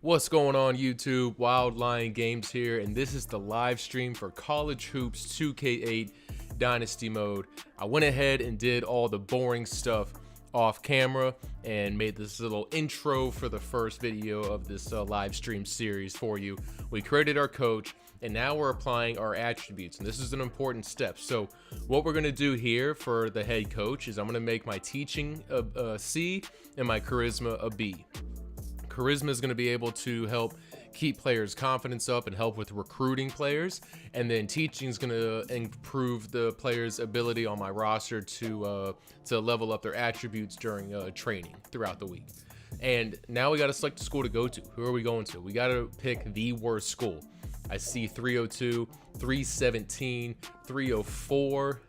What's going on YouTube? Wild Lion Games here, and this is the live stream for College Hoops 2K8 Dynasty Mode. I went ahead and did all the boring stuff off camera and made this little intro for the first video of this live stream series for you. We created our coach, and now we're applying our attributes, and this is an important step. So what we're going to do here for the head coach is I'm going to make my teaching a C and my charisma a B. Charisma is going to be able to help keep players' confidence up and help with recruiting players, and then teaching is going to improve the players' ability on my roster to level up their attributes during training throughout the week. And now we got to select a school to go to. Who are we going to? We got to pick the worst school. I see 302, 317, 304.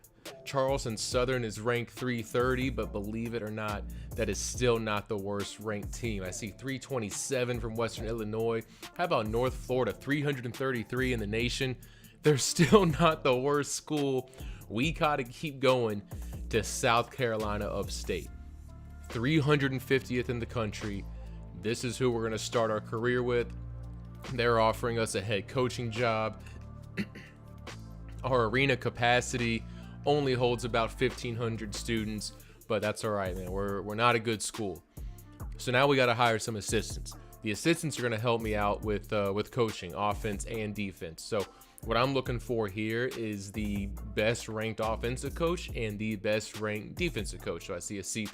Charleston Southern is ranked 330, but believe it or not, that is still not the worst ranked team. I see 327 from Western Illinois. How about North Florida, 333 in the nation? They're still not the worst school. We gotta keep going to South Carolina UpState, 350th in the country. This is who we're gonna start our career with. They're offering us a head coaching job. Our arena capacity only holds about 1,500 students, but that's all right, man. We're not a good school. So now we got to hire some assistants. The assistants are going to help me out with coaching, offense and defense. So what I'm looking for here is the best ranked offensive coach and the best ranked defensive coach. So I see a C+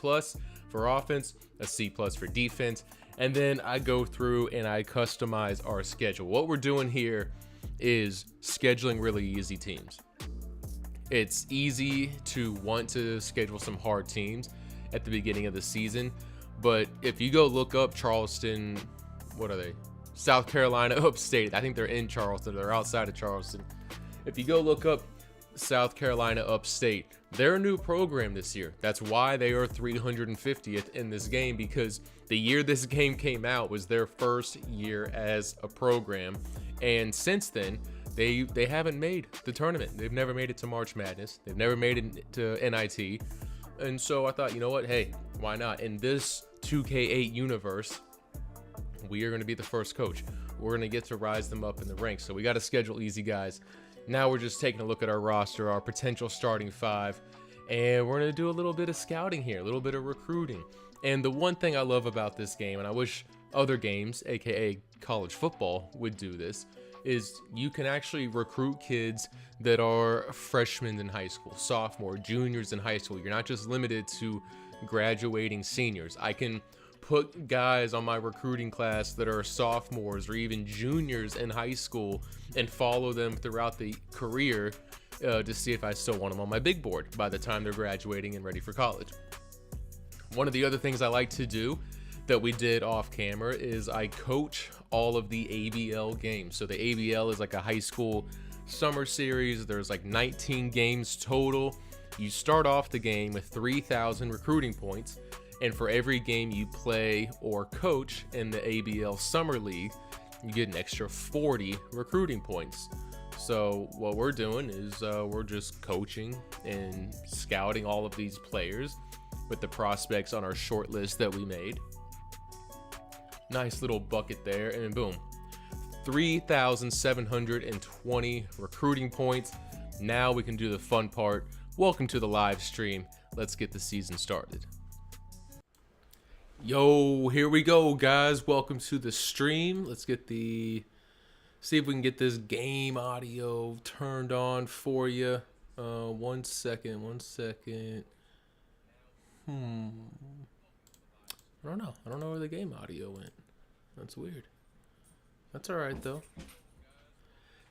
for offense, a C+ for defense, and then I go through and I customize our schedule. What we're doing here is scheduling really easy teams. It's easy to want to schedule some hard teams at the beginning of the season, but if you go look up Charleston, what are they? South Carolina UpState. I think they're in Charleston. They're outside of Charleston. If you go look up South Carolina UpState, they're a new program this year. That's why they are 350th in this game, because the year this game came out was their first year as a program, and since then, they haven't made the tournament. They've never made it to March Madness. They've never made it to NIT. And so I thought, you know what? Hey, why not? In this 2K8 universe, we are going to be the first coach. We're going to get to rise them up in the ranks. So we got to schedule easy guys. Now we're just taking a look at our roster, our potential starting five, and we're going to do a little bit of scouting here, a little bit of recruiting. And the one thing I love about this game, and I wish other games, aka college football, would do this, is you can actually recruit kids that are freshmen in high school, sophomore, juniors in high school. You're not just limited to graduating seniors. I can put guys on my recruiting class that are sophomores or even juniors in high school and follow them throughout the career to see if I still want them on my big board by the time they're graduating and ready for college. One of the other things I like to do that we did off camera is I coach all of the ABL games. So the ABL is like a high school summer series. There's like 19 games total. You start off the game with 3,000 recruiting points, and for every game you play or coach in the ABL Summer League, you get an extra 40 recruiting points. So what we're doing is we're just coaching and scouting all of these players with the prospects on our short list that we made. Nice little bucket there, and boom, 3,720 recruiting points. Now we can do the fun part. Welcome to the live stream. Let's get the season started. Yo, here we go, guys. Welcome to the stream. Let's get see if we can get this game audio turned on for you. One second. I don't know where the game audio went. That's weird. That's all right, though.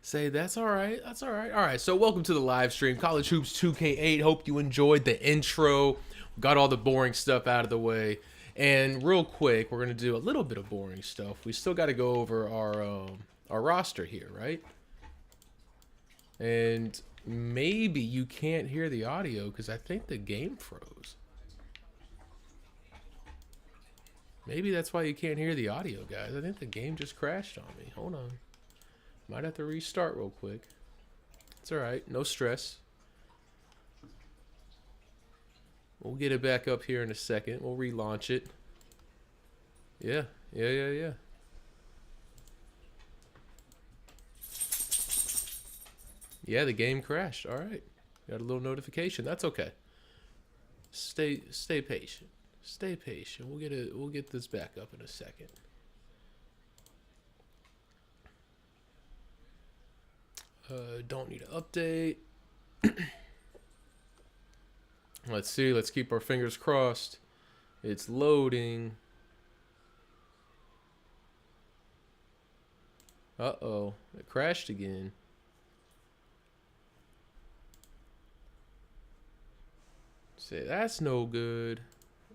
Say that's all right. That's all right. All right, so welcome to the live stream. College Hoops 2K8. Hope you enjoyed the intro. Got all the boring stuff out of the way. And real quick, we're going to do a little bit of boring stuff. We still got to go over our roster here, right? And maybe you can't hear the audio because I think the game froze. Maybe that's why you can't hear the audio, guys. I think the game just crashed on me. Hold on. Might have to restart real quick. It's all right. No stress. We'll get it back up here in a second. We'll relaunch it. Yeah. Yeah, the game crashed. All right. Got a little notification. That's okay. Stay patient. Stay patient. We'll get this back up in a second. Don't need an update. Let's see. Let's keep our fingers crossed. It's loading. Uh-oh. It crashed again. Say that's no good.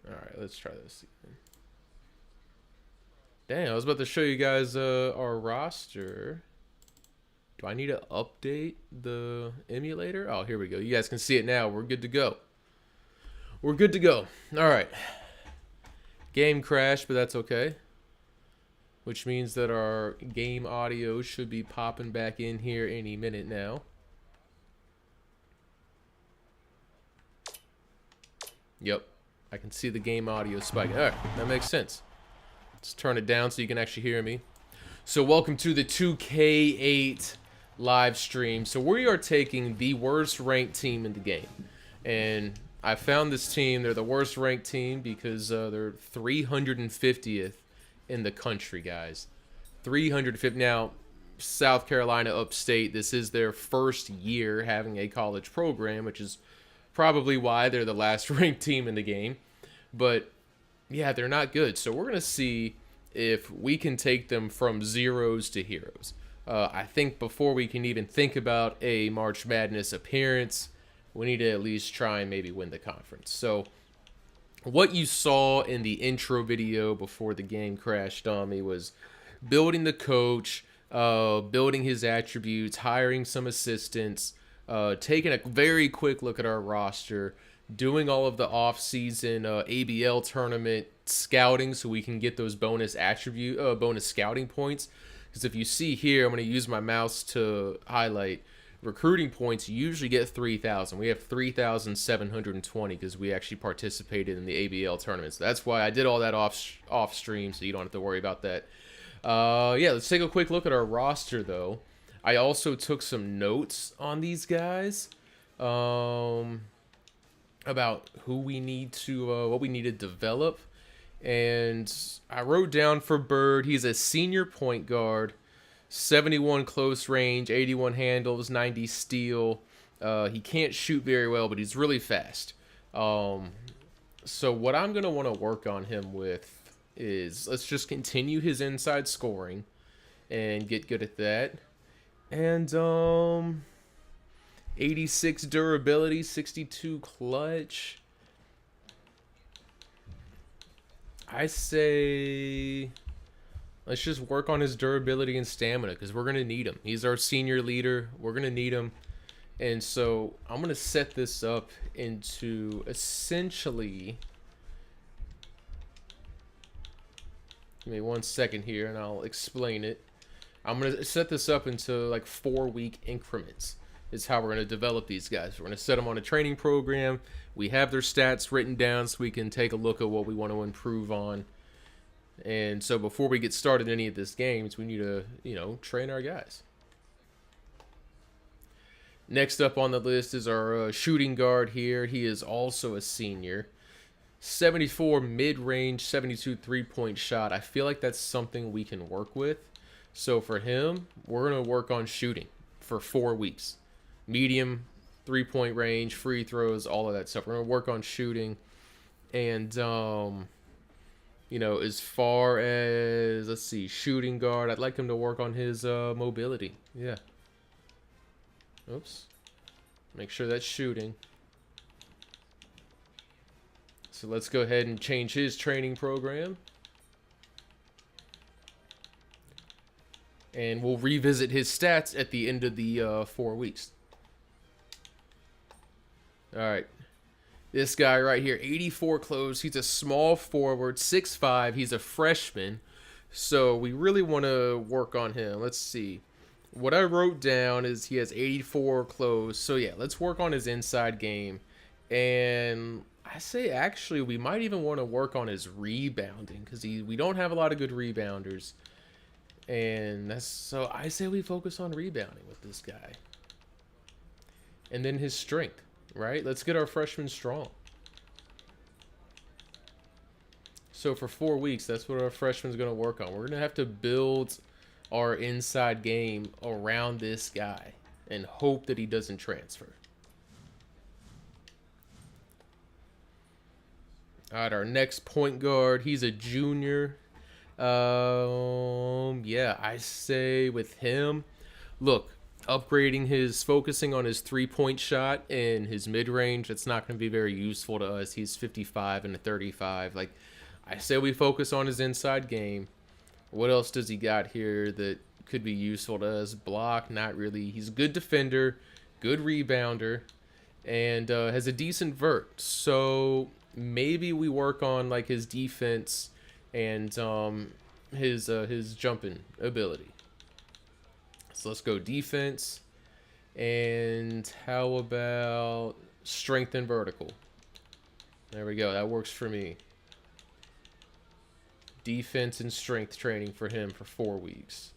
Alright, let's try this again. Damn, I was about to show you guys our roster. Do I need to update the emulator? Oh, here we go. You guys can see it now. We're good to go. We're good to go. Alright. Game crashed, but that's okay. Which means that our game audio should be popping back in here any minute now. Yep, I can see the game audio spiking. All right, that makes sense. Let's turn it down so you can actually hear me. So welcome to the 2K8 live stream. So we are taking the worst ranked team in the game. And I found this team. They're the worst ranked team because they're 350th in the country, guys. 350. Now, South Carolina UpState, this is their first year having a college program, which is probably why they're the last ranked team in the game. But yeah, they're not good. So we're going to see if we can take them from zeros to heroes. I think before we can even think about a March Madness appearance, we need to at least try and maybe win the conference. So what you saw in the intro video before the game crashed on me was building the coach, building his attributes, hiring some assistants, taking a very quick look at our roster, doing all of the off-season ABL tournament scouting so we can get those bonus scouting points. Because if you see here, I'm going to use my mouse to highlight recruiting points. You usually get 3,000. We have 3,720 because we actually participated in the ABL tournament. So that's why I did all that off stream, so you don't have to worry about that. Yeah, let's take a quick look at our roster, though. I also took some notes on these guys about who we need to, what we need to develop. And I wrote down for Bird, he's a senior point guard, 71 close range, 81 handles, 90 steal. He can't shoot very well, but he's really fast. So what I'm going to want to work on him with is let's just continue his inside scoring and get good at that. And 86 durability, 62 clutch. I say let's just work on his durability and stamina because we're going to need him. He's our senior leader. We're going to need him. And so I'm going to set this up into essentially... Give me 1 second here and I'll explain it. I'm going to set this up into like 4-week increments. Is how we're going to develop these guys. We're going to set them on a training program. We have their stats written down so we can take a look at what we want to improve on. And so before we get started in any of these games, we need to, train our guys. Next up on the list is our shooting guard here. He is also a senior. 74 mid-range, 72 three-point shot. I feel like that's something we can work with. So for him, we're going to work on shooting for 4 weeks. Medium, three-point range, free throws, all of that stuff. We're going to work on shooting. And, as far as, let's see, shooting guard, I'd like him to work on his mobility. Yeah. Oops. Make sure that's shooting. So let's go ahead and change his training program. And we'll revisit his stats at the end of the 4 weeks. All right. This guy right here, 84 close. He's a small forward, 6'5". He's a freshman. So we really want to work on him. Let's see. What I wrote down is he has 84 close. So yeah, let's work on his inside game. And I say actually we might even want to work on his rebounding because we don't have a lot of good rebounders. And so I say we focus on rebounding with this guy. and then his strength, right? Let's get our freshman strong. So for 4 weeks, that's what our freshman's going to work on. We're going to have to build our inside game around this guy and hope that he doesn't transfer. All right, our next point guard, he's a junior. Yeah, I say with him, look, focusing on his 3-point shot and his mid-range, that's not going to be very useful to us. He's 55 and a 35. Like, I say we focus on his inside game. What else does he got here that could be useful to us? Block, not really. He's a good defender, good rebounder, and has a decent vert. So maybe we work on like his defense and his jumping ability. So let's go defense. And how about strength and vertical? There we go. That works for me. Defense and strength training for him for 4 weeks.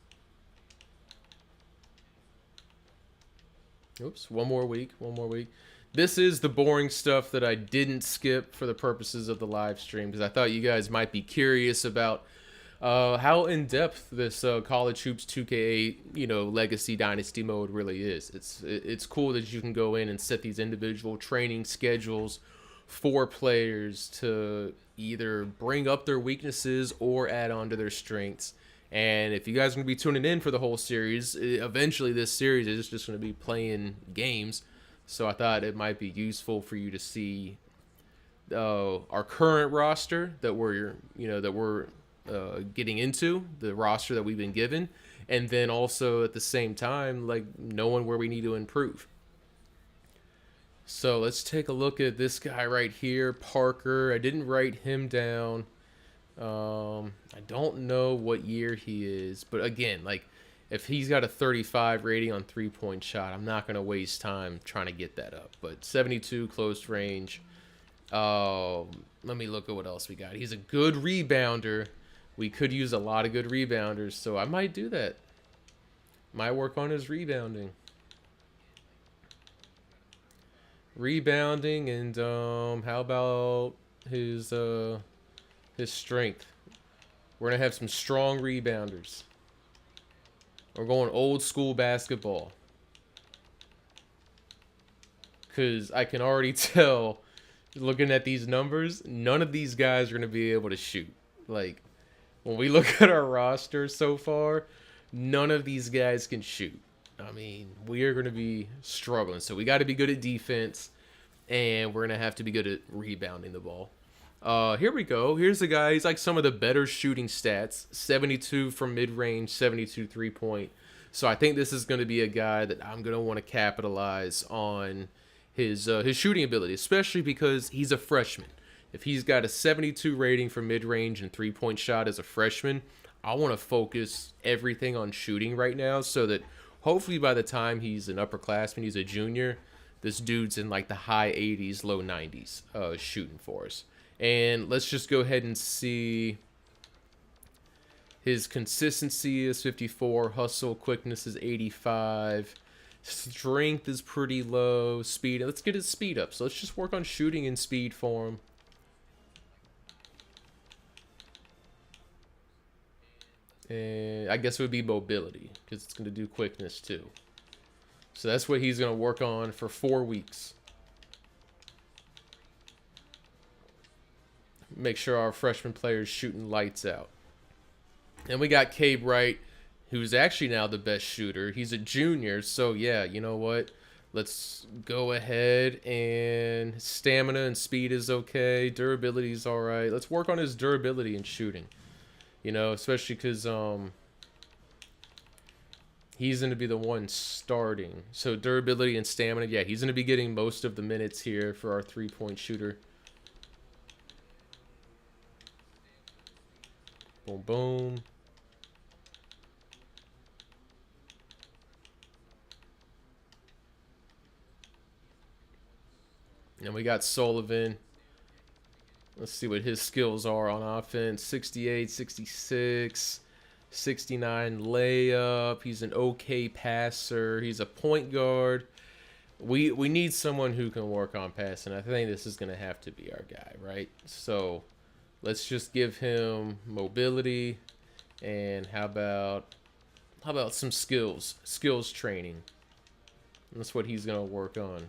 Oops, one more week. This is the boring stuff that I didn't skip for the purposes of the live stream, because I thought you guys might be curious about how in-depth this College Hoops 2K8, Legacy Dynasty Mode really is. It's cool that you can go in and set these individual training schedules for players to either bring up their weaknesses or add on to their strengths. And if you guys are going to be tuning in for the whole series, eventually this series is just going to be playing games. So I thought it might be useful for you to see our current roster that we're getting into, the roster that we've been given, and then also at the same time, like, knowing where we need to improve. So let's take a look at this guy right here, Parker. I didn't write him down. I don't know what year he is, but again, like, if he's got a 35 rating on 3-point shot, I'm not going to waste time trying to get that up. But 72 close range. Let me look at what else we got. He's a good rebounder. We could use a lot of good rebounders, so I might do that. Might work on his rebounding. And how about his strength? We're gonna have some strong rebounders. We're going old school basketball, because I can already tell, looking at these numbers, none of these guys are gonna be able to shoot. Like, when we look at our roster so far, none of these guys can shoot. I mean, we are going to be struggling. So we got to be good at defense, and we're going to have to be good at rebounding the ball. Here we go. Here's the guy. He's like some of the better shooting stats. 72 from mid-range, 72 3-point. So I think this is going to be a guy that I'm going to want to capitalize on his shooting ability, especially because he's a freshman. If he's got a 72 rating for mid-range and 3-point shot as a freshman, I want to focus everything on shooting right now, so that hopefully by the time he's an upperclassman, he's a junior, this dude's in like the high 80s, low 90s shooting for us. And let's just go ahead and see. His consistency is 54. Hustle, quickness is 85. Strength is pretty low. Speed, let's get his speed up. So let's just work on shooting and speed for him. And I guess it would be mobility, because it's going to do quickness too. So that's what he's going to work on for 4 weeks. Make sure our freshman player's shooting lights out. And we got Cabe Wright, who's actually now the best shooter. He's a junior, so yeah, you know what? Let's go ahead, and stamina and speed is okay. Durability is all right. Let's work on his durability and shooting. Especially because he's going to be the one starting. So durability and stamina, yeah, he's going to be getting most of the minutes here for our 3-point shooter. Boom, boom. And we got Sullivan. Let's see what his skills are on offense. 68, 66, 69 layup. He's an okay passer. He's a point guard. we need someone who can work on passing. I think this is going to have to be our guy, right? So let's just give him mobility, and how about some skills training. That's what he's going to work on.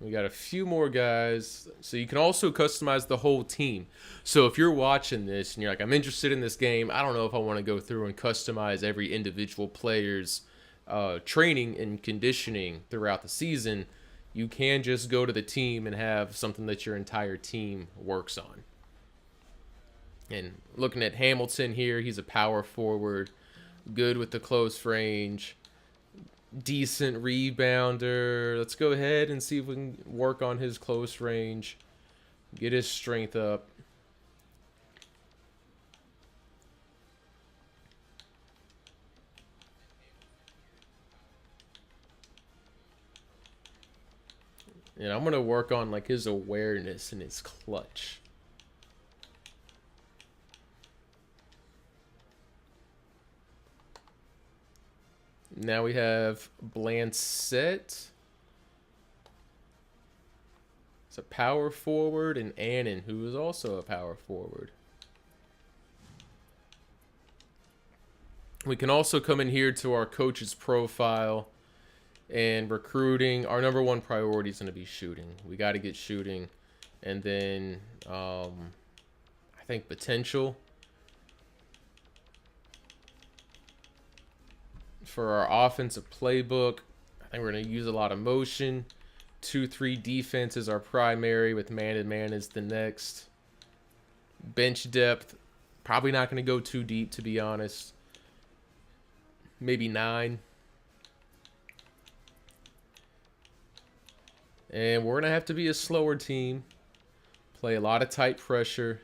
We got a few more guys. So you can also customize the whole team. So if you're watching this and you're like, I'm interested in this game, I don't know if I want to go through and customize every individual player's training and conditioning throughout the season, you can just go to the team and have something that your entire team works on. And looking at Hamilton here, he's a power forward, good with the close range, decent rebounder. Let's go ahead and see if we can work on his close range, get his strength up. And I'm going to work on like his awareness and his clutch. Now we have Blancet. It's a power forward, and Annan, who is also a power forward. We can also come in here to our coach's profile and recruiting. Our number one priority is going to be shooting. We got to get shooting. And then I think potential. For our offensive playbook, I think we're going to use a lot of motion. 2-3 defense is our primary, with man-to-man is the next. Bench depth, probably not going to go too deep, to be honest. Maybe 9. And we're going to have to be a slower team. Play a lot of tight pressure.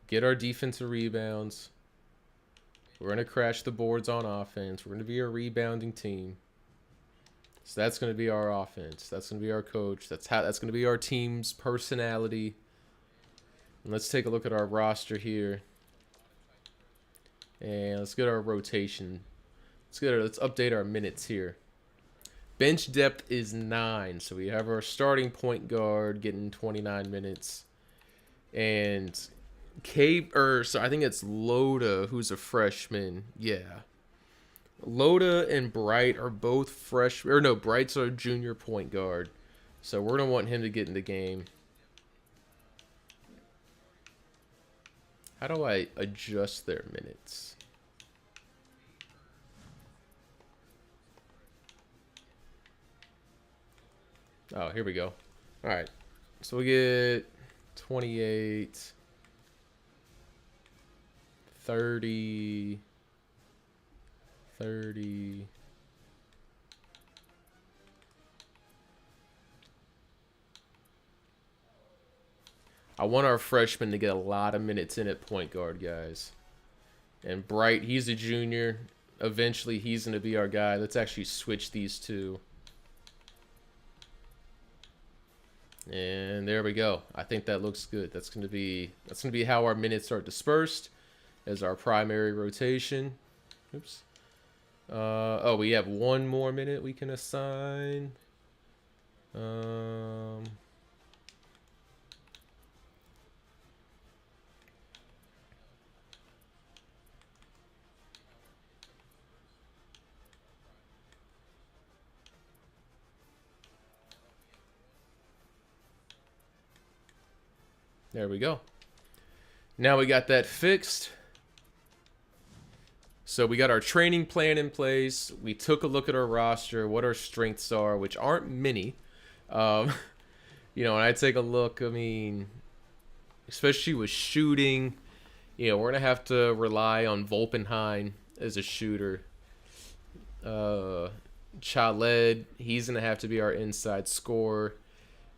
Get our defensive rebounds. We're going to crash the boards on offense. We're going to be a rebounding team. So that's going to be our offense. That's going to be our coach. That's going to be our team's personality. And let's take a look at our roster here. And let's get our rotation. Let's update our minutes here. Bench depth is 9. So we have our starting point guard getting 29 minutes. And so I think it's Loda, who's a freshman. Yeah. Loda and Bright are both freshmen. Or no, Bright's our junior point guard. So we're going to want him to get in the game. How do I adjust their minutes? Oh, here we go. All right. So we get 28, 30, 30. I want our freshman to get a lot of minutes in at point guard, guys. And Bright, he's a junior. Eventually, he's going to be our guy. Let's actually switch these two. And there we go. I think that looks good. That's going to be how our minutes are dispersed as our primary rotation. Oops. Oh, we have one more minute we can assign. There we go. Now we got that fixed. So we got our training plan in place. We took a look at our roster, what our strengths are, which aren't many. You know, when I take a look, I mean, especially with shooting, you know, we're going to have to rely on Volpenheim as a shooter. Chaled, he's going to have to be our inside scorer.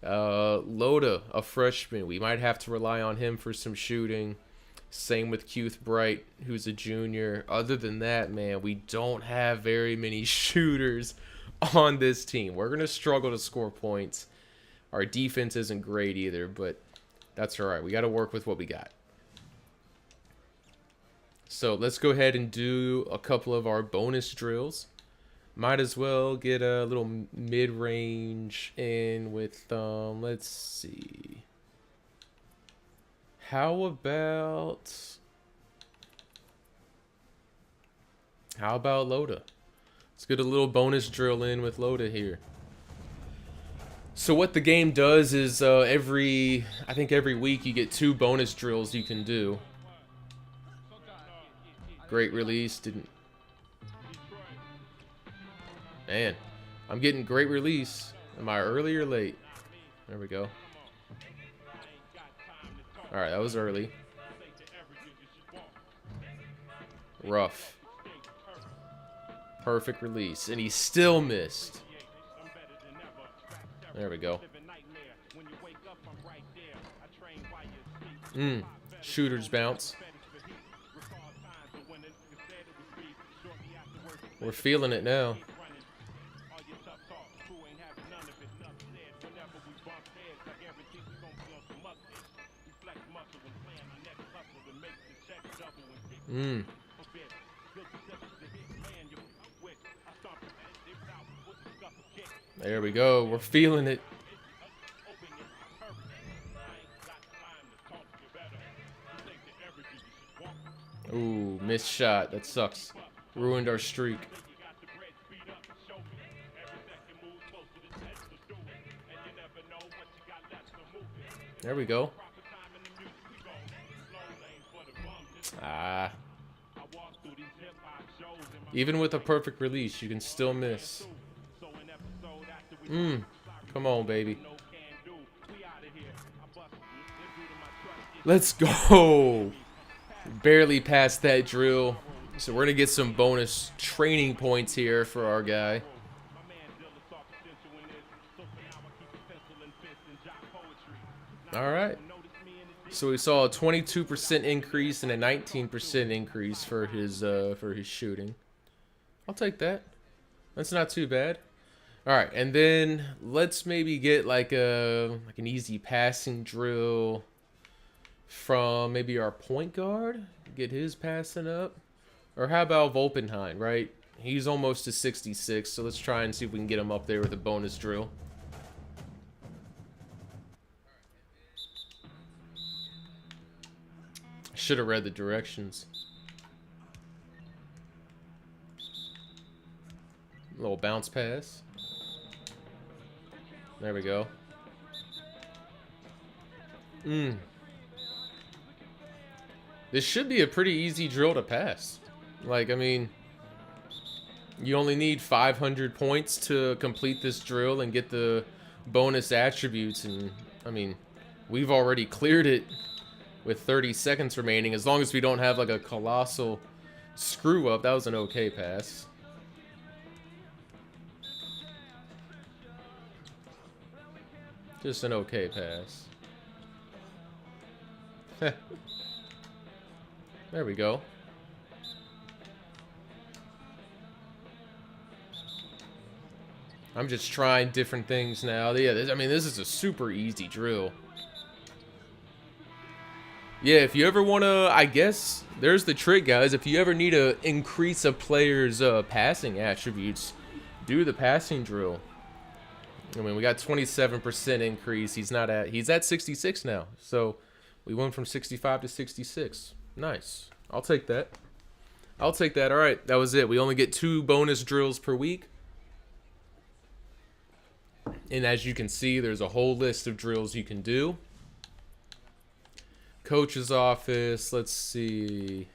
Loda, a freshman, we might have to rely on him for some shooting. Same with Keith Bright, who's a junior. Other than that, man, we don't have very many shooters on this team. We're going to struggle to score points. Our defense isn't great either, but That's all right. We got to work with what we got. So let's go ahead and do a couple of our bonus drills. Might as well get a little mid-range in with, let's see. How about Loda? Let's get a little bonus drill in with Loda here. So what the game does is I think every week you get 2 bonus drills you can do. Great release, didn't... Man, I'm getting great release. Am I early or late? There we go. Alright, that was early. Rough. Perfect release. And he still missed. There we go. Shooter's bounce. We're feeling it now. There we go. We're feeling it. Ooh, missed shot. That sucks. Ruined our streak. There we go. Even with a perfect release, you can still miss. Come on, baby. Let's go. Barely passed that drill. So we're going to get some bonus training points here for our guy. All right. So we saw a 22% increase and a 19% increase for his shooting. I'll take that. That's not too bad. All right, and then let's maybe get like an easy passing drill from maybe our point guard. Get his passing up. Or how about Volpenheim, right? He's almost to 66, so let's try and see if we can get him up there with a bonus drill. Should have read the directions. Little bounce pass. There we go. This should be a pretty easy drill to pass. Like, I mean, you only need 500 points to complete this drill and get the bonus attributes. And, I mean, we've already cleared it with 30 seconds remaining. As long as we don't have, like, a colossal screw-up. That was an okay pass. Just an okay pass. There we go. I'm just trying different things now. Yeah, I mean, this is a super easy drill. Yeah, if you ever want to, I guess, there's the trick, guys. If you ever need to increase a player's passing attributes, do the passing drill. I mean, we got 27% increase. He's at 66 now. So we went from 65 to 66. Nice. I'll take that. I'll take that. All right, that was it. We only get 2 bonus drills per week. And as you can see, there's a whole list of drills you can do. Coach's office, let's see.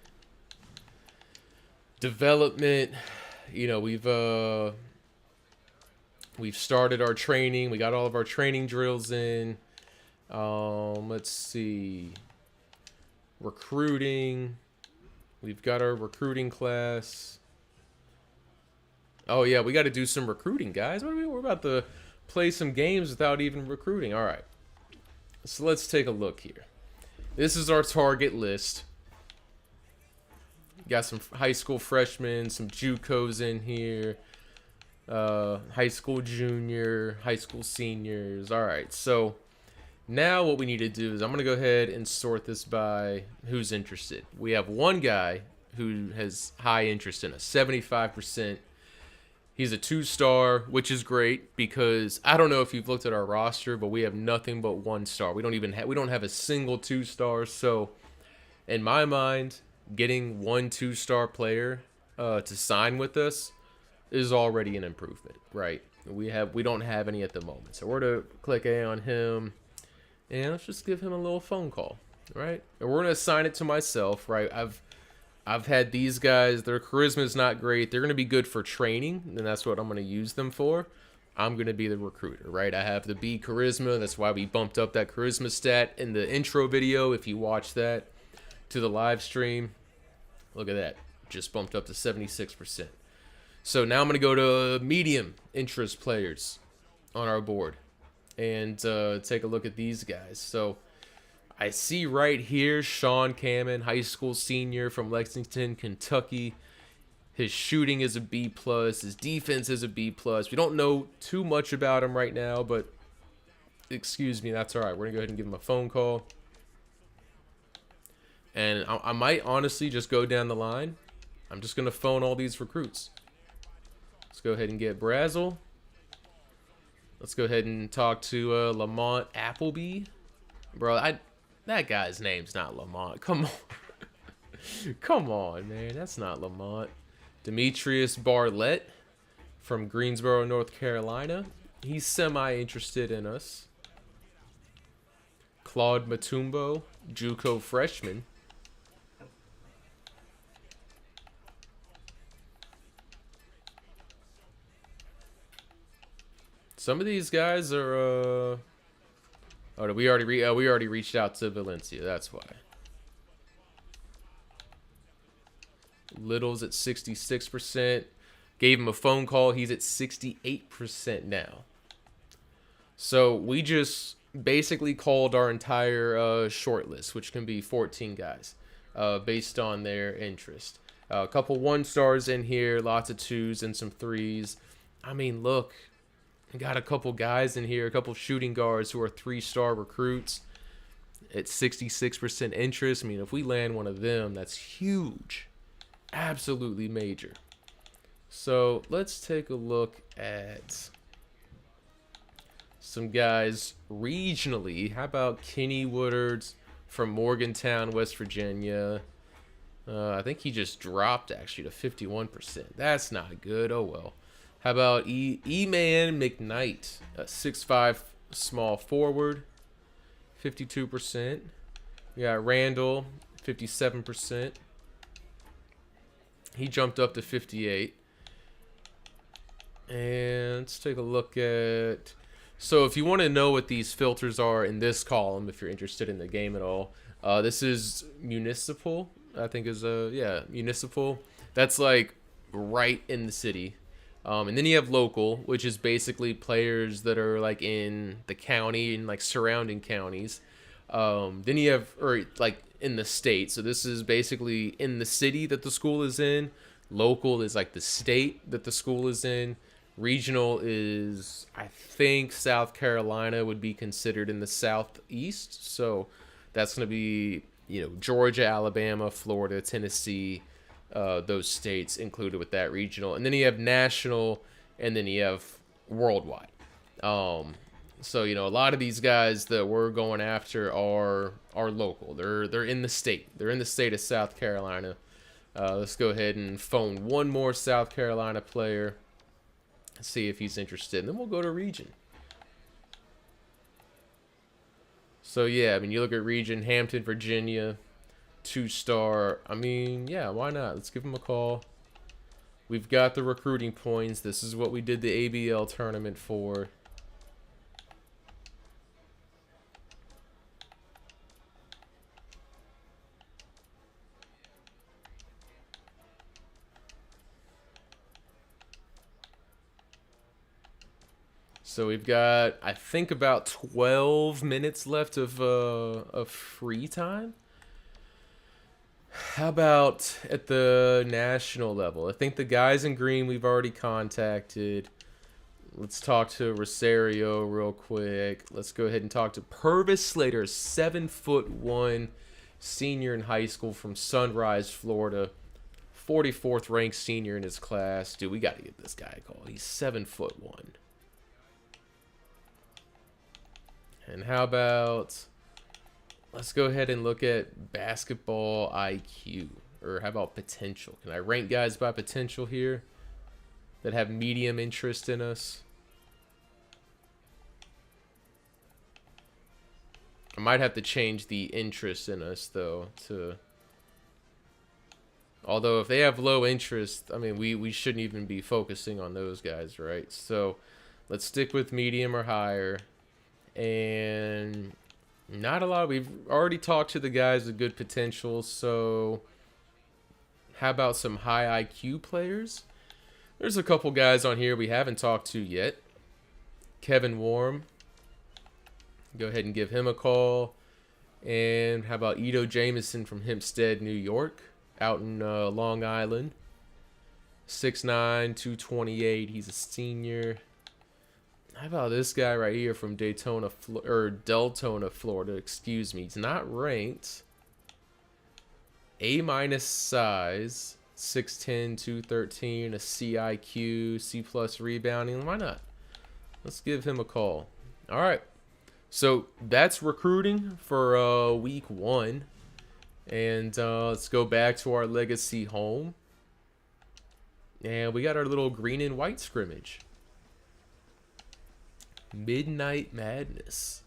Development, you know, we've started our training. We got all of our training drills in. Let's see. Recruiting. We've got our recruiting class. Oh yeah, we got to do some recruiting, guys. We're about to play some games without even recruiting. All right. So let's take a look here. This is our target list. Got some high school freshmen, some JUCOs in here. High school junior, high school seniors. All right, so Now what we need to do is I'm going to go ahead and sort this by who's interested. We have one guy who has high interest in us, 75%. He's a 2-star, which is great because I don't know if you've looked at our roster, but we have nothing but 1-star. We don't have a single 2-star. So in my mind, getting one 2-star player to sign with us is already an improvement, right? We don't have any at the moment. So we're to click A on him. And let's just give him a little phone call, right? And we're gonna assign it to myself, right? I've had these guys, their charisma is not great. They're gonna be good for training, and that's what I'm gonna use them for. I'm gonna be the recruiter, right? I have the B charisma. That's why we bumped up that charisma stat in the intro video. If you watch that to the live stream, look at that, just bumped up to 76%. So now I'm gonna go to medium interest players on our board and take a look at these guys. So I see right here Sean Kamen, high school senior from Lexington, Kentucky. His shooting is a B+, his defense is a B+. We don't know too much about him right now, but excuse me, that's all right. We're gonna go ahead and give him a phone call. And I might honestly just go down the line. I'm just gonna phone all these recruits. Let's go ahead and get Brazel. Let's go ahead and talk to Lamont Appleby. Bro, that guy's name's not Lamont. Come on. Come on, man. That's not Lamont. Demetrius Barlett from Greensboro, North Carolina. He's semi-interested in us. Claude Matumbo, JUCO freshman. Some of these guys are oh, we already reached out to Valencia. That's why. Little's at 66%. Gave him a phone call. He's at 68% now. So we just basically called our entire short list, which can be 14 guys, based on their interest. A couple 1-stars in here, lots of 2s and some 3s. I mean, look. Got a couple guys in here, a couple shooting guards who are 3-star recruits at 66% interest. I mean, if we land one of them, that's huge. Absolutely major. So let's take a look at some guys regionally. How about Kenny Woodards from Morgantown, West Virginia? I think he just dropped actually to 51%. That's not good. Oh well. How about E-Man McKnight, a 6'5" small forward, 52%. We got Randall, 57%. He jumped up to 58. And let's take a look at... So if you want to know what these filters are in this column, if you're interested in the game at all, this is municipal, I think is yeah, municipal. That's like right in the city. And then you have local, which is basically players that are like in the county and like surrounding counties. Then you have, or like in the state. So this is basically in the city that the school is in. Local is like the state that the school is in. Regional is, I think South Carolina would be considered in the southeast. So that's going to be, you know, Georgia, Alabama, Florida, Tennessee, those states included with that regional. And then you have national, and then you have worldwide. So, you know, a lot of these guys that we're going after are local. They're in the state. They're in the state of South Carolina. Let's go ahead and phone one more South Carolina player, see if he's interested, and then we'll go to region. So yeah, I mean, you look at region, Hampton, Virginia, 2-star. I mean, yeah, why not? Let's give him a call. We've got the recruiting points. This is what we did the ABL tournament for. So we've got, I think, about 12 minutes left of free time. How about at the national level? I think the guys in green we've already contacted. Let's talk to Rosario real quick. Let's go ahead and talk to Purvis Slater, 7'1", senior in high school from Sunrise, Florida. 44th ranked senior in his class. Dude, we got to give this guy a call. He's 7'1". And how about, let's go ahead and look at basketball IQ. Or how about potential? Can I rank guys by potential here that have medium interest in us? I might have to change the interest in us, though, to... Although, if they have low interest, I mean, we shouldn't even be focusing on those guys, right? So, let's stick with medium or higher. And not a lot. We've already talked to the guys with good potential, so... How about some high IQ players? There's a couple guys on here we haven't talked to yet. Kevin Warm. Go ahead and give him a call. And how about Ito Jameson from Hempstead, New York? Out in Long Island. 6'9", 228. He's a senior. How about this guy right here from Deltona, Florida? Excuse me. He's not ranked. A- size. 6'10", 213. A CIQ, C+ rebounding. Why not? Let's give him a call. All right. So that's recruiting for week 1. And let's go back to our legacy home. And we got our little green and white scrimmage. Midnight Madness.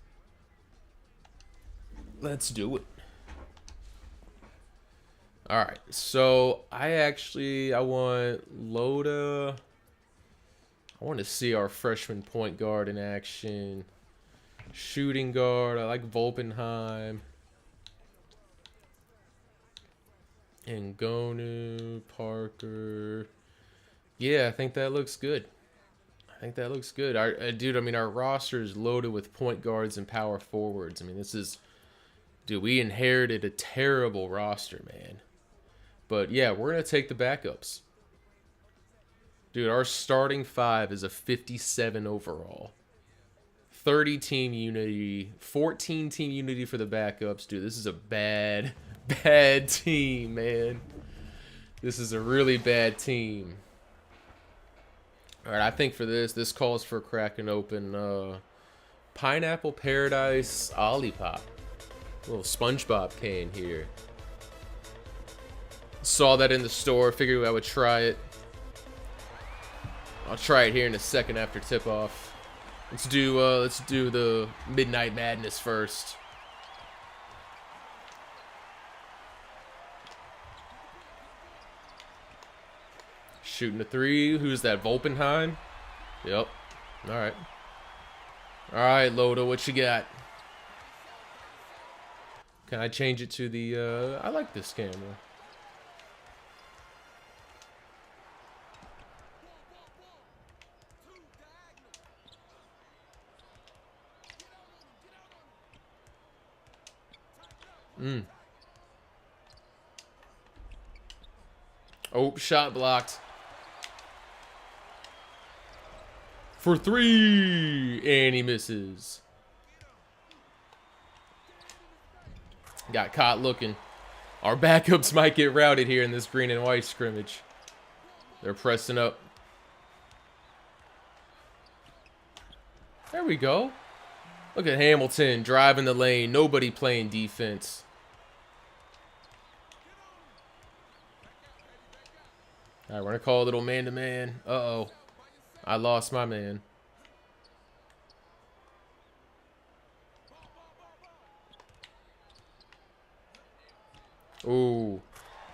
Let's do it. Alright, so I want Loda. I want to see our freshman point guard in action. Shooting guard, I like Volpenheim. Ngonu, Parker. Yeah, I think that looks good. Dude, I mean, our roster is loaded with point guards and power forwards. I mean, dude, we inherited a terrible roster, man. But yeah, we're going to take the backups. Dude, our starting 5 is a 57 overall. 30 team unity, 14 team unity for the backups. Dude, this is a bad team, man. This is a really bad team. All right, I think for this calls for cracking open Pineapple Paradise Olipop. Little SpongeBob can here. Saw that in the store, figured I would try it. I'll try it here in a second after tip-off. Let's do the Midnight Madness first. Shooting a 3. Who's that? Volpenheim? Yep. Alright. Alright, Loda, what you got? Can I change it to the I like this camera. Oh, shot blocked. For 3, and he misses. Got caught looking. Our backups might get routed here in this green and white scrimmage. They're pressing up. There we go. Look at Hamilton driving the lane. Nobody playing defense. All right, we're going to call a little man-to-man. Uh-oh. I lost my man. Ooh.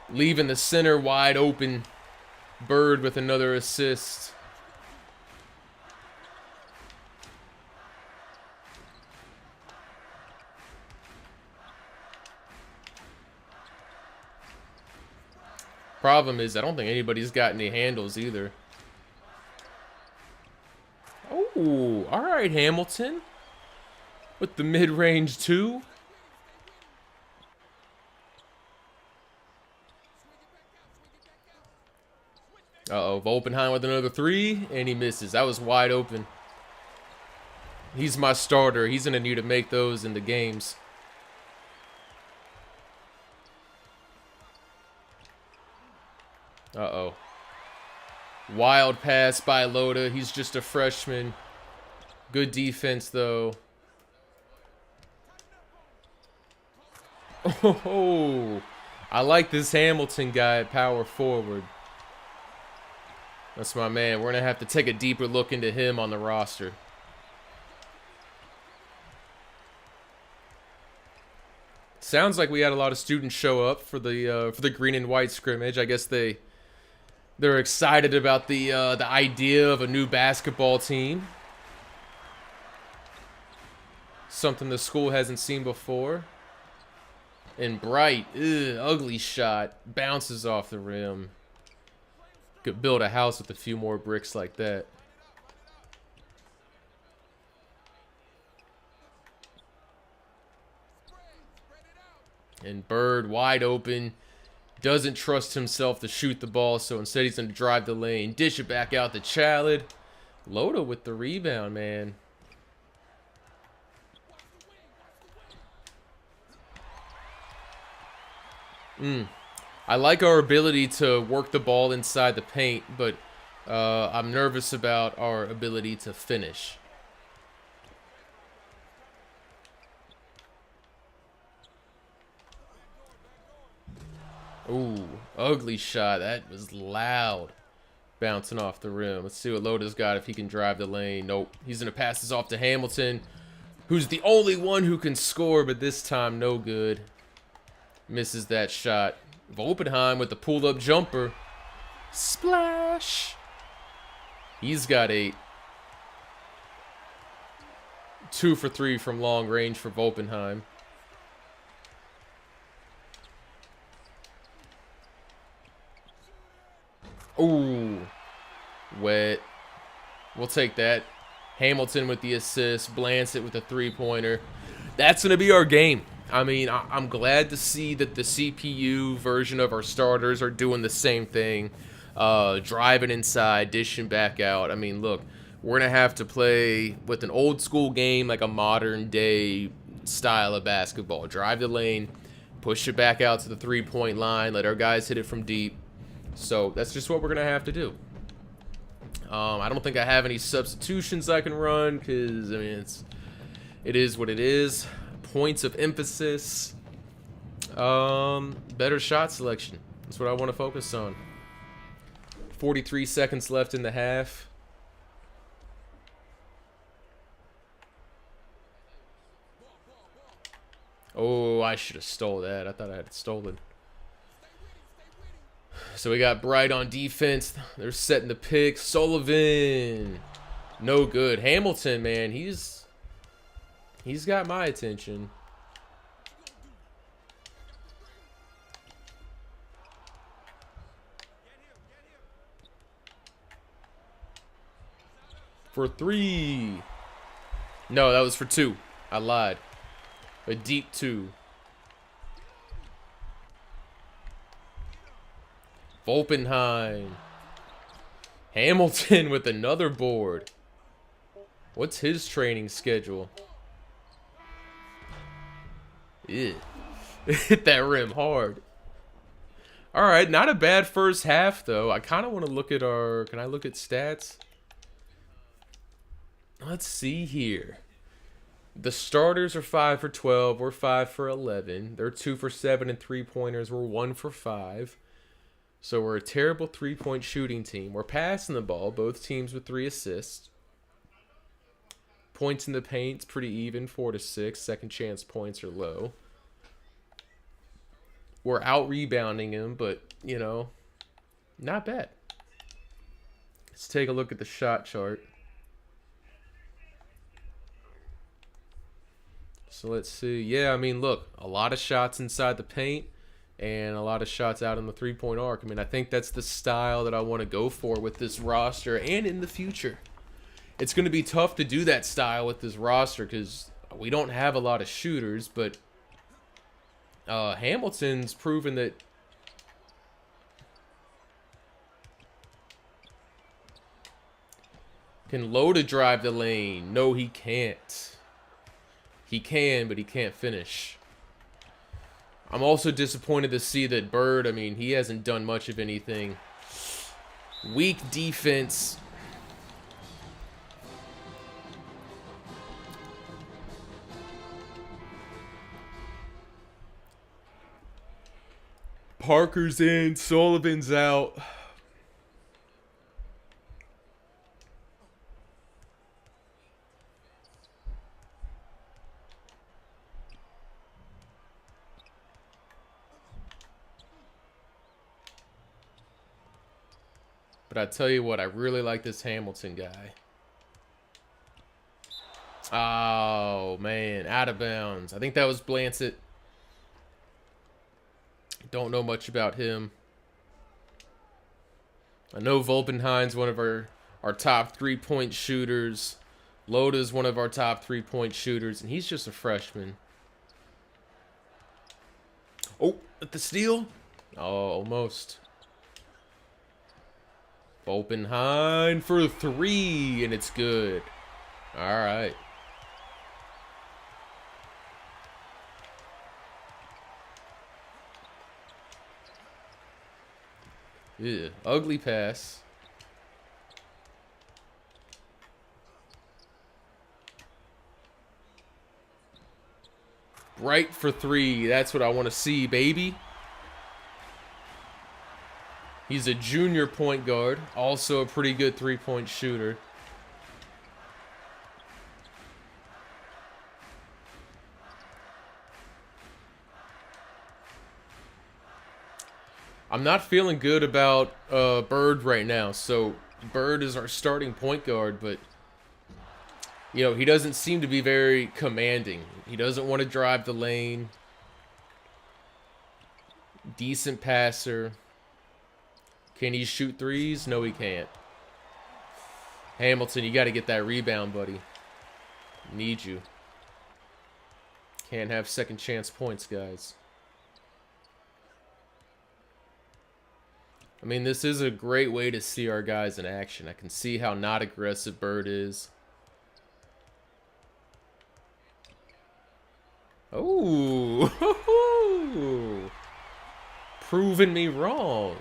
Leaving the center wide open. Bird with another assist. Problem is, I don't think anybody's got any handles either. Oh, all right, Hamilton. With the mid-range 2. Uh-oh, Volpenheim with another three, and he misses. That was wide open. He's my starter. He's going to need to make those in the games. Uh-oh. Wild pass by Loda. He's just a freshman. Good defense, though. Oh, I like this Hamilton guy at power forward. That's my man. We're going to have to take a deeper look into him on the roster. Sounds like we had a lot of students show up for the green and white scrimmage. I guess they're excited about the idea of a new basketball team. Something the school hasn't seen before. And Bright, ugly shot, bounces off the rim. Could build a house with a few more bricks like that. And Bird wide open. Doesn't trust himself to shoot the ball, so instead he's going to drive the lane. Dish it back out to Chalid. Loda with the rebound, man. I like our ability to work the ball inside the paint, but I'm nervous about our ability to finish. Ooh, ugly shot. That was loud. Bouncing off the rim. Let's see what Loda's got if he can drive the lane. Nope. He's going to pass this off to Hamilton, who's the only one who can score, but this time no good. Misses that shot. Volpenheim with the pulled-up jumper. Splash! He's got 8. 2 for 3 from long range for Volpenheim. Ooh. Wet. We'll take that. Hamilton with the assist. Blancet with a three-pointer. That's going to be our game. I mean, I'm glad to see that the CPU version of our starters are doing the same thing. Driving inside, dishing back out. I mean, look, we're going to have to play with an old school game, like a modern day style of basketball. Drive the lane, push it back out to the three-point line, let our guys hit it from deep. So that's just what we're going to have to do. I don't think I have any substitutions I can run because, I mean, it is what it is. Points of emphasis. Better shot selection. That's what I want to focus on. 43 seconds left in the half. Oh, I should have stole that. I thought I had it stolen. So we got Bright on defense. They're setting the pick. Sullivan. No good. Hamilton, man, he's got my attention. For 3. No, that was for 2. I lied. A deep 2. Volpenheim. Hamilton with another board. What's his training schedule? Ew. Hit that rim hard. Alright, not a bad first half, though. I kind of want to look at our... Can I look at stats? Let's see here. The starters are 5 for 12. We're 5 for 11. They're 2 for 7 and three-pointers. We're 1 for 5. So we're a terrible three-point shooting team. We're passing the ball. Both teams with 3 assists. Points in the paint's pretty even, 4 to 6. Second chance points are low. We're out-rebounding him, but, you know, not bad. Let's take a look at the shot chart. So let's see. Yeah, I mean, look, a lot of shots inside the paint and a lot of shots out in the three-point arc. I mean, I think that's the style that I want to go for with this roster and in the future. It's going to be tough to do that style with this roster because we don't have a lot of shooters, but Hamilton's proven that Can Loda drive the lane? No, he can't. He can, but he can't finish. I'm also disappointed to see that Bird, I mean, he hasn't done much of anything. Weak defense. Parker's in, Sullivan's out. But I tell you what, I really like this Hamilton guy. Oh, man, out of bounds. I think that was Blancett. Don't know much about him. I know Volpenheim's one of our top three-point shooters. Loda's one of our top three-point shooters, and he's just a freshman. Oh, at the steal? Oh, almost. Volpenheim for 3, and it's good. All right. Ew, ugly pass. Right for 3. That's what I want to see, baby. He's a junior point guard. Also a pretty good three-point shooter. I'm not feeling good about Bird right now. So Bird is our starting point guard, but you know, he doesn't seem to be very commanding. He doesn't want to drive the lane. Decent passer. Can he shoot threes? No, he can't. Hamilton, you got to get that rebound, buddy. Need you. Can't have second chance points, guys. I mean, this is a great way to see our guys in action. I can see how not aggressive Bird is. Oh, proving me wrong.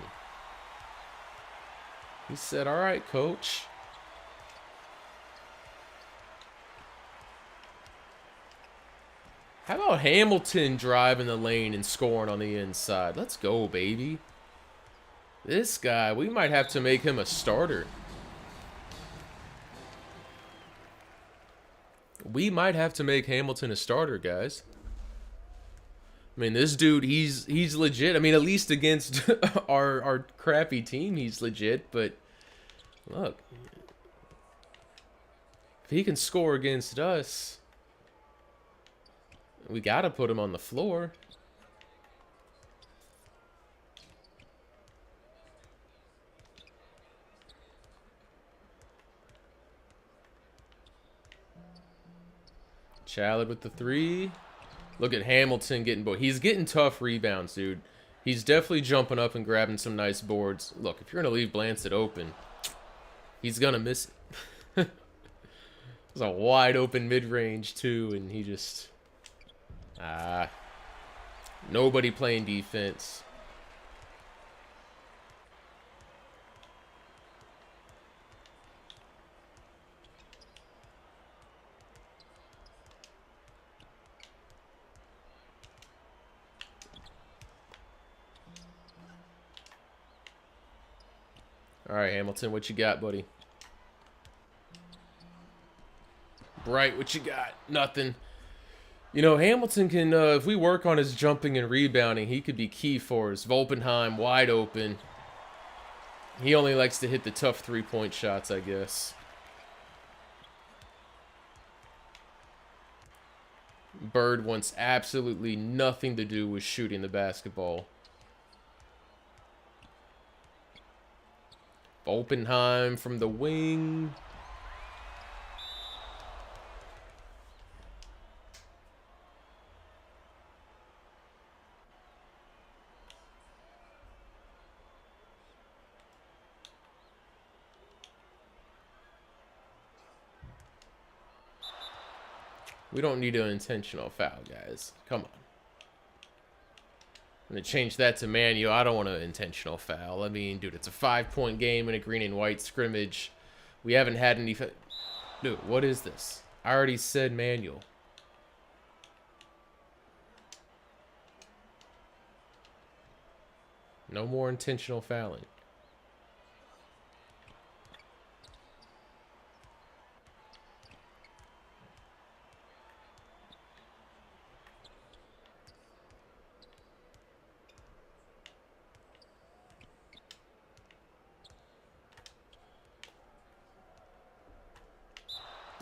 He said, all right, coach. How about Hamilton driving the lane and scoring on the inside? Let's go, baby. This guy, we might have to make him a starter. We might have to make Hamilton a starter, guys. I mean, this dude, he's legit. I mean, at least against our crappy team, he's legit. But look, if he can score against us, we got to put him on the floor. Challenge with the 3. Look at Hamilton getting he's getting tough rebounds, dude. He's definitely jumping up and grabbing some nice boards. Look, if you're going to leave Blancett open, he's going to miss it. It's a wide open mid-range, too, and he just... nobody playing defense. All right, Hamilton, what you got, buddy? Bright, what you got? Nothing. You know, Hamilton can, if we work on his jumping and rebounding, he could be key for us. Volpenheim, wide open. He only likes to hit the tough three-point shots, I guess. Bird wants absolutely nothing to do with shooting the basketball. Volpenheim from the wing. We don't need an intentional foul, guys. Come on. I'm going to change that to manual. I don't want an intentional foul. I mean, dude, it's a 5-point game in a green and white scrimmage. We haven't had any... Dude, what is this? I already said manual. No more intentional fouling.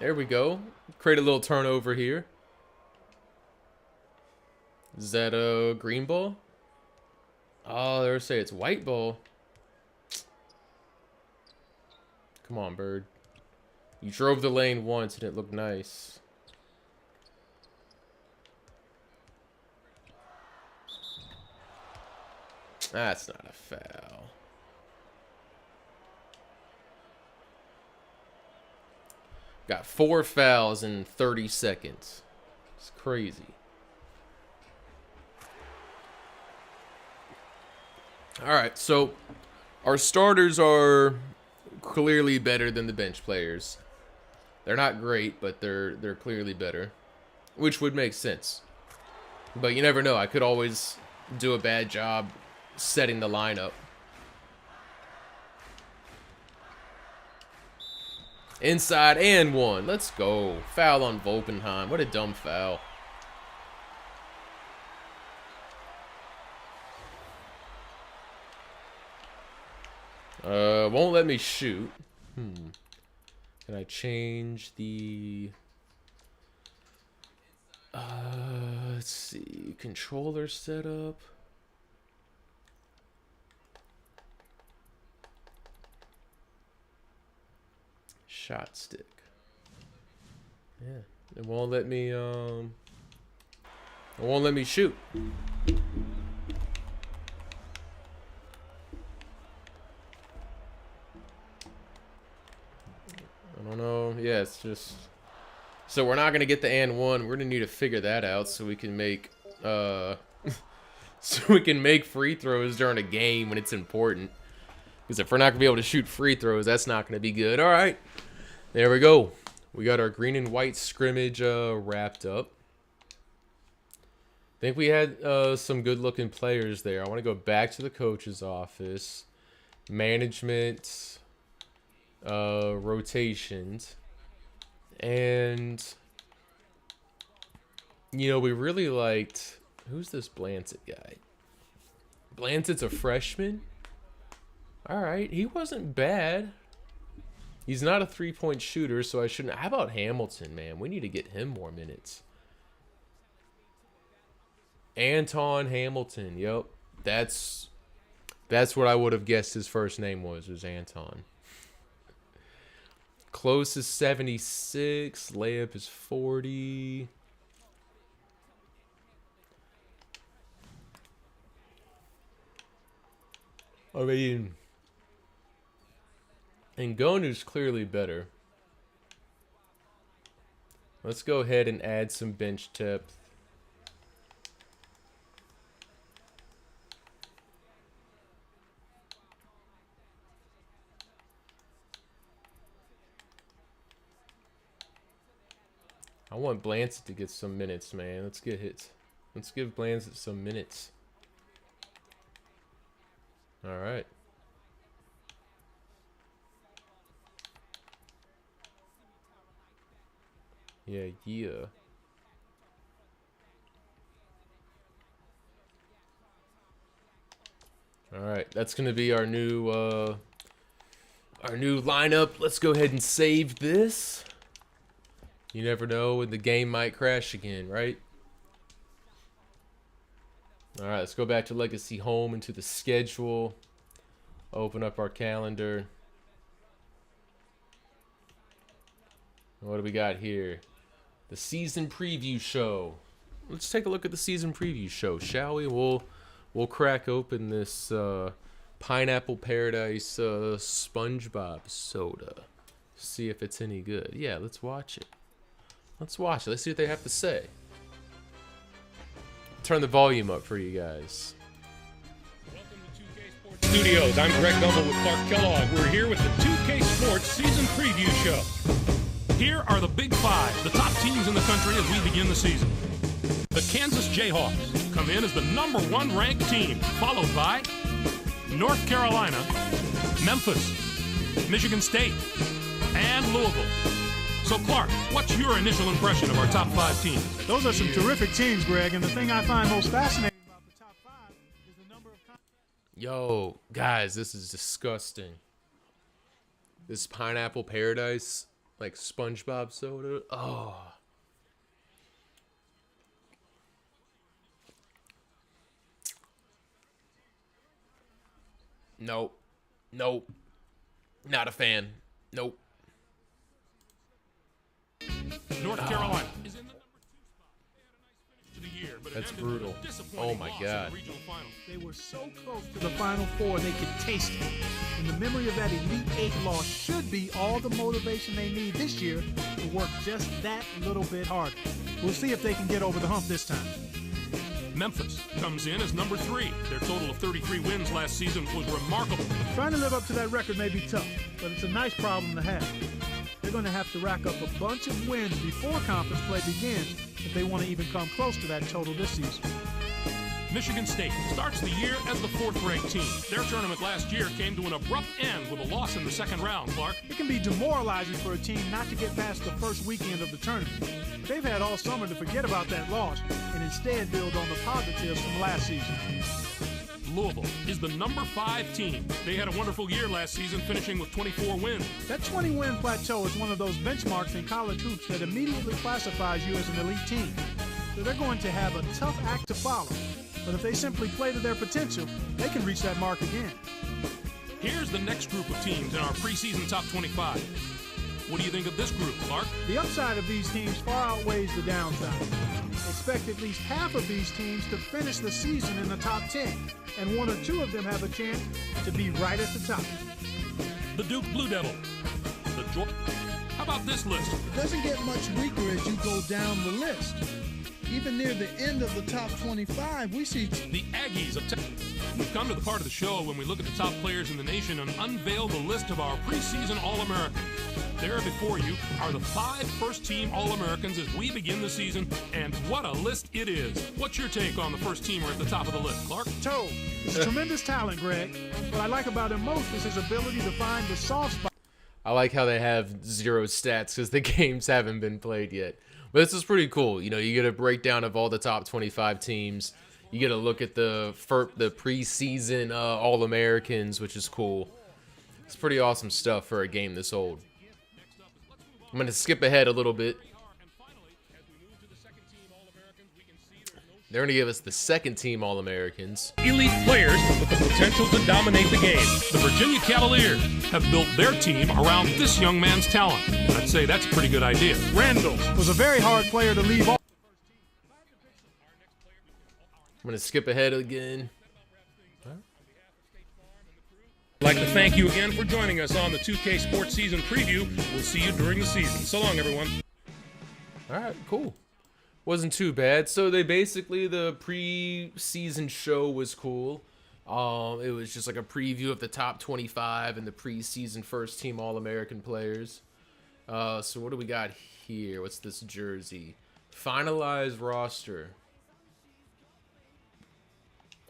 There we go. Create a little turnover here. Is that a green ball? Oh, they're saying it's white ball. Come on, bird. You drove the lane once and it looked nice. That's not a foul. Got 4 fouls in 30 seconds. It's crazy. All right, so our starters are clearly better than the bench players. They're not great, but they're clearly better, which would make sense. But you never know. I could always do a bad job setting the lineup. Inside and 1. Let's go. Foul on Volpenheim. What a dumb foul. Won't let me shoot. Can I change the... let's see. Controller setup. Shot stick. Yeah. It won't let me, it won't let me shoot. I don't know. Yeah, it's just... So we're not going to get the and 1. We're going to need to figure that out so we can make, so we can make free throws during a game when it's important. Because if we're not going to be able to shoot free throws, that's not going to be good. All right. There we go. We got our green and white scrimmage wrapped up. I think we had some good-looking players there. I want to go back to the coach's office. Management, rotations. And, you know, we really liked... Who's this Blancett guy? Blancett's a freshman? All right, he wasn't bad. He's not a three-point shooter, so I shouldn't... How about Hamilton, man? We need to get him more minutes. Anton Hamilton, yep. That's what I would have guessed his first name was Anton. Close is 76. Layup is 40. I mean... And Ngonu's clearly better. Let's go ahead and add some bench depth. I want Blancett to get some minutes, man. Let's get hits. Let's give Blancett some minutes. All right. Yeah. All right, that's gonna be our new lineup. Let's go ahead and save this. You never know when the game might crash again, right? All right, let's go back to Legacy Home into the schedule. Open up our calendar. What do we got here? The season preview show. Let's take a look at the season preview show, shall we? We'll crack open this Pineapple Paradise SpongeBob soda. See if it's any good. Yeah, let's watch it. Let's watch it. Let's see what they have to say. Turn the volume up for you guys. Welcome to 2K Sports Studios. I'm Greg Gumbel with Clark Kellogg. We're here with the 2K Sports Season Preview Show. Here are the Big Five, the top teams in the country as we begin the season. The Kansas Jayhawks come in as the #1 ranked team, followed by North Carolina, Memphis, Michigan State, and Louisville. So, Clark, what's your initial impression of our top 5 teams? Those are some terrific teams, Greg, and the thing I find most fascinating about the top 5 is the number of... Yo, guys, this is disgusting. This pineapple paradise, like SpongeBob soda. Oh. Nope. Nope. Not a fan. Nope. North Carolina is in the #2 spot. They had a nice finish to the year, but That's it ended with a brutal. disappointing Oh my loss in God. the regional final. They were so close to the Final Four, they could taste it. And the memory of that Elite Eight loss should be all the motivation they need this year to work just that little bit harder. We'll see if they can get over the hump this time. Memphis comes in as #3. Their total of 33 wins last season was remarkable. Trying to live up to that record may be tough, but it's a nice problem to have. They're going to have to rack up a bunch of wins before conference play begins if they want to even come close to that total this season. Michigan State starts the year as the 4th-ranked team. Their tournament last year came to an abrupt end with a loss in the second round, Clark. It can be demoralizing for a team not to get past the first weekend of the tournament. They've had all summer to forget about that loss and instead build on the positives from last season. Louisville is the #5 team. They had a wonderful year last season, finishing with 24 wins. That 20-win plateau is one of those benchmarks in college hoops that immediately classifies you as an elite team. So they're going to have a tough act to follow. But if they simply play to their potential, they can reach that mark again. Here's the next group of teams in our preseason top 25. What do you think of this group, Clark? The upside of these teams far outweighs the downside. Expect at least half of these teams to finish the season in the top 10, and 1 or 2 of them have a chance to be right at the top. The Duke Blue Devils. The Georgia. How about this list? It doesn't get much weaker as you go down the list. Even near the end of the top 25, we see The Aggies of Texas. We've come to the part of the show when we look at the top players in the nation and unveil the list of our preseason All-Americans. There before you are the 5 first-team All-Americans as we begin the season, and what a list it is. What's your take on the first teamer at the top of the list, Clark? Toe is tremendous talent, Greg. What I like about him most is his ability to find the soft spot. I like how they have 0 stats because the games haven't been played yet. But this is pretty cool. You know, you get a breakdown of all the top 25 teams. You get a look at the preseason All-Americans, which is cool. It's pretty awesome stuff for a game this old. I'm going to skip ahead a little bit. They're going to give us the second team All-Americans. Elite players with the potential to dominate the game. The Virginia Cavaliers have built their team around this young man's talent. I'd say that's a pretty good idea. Randall was a very hard player to leave off. I'm going to skip ahead again. I'd like to thank you again for joining us on the 2K Sports Season Preview. We'll see you during the season. So long, everyone. All right, cool. Wasn't too bad. So the preseason show was cool. It was just like a preview of the top 25 and the preseason first team All-American players. So what do we got here? What's this jersey? Finalized roster.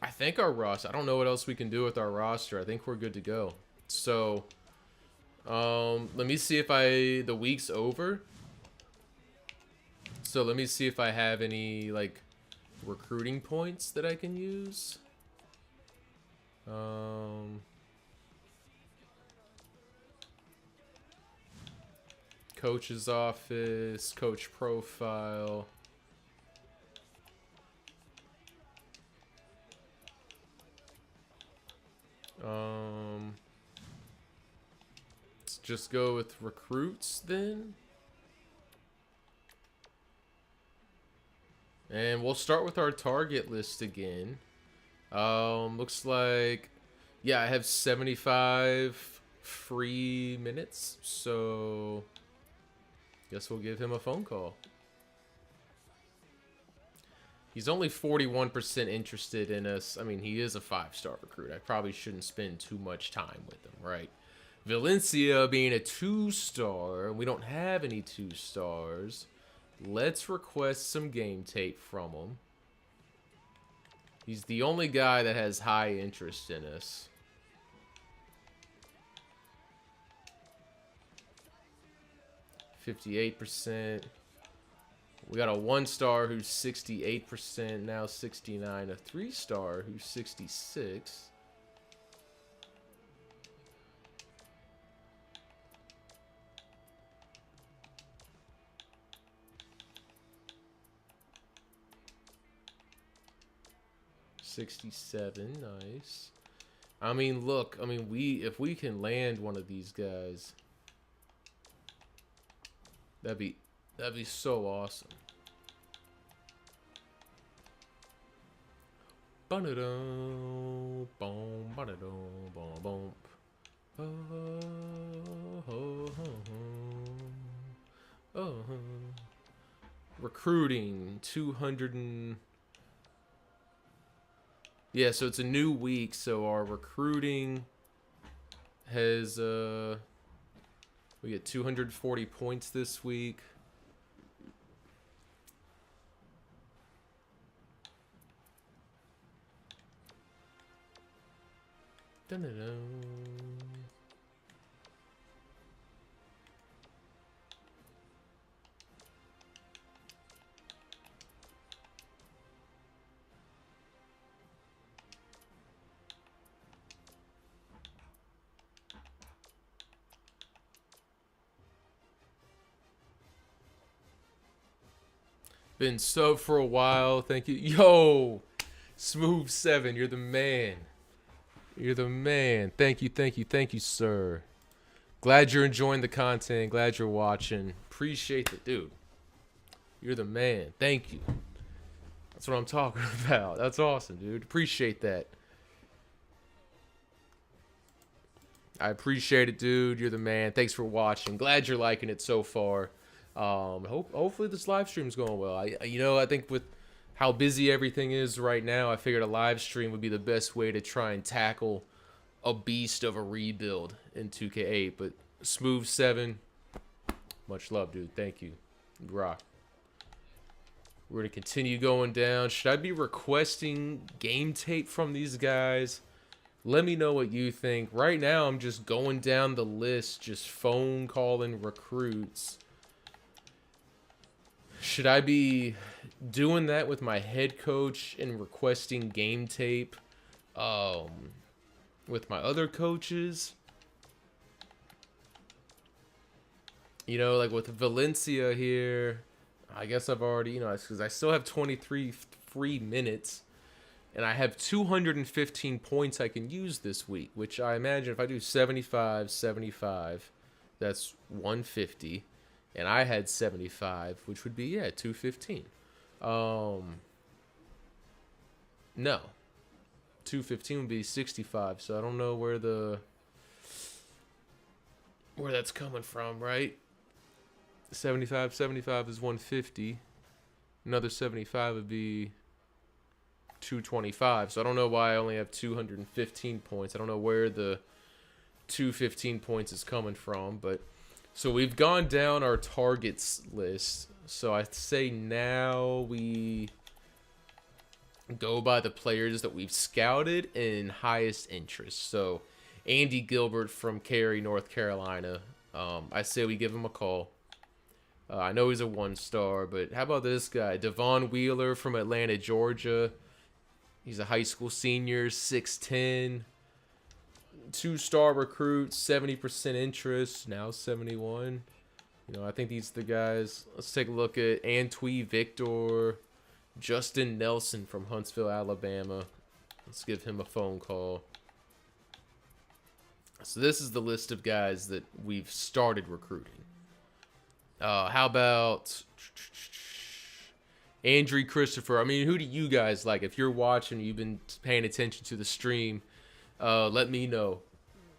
I think our roster, I don't know what else we can do with our roster. I think we're good to go. So let me see if the week's over. So let me see if I have any like recruiting points that I can use. Coach's office, coach profile. Let's just go with recruits then. And we'll start with our target list again. Looks like, yeah, I have 75 free minutes. So Guess we'll give him a phone call. He's only 41% interested in us. I mean, he is a 5-star recruit. I probably shouldn't spend too much time with him, right? Valencia being a 2-star. We don't have any 2-stars. Let's request some game tape from him. He's the only guy that has high interest in us. %. We got a 1-star who's 68%, now 69. A 3-star who's 66. $67, nice. I mean, look, I mean, if we can land one of these guys, that'd be so awesome. Recruiting 200 and yeah, so it's a new week, so our recruiting has we get 240 points this week. Dun-dun-dun. Been subbed for a while. Thank you. Yo, Smooth 7, you're the man. You're the man. Thank you, thank you, thank you, sir. Glad you're enjoying the content. Glad you're watching. Appreciate it, dude. You're the man. Thank you. That's what I'm talking about. That's awesome, dude. Appreciate that. I appreciate it, dude. You're the man. Thanks for watching. Glad you're liking it so far. Hopefully this live stream's going well. I think with how busy everything is right now, I figured a live stream would be the best way to try and tackle a beast of a rebuild in 2K8. But Smooth 7, much love, dude. Thank you. You rock. We're gonna continue going down. Should I be requesting game tape from these guys? Let me know what you think. Right now, I'm just going down the list, just phone calling recruits. Should I be doing that with my head coach and requesting game tape with my other coaches? You know, like with Valencia here, I guess I've already, because I still have 23 free minutes, and I have 215 points I can use this week, which I imagine if I do 75, that's 150. And I had 75, which would be, 215. No. 215 would be 65, so I don't know where that's coming from, right? 75 is 150. Another 75 would be 225. So I don't know why I only have 215 points. I don't know where the 215 points is coming from, but... So we've gone down our targets list. So I say now we go by the players that we've scouted in highest interest. So Andy Gilbert from Cary, North Carolina. I say we give him a call. I know he's a 1-star, but how about this guy? Devon Wheeler from Atlanta, Georgia. He's a high school senior, 6'10". 2-star recruit, 70% interest, now 71. I think these are the guys. Let's take a look at Antwi Victor, Justin Nelson from Huntsville, Alabama. Let's give him a phone call. So this is the list of guys that we've started recruiting. How about Andrew Christopher? I mean, who do you guys like? If you're watching, you've been paying attention to the stream, let me know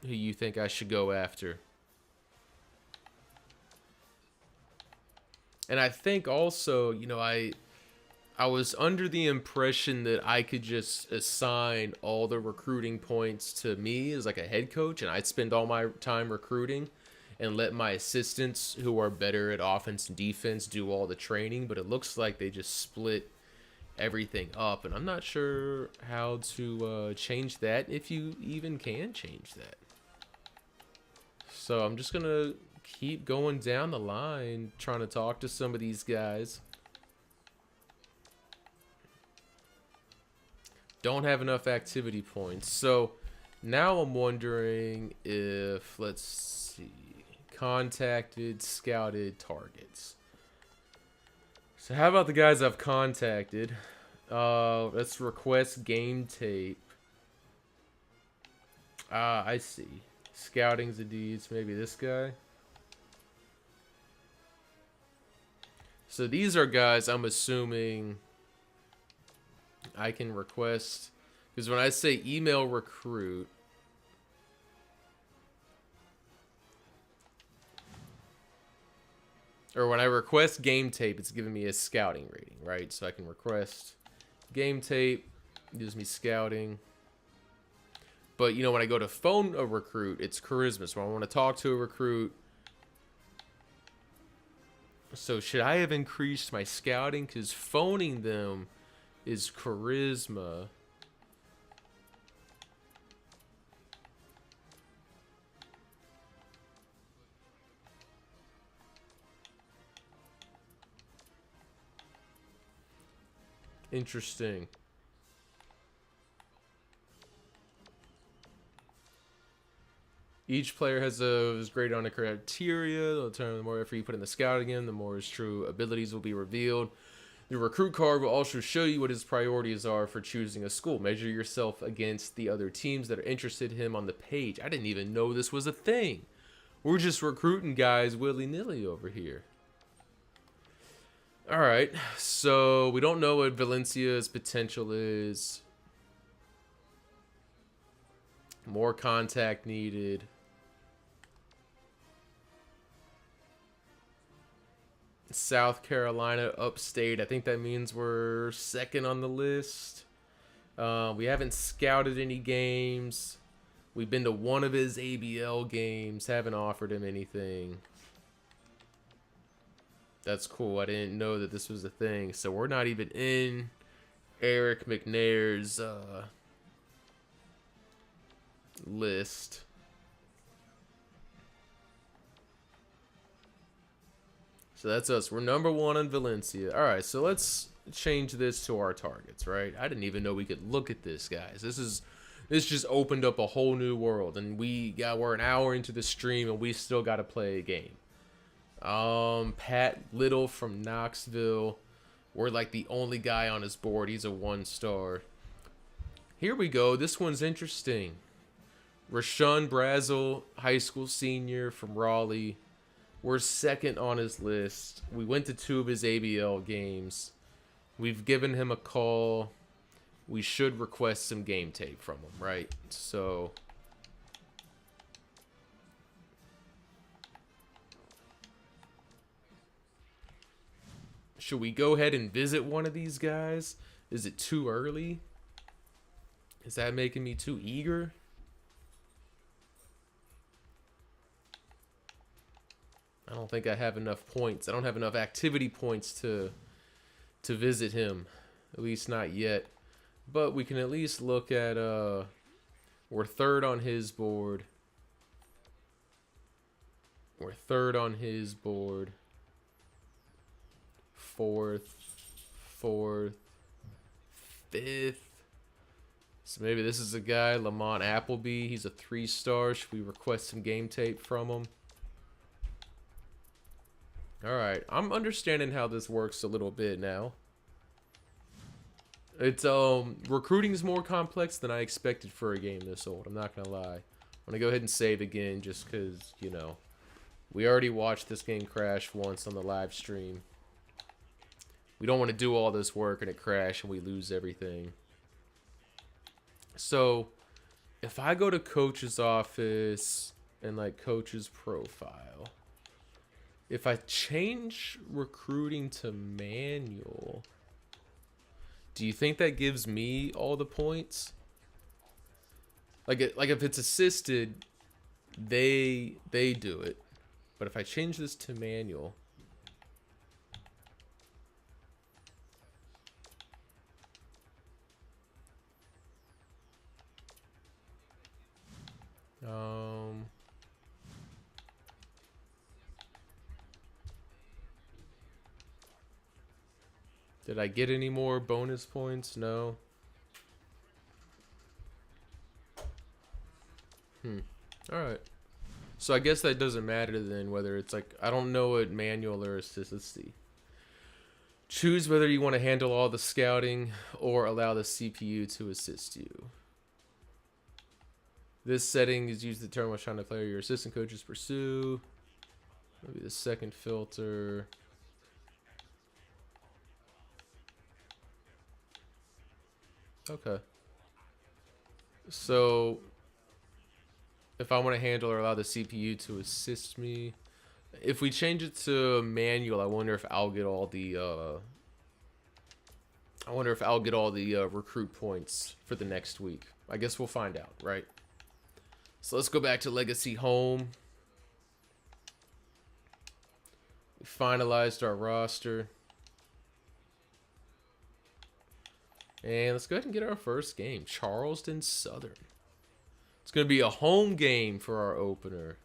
who you think I should go after. And I think also, I was under the impression that I could just assign all the recruiting points to me as like a head coach, and I'd spend all my time recruiting and let my assistants who are better at offense and defense do all the training. But it looks like they just split everything up, and I'm not sure how to change that, if you even can change that. So I'm just gonna keep going down the line, trying to talk to some of these guys. Don't have enough activity points. So now I'm wondering if, let's see, contacted, scouted, targets. So how about the guys I've contacted? Let's request game tape. I see. Scouting's a deeds. Maybe this guy. So these are guys I'm assuming I can request, because when I say email recruit, or when I request game tape, it's giving me a scouting rating, right? So I can request game tape, gives me scouting. But, when I go to phone a recruit, it's charisma. So I want to talk to a recruit. So should I have increased my scouting? Because phoning them is charisma. Interesting. Each player is graded on a criteria. They'll determine the more effort you put in the scouting in, the more his true abilities will be revealed. The recruit card will also show you what his priorities are for choosing a school. Measure yourself against the other teams that are interested in him on the page. I didn't even know this was a thing. We're just recruiting guys willy-nilly over here. All right, so we don't know what Valencia's potential is. More contact needed. South Carolina UpState. I think that means we're second on the list. We haven't scouted any games. We've been to one of his ABL games. Haven't offered him anything. That's cool. I didn't know that this was a thing. So we're not even in Eric McNair's list. So that's us. We're number one on Valencia. All right, so let's change this to our targets, right? I didn't even know we could look at this, guys. This just opened up a whole new world, and we're an hour into the stream, and we still got to play a game. Pat Little from Knoxville. We're like the only guy on his board. He's a 1-star. Here we go. This one's interesting. Rashawn Brazel, high school senior from Raleigh. We're second on his list. We went to 2 of his ABL games. We've given him a call. We should request some game tape from him, right? So should we go ahead and visit one of these guys? Is it too early? Is that making me too eager? I don't think I have enough points. I don't have enough activity points to visit him. At least not yet. But we can at least look at, we're third on his board. We're third on his board. Fourth, fifth. So maybe this is a guy, Lamont Appleby. He's a 3-star. Should we request some game tape from him? All right, I'm understanding how this works a little bit now. It's recruiting is more complex than I expected for a game this old. I'm not gonna lie. I'm gonna go ahead and save again just because, we already watched this game crash once on the live stream. We don't want to do all this work and it crash and we lose everything. So if I go to coach's office and like coach's profile, If I change recruiting to manual, do you think that gives me all the points? Like if it's assisted, they do it. But if I change this to manual, did I get any more bonus points? No. Alright. So I guess that doesn't matter then whether it's like, I don't know what manual or assist. Let's see. Choose whether you want to handle all the scouting or allow the CPU to assist you. This setting is used to determine what kind of player your assistant coaches pursue. Maybe the second filter. Okay. So if I want to handle or allow the CPU to assist me, if we change it to manual, I wonder if I'll get all the recruit points for the next week. I guess we'll find out, right? So let's go back to Legacy Home. We finalized our roster. And let's go ahead and get our first game. Charleston Southern. It's going to be a home game for our opener.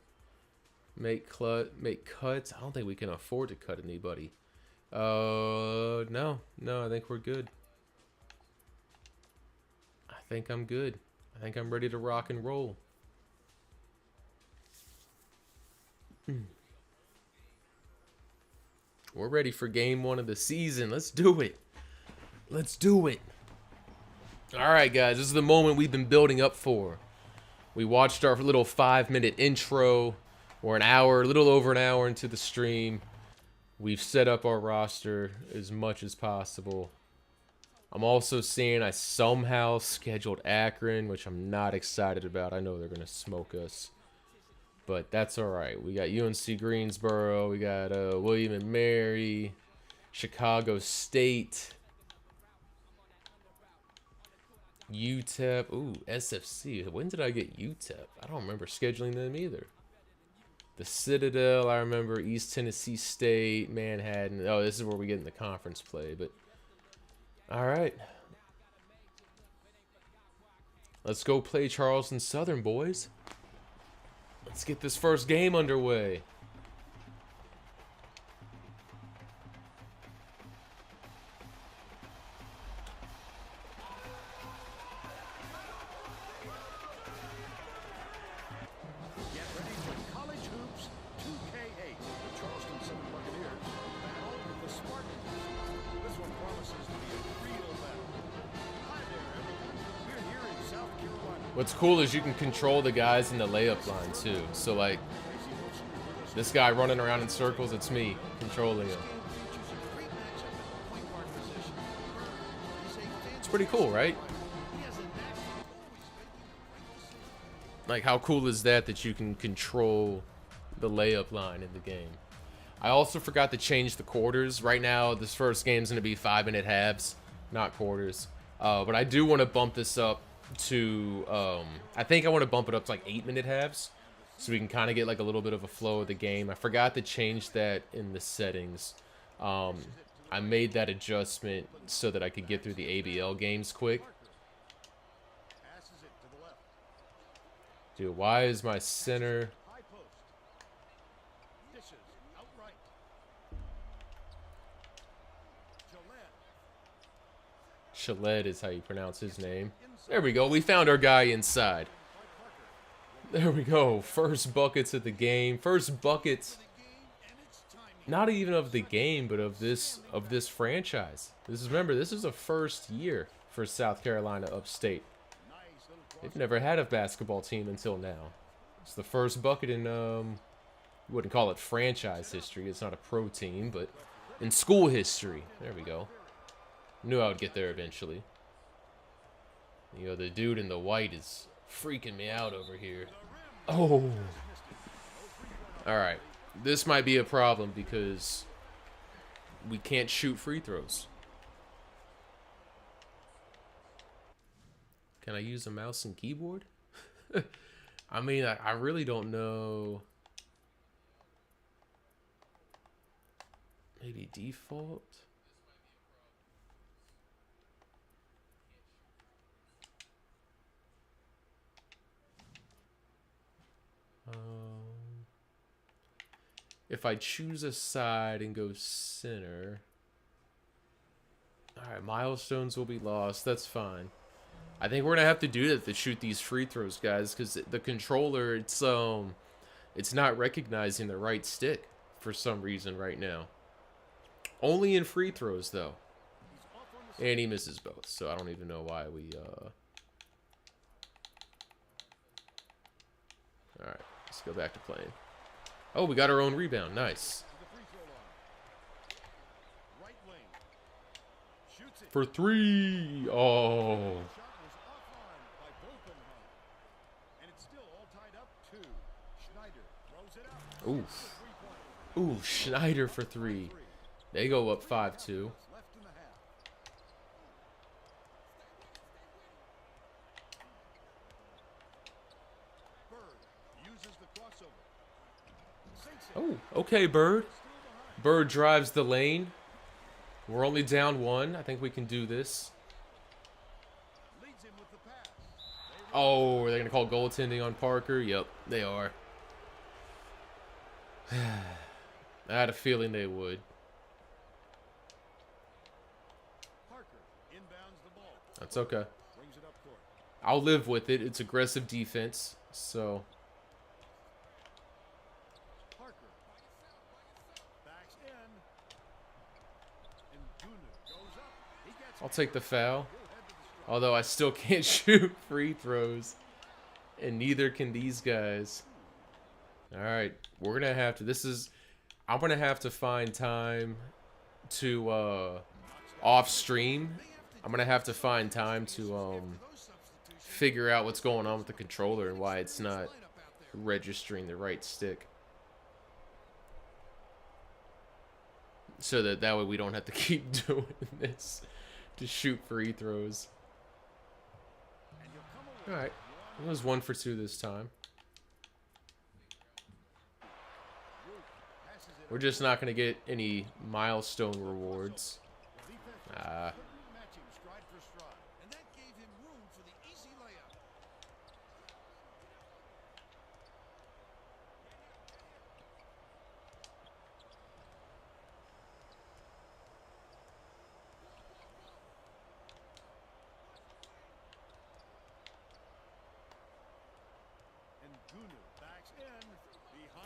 Make cuts. I don't think we can afford to cut anybody. No, I think we're good. I think I'm good. I think I'm ready to rock and roll. We're ready for game 1 of the season. Let's do it. Let's do it. All right, guys. This is the moment we've been building up for. We watched our little 5-minute intro. We're an hour, a little over an hour into the stream. We've set up our roster as much as possible. I'm also seeing I somehow scheduled Akron, which I'm not excited about. I know they're going to smoke us. But that's all right. We got UNC Greensboro. We got William and Mary. Chicago State. UTEP. Ooh, SFC. When did I get UTEP? I don't remember scheduling them either. The Citadel, I remember. East Tennessee State, Manhattan. Oh, this is where we get in the conference play. But all right. Let's go play Charleston Southern, boys. Let's get this first game underway. Get ready for College Hoops 2K8. The Charleston Southern Buccaneers battle with the Spartans. This one promises to be a real battle. Hi there, everyone. We're here in South Carolina. What's cool is you can control the guys in the layup line too. So like this guy running around in circles, it's me controlling him. It's pretty cool, right? Like how cool is that you can control the layup line in the game. I also forgot to change the quarters. Right now this first game is going to be 5-minute halves, not quarters. But I do want to bump this up to I think I want to bump it up to like 8-minute halves so we can kind of get like a little bit of a flow of the game. I forgot to change that in the settings. I made that adjustment so that I could get through the ABL games quick. Dude, why is my center Shaled is how you pronounce his name. There we go. We found our guy inside. There we go. First buckets of the game. First buckets, not even of the game, but of this franchise. Remember, this is a first year for South Carolina UpState. They've never had a basketball team until now. It's the first bucket in you wouldn't call it franchise history. It's not a pro team, but in school history. There we go. Knew I would get there eventually. You know, the dude in the white is freaking me out over here. Oh. All right. This might be a problem because we can't shoot free throws. Can I use a mouse and keyboard? I mean, I really don't know. Maybe default? If I choose a side and go center. Alright, milestones will be lost. That's fine. I think we're gonna have to do that to shoot these free throws, guys, because the controller, it's not recognizing the right stick for some reason right now. Only in free throws, though. And he misses both, so I don't even know why we, Alright, let's go back to playing. Oh, we got our own rebound. Nice. For three. Oh. Oof. Ooh, Schneider for three. They go up 5-2. Oh, okay, Bird. Bird drives the lane. We're only down one. I think we can do this. Oh, are they going to call goaltending on Parker? Yep, they are. I had a feeling they would. That's okay. I'll live with it. It's aggressive defense, so... I'll take the foul. Although I still can't shoot free throws. And neither can these guys. Alright, we're going to have to... I'm going to have to find time to, off-stream. I'm going to have to find time to, figure out what's going on with the controller and why it's not registering the right stick. So that way we don't have to keep doing this to shoot free throws. Alright, it was 1 for 2 this time. We're just not going to get any milestone rewards.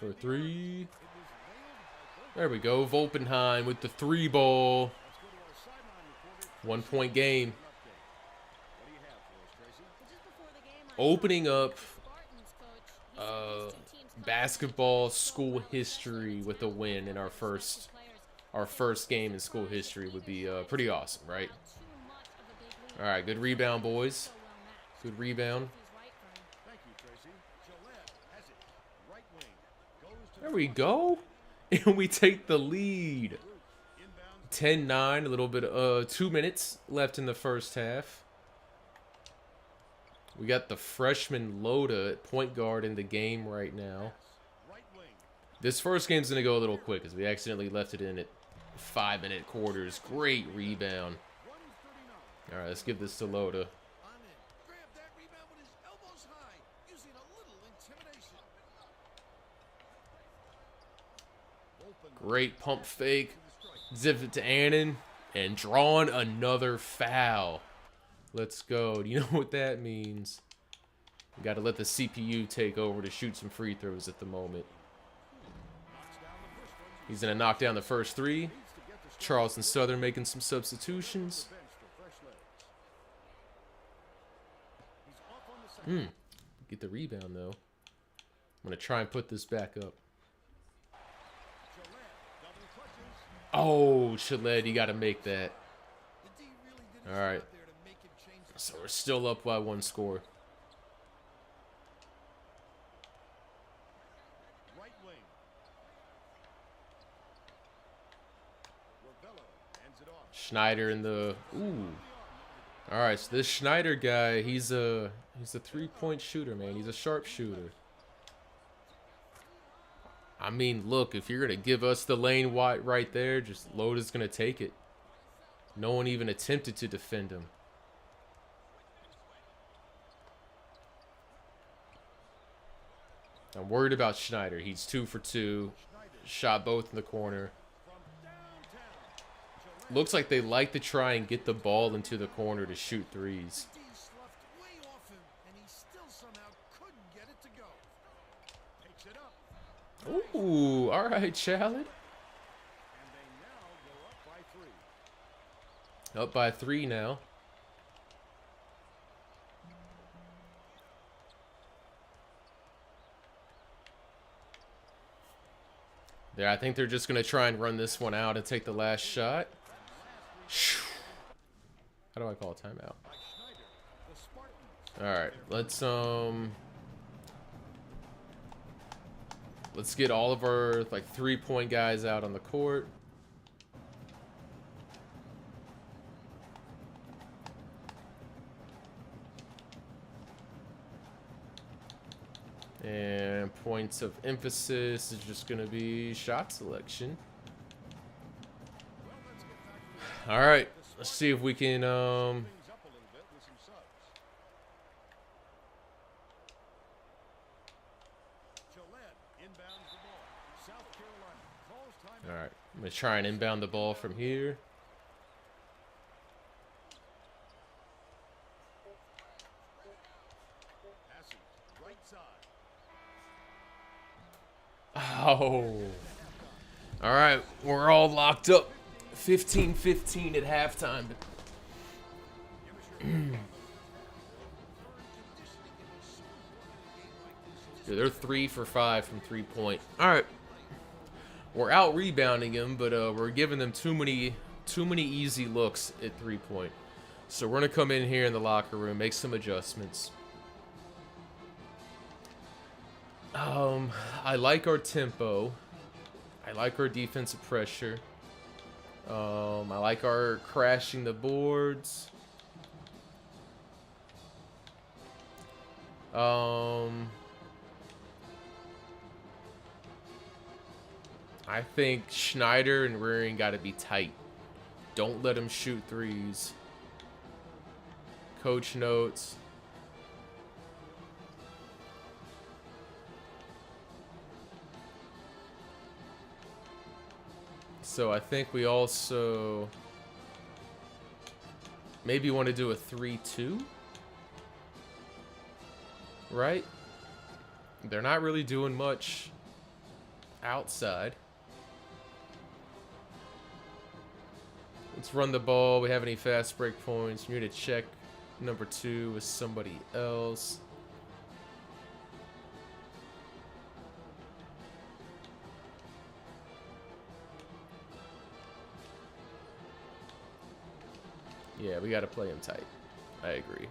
For three. There we go. Volpenheim with the 3 ball. 1 point game. Opening up basketball school history with a win in our first game in school history would be pretty awesome, right? All right, good rebound, boys. Good rebound. There we go. And we take the lead. 10-9, a little bit, 2 minutes left in the first half. We got the freshman Loda at point guard in the game right now. This first game's going to go a little quick because we accidentally left it in at 5-minute quarters. Great rebound. All right, let's give this to Loda. Great pump fake. Zip it to Annan. And drawing another foul. Let's go. Do you know what that means? We got to let the CPU take over to shoot some free throws at the moment. He's going to knock down the first 3. Charleston Southern making some substitutions. Get the rebound, though. I'm going to try and put this back up. Oh, Shaled, you got to make that. All right. So we're still up by 1 score. Schneider in the ooh. All right, so this Schneider guy, he's a 3-point shooter, man. He's a sharp shooter. I mean, look, if you're gonna give us the lane wide right there, just Loda's gonna take it. No one even attempted to defend him. I'm worried about Schneider. He's 2 for 2. Shot both in the corner. Looks like they like to try and get the ball into the corner to shoot threes. Ooh, all right, Challet. Up by 3 now. Yeah, I think they're just going to try and run this one out and take the last shot. How do I call a timeout? All right, let's get all of our like 3-point guys out on the court. And points of emphasis is just going to be shot selection. All right, let's see if we can all right, I'm going to try and inbound the ball from here. Oh. All right, we're all locked up. 15-15 at halftime. Dude, they're 3 for 5 from 3-point. All right. We're out rebounding them, but we're giving them too many easy looks at 3-point. So we're going to come in here in the locker room, make some adjustments. I like our tempo. I like our defensive pressure. I like our crashing the boards. I think Schneider and Rearing got to be tight. Don't let him shoot threes. Coach notes. So I think we also maybe want to do a 3-2, right? They're not really doing much outside. Let's run the ball. We have any fast break points? We need to check number 2 with somebody else. Yeah, we got to play him tight. I agree.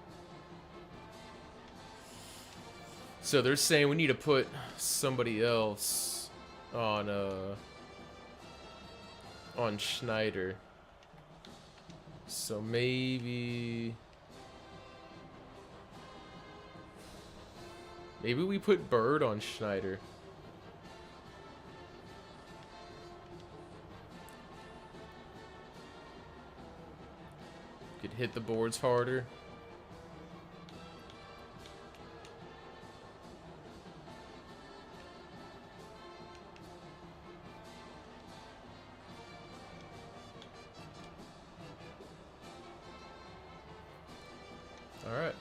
So they're saying we need to put somebody else on Schneider. So maybe we put Bird on Schneider. Could hit the boards harder. All right.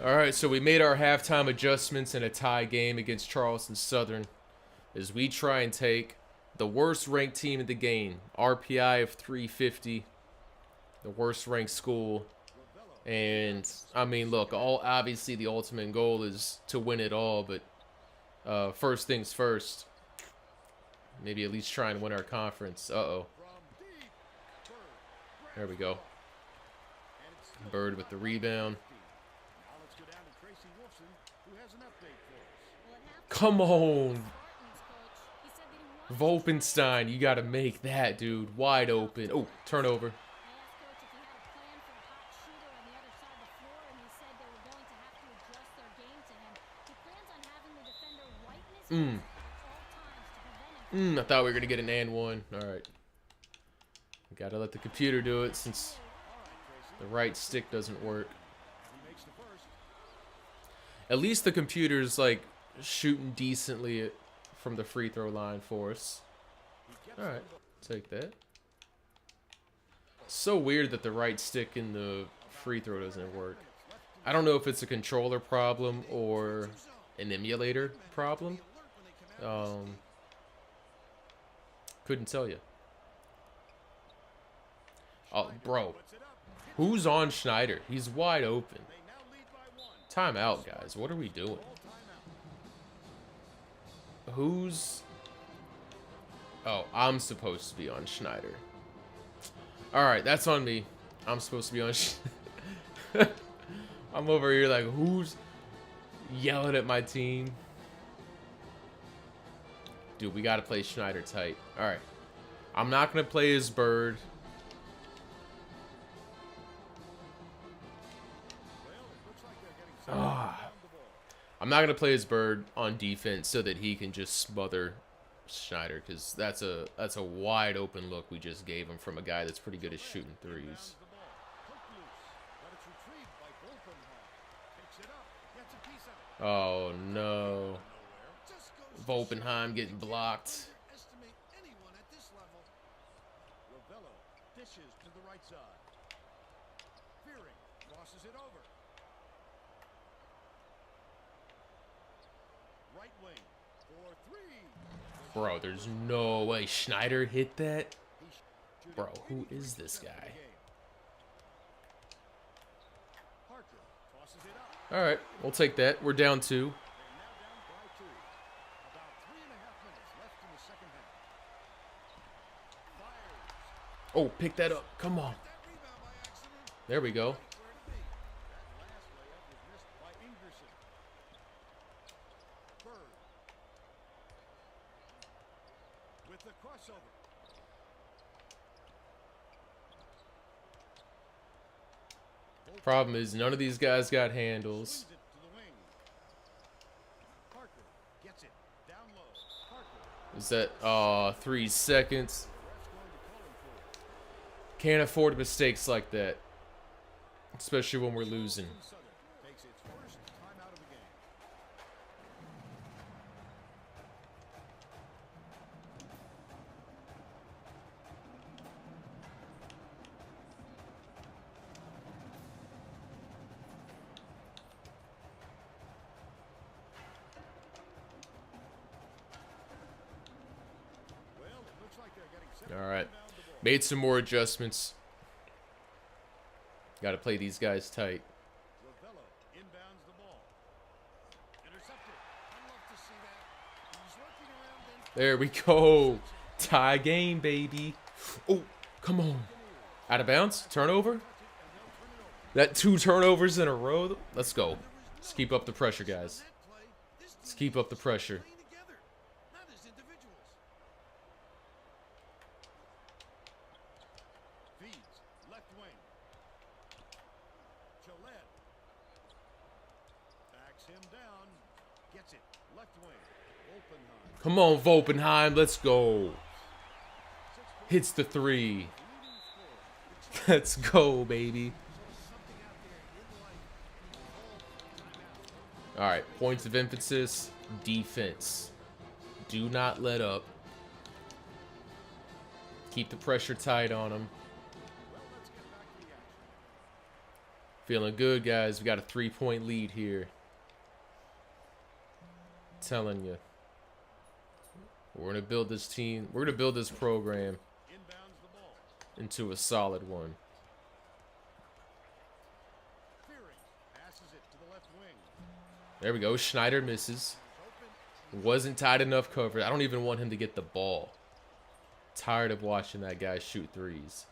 All right, so we made our halftime adjustments in a tie game against Charleston Southern as we try and take the worst ranked team in the game, RPI of 350, the worst ranked school. And I mean, look, obviously the ultimate goal is to win it all, but first things first, maybe at least try and win our conference. Uh-oh. There we go. Bird with the rebound. Come on. Volpenstein, you got to make that, dude. Wide open. Oh, turnover. I thought we were going to get an and one. All right. Got to let the computer do it since the right stick doesn't work. At least the computer's like shooting decently from the free throw line for us. All right, take that. So weird that the right stick in the free throw doesn't work. I don't know if it's a controller problem or an emulator problem. Couldn't tell you. Oh, bro. Who's on Schneider? He's wide open. Timeout, guys. What are we doing? Who's... Oh, I'm supposed to be on Schneider. Alright, that's on me. I'm supposed to be on I'm over here like, who's yelling at my team? Dude, we gotta play Schneider tight. Alright. I'm not gonna play as Bird. I'm not gonna play as Bird on defense so that he can just smother Schneider, because that's a wide open look we just gave him from a guy that's pretty good at shooting threes. Oh no. Volpenheim getting blocked. Bro, there's no way Schneider hit that. Bro, who is this guy? All right, we'll take that. We're down 2. Oh, pick that up. Come on. There we go. Problem is, none of these guys got handles. Is that 3 seconds? Can't afford mistakes like that, especially when we're losing. All right, made some more adjustments. Got to play these guys tight. There we go. Tie game, baby. Oh, come on. Out of bounds. Turnover. That 2 turnovers in a row. Let's go. Let's keep up the pressure, guys. Let's keep up the pressure. Come on, Volpenheim. Let's go. Hits the 3. Let's go, baby. All right, points of emphasis, defense. Do not let up. Keep the pressure tight on them. Feeling good, guys. We got a 3-point lead here. Telling you. We're going to build this team. We're going to build this program into a solid one. There we go. Schneider misses. Wasn't tight enough coverage. I don't even want him to get the ball. Tired of watching that guy shoot threes.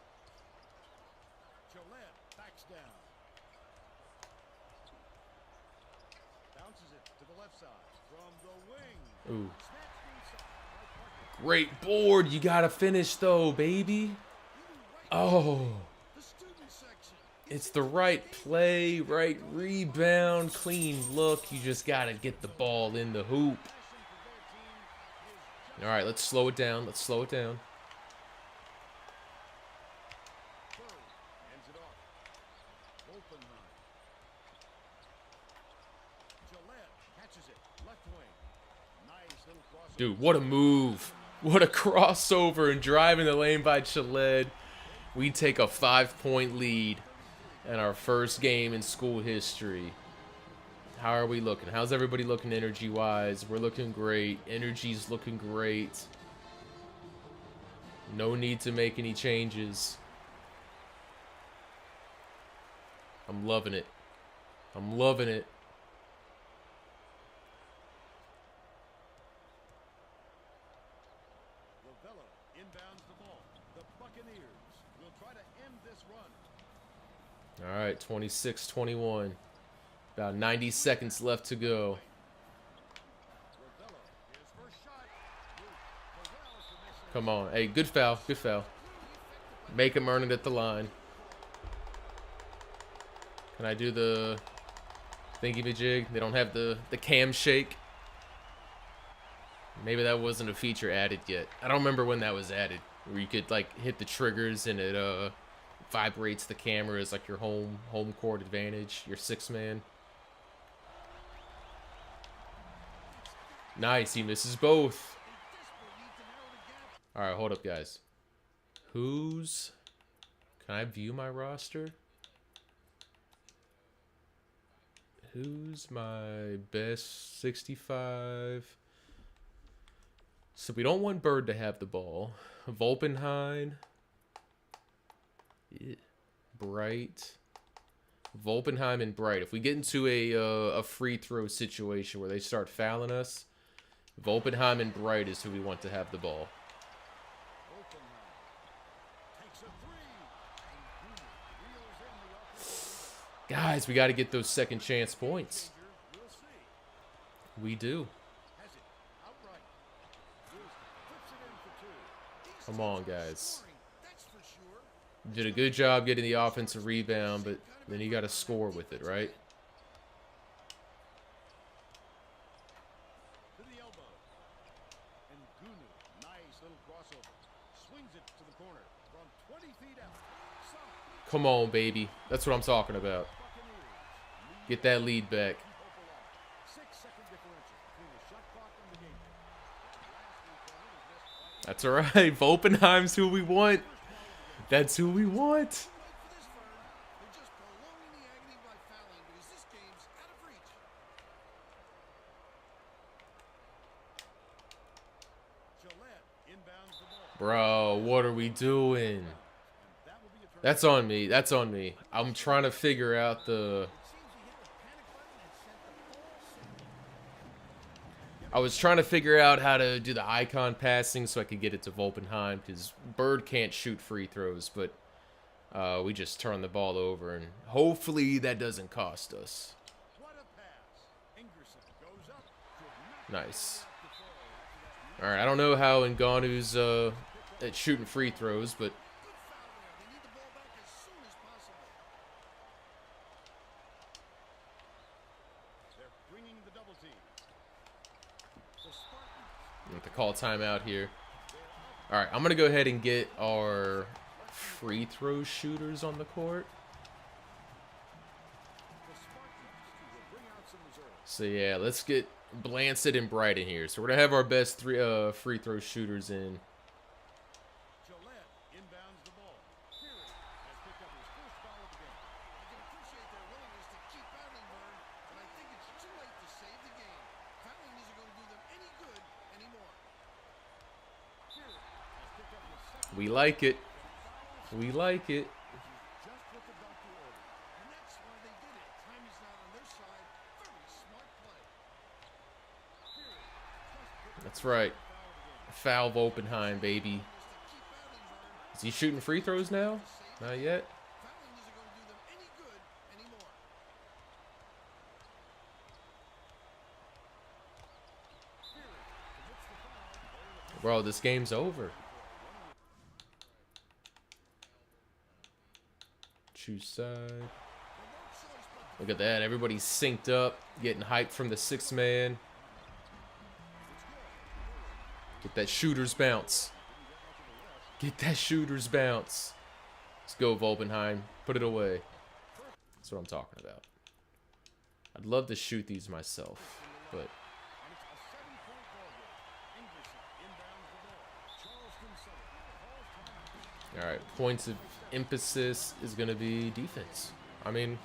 Ooh. Great board. You got to finish, though, baby. Oh. It's the right play, right rebound, clean look. You just got to get the ball in the hoop. All right, let's slow it down. Let's slow it down. Dude, what a move. What a crossover and drive in the lane by Chaled. We take a 5-point lead in our first game in school history. How are we looking? How's everybody looking energy-wise? We're looking great. Energy's looking great. No need to make any changes. I'm loving it. I'm loving it. All right, 26-21. About 90 seconds left to go. Come on. Hey, good foul. Good foul. Make him earn it at the line. Can I do the thingy-majig? They don't have the cam shake. Maybe that wasn't a feature added yet. I don't remember when that was added. Where you could, like, hit the triggers and it, vibrates the camera as like your home court advantage, your 6-man. Nice, he misses both. All right, hold up, guys. Can I view my roster? Who's my best 65? So we don't want Bird to have the ball. Volpenheim. Yeah. Bright, Volpenheim, and Bright. If we get into a free throw situation where they start fouling us, Volpenheim and Bright is who we want to have the ball. Guys, we got to get those second chance points. We do. Come on, guys. Did a good job getting the offensive rebound, but then you got to score with it, right? Come on, baby. That's what I'm talking about. Get that lead back. That's all right. Volpenheim's who we want. That's who we want. Bro, what are we doing? That's on me. That's on me. I'm trying to figure out the... I was trying to figure out how to do the icon passing so I could get it to Volpenheim, because Bird can't shoot free throws, but we just turn the ball over, and hopefully that doesn't cost us. Nice. All right, I don't know how Ngannou's at shooting free throws, but... I have to call timeout here. All right, I'm going to go ahead and get our free throw shooters on the court. So, yeah, let's get Blancett and Bright in here. So, we're going to have our best free throw shooters in. We like it. We like it. That's right. Foul Volpenheim, baby. Is he shooting free throws now? Not yet. Bro, this game's over. Choose side. Look at that. Everybody's synced up, getting hyped from the 6th man. Get that shooter's bounce. Get that shooter's bounce. Let's go, Volpenheim. Put it away. That's what I'm talking about. I'd love to shoot these myself, but... Alright, points of emphasis is going to be defense. I mean,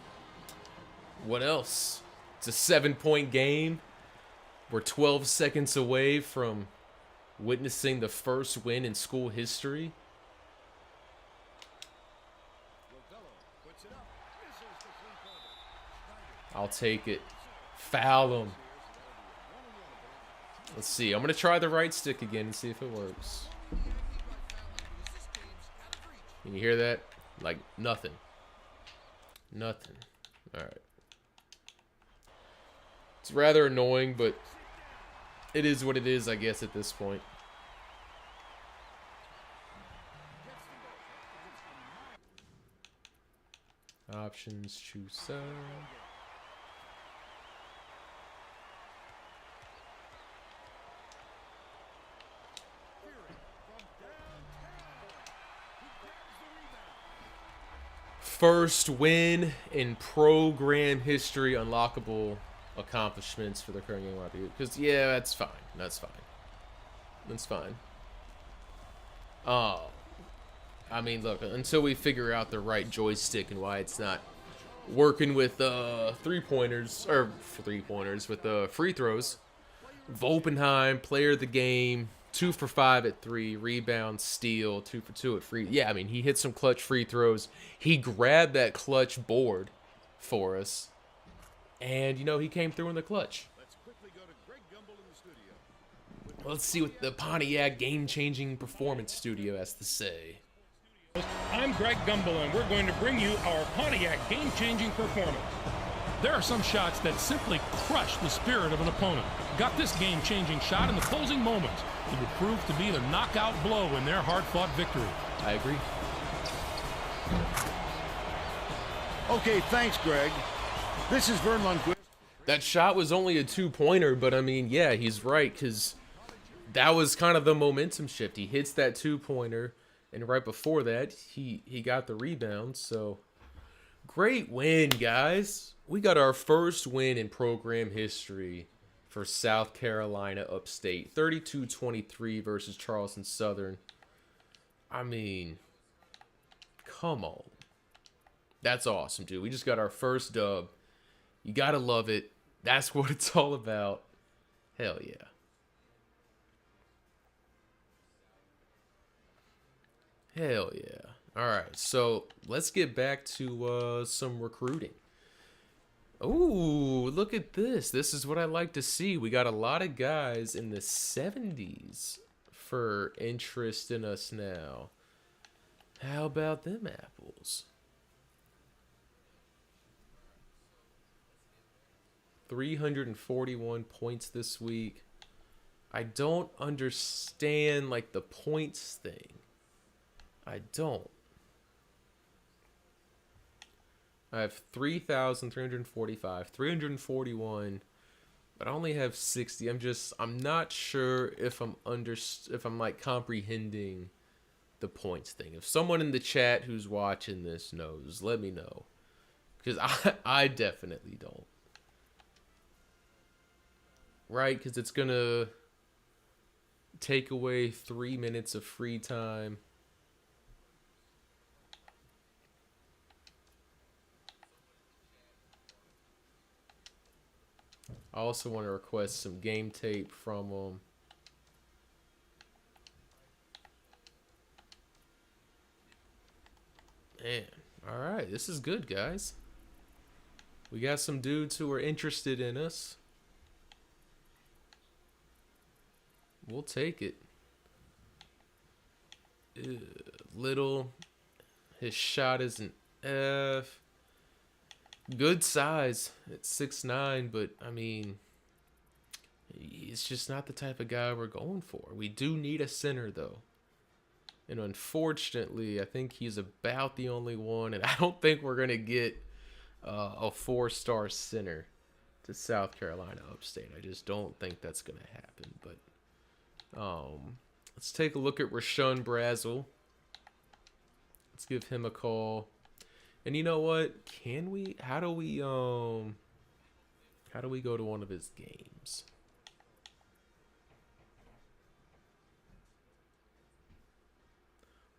what else? It's a 7-point game. We're 12 seconds away from witnessing the first win in school history. I'll take it. Foul him. Let's see. I'm going to try the right stick again and see if it works. Can you hear that? Like, nothing. Nothing. Alright. It's rather annoying, but it is what it is, I guess, at this point. Options, choose side. First win in program history, unlockable accomplishments for the current game. Because, yeah, that's fine. That's fine. That's fine. I mean, look, until we figure out the right joystick and why it's not working with three-pointers, with free throws. Volpenheim, player of the game, 2 for 5 at 3, rebound, steal, 2 for 2 at free. Yeah, I mean, he hit some clutch free throws. He grabbed that clutch board for us. And, you know, he came through in the clutch. Let's see what the Pontiac Game-Changing Performance Studio has to say. I'm Greg Gumbel, and we're going to bring you our Pontiac Game-Changing Performance. There are some shots that simply crush the spirit of an opponent. Got this game-changing shot in the closing moments. It would prove to be the knockout blow in their hard-fought victory. I agree. Okay, thanks, Greg. This is Vern Lundquist. That shot was only a 2-pointer, but I mean, yeah, he's right, because that was kind of the momentum shift. He hits that 2-pointer, and right before that, he got the rebound, so great win, guys. We got our first win in program history for South Carolina UpState. 32-23 versus Charleston Southern. I mean, come on. That's awesome, dude. We just got our first dub. You gotta love it. That's what it's all about. Hell yeah. Hell yeah. Alright, so let's get back to some recruiting. Ooh, look at this. This is what I like to see. We got a lot of guys in the 70s for interest in us now. How about them apples? 341 points this week. I don't understand, like, the points thing. I don't. I have 3,345, 341, but I only have 60. I'm not sure if I'm like comprehending the points thing. If someone in the chat who's watching this knows, let me know, because I definitely don't. Right, because it's gonna take away 3 minutes of free time. I also want to request some game tape from them. Man, all right, this is good, guys. We got some dudes who are interested in us. We'll take it. Little. His shot is an F. Good size at 6'9", but I mean, He's just not the type of guy we're going for. We do need a center, though. And unfortunately, I think he's about the only one. And I don't think we're going to get a 4-star center to South Carolina UpState. I just don't think that's going to happen. But let's take a look at Rashawn Brazel. Let's give him a call. And you know what? Can we? How do we go to one of his games?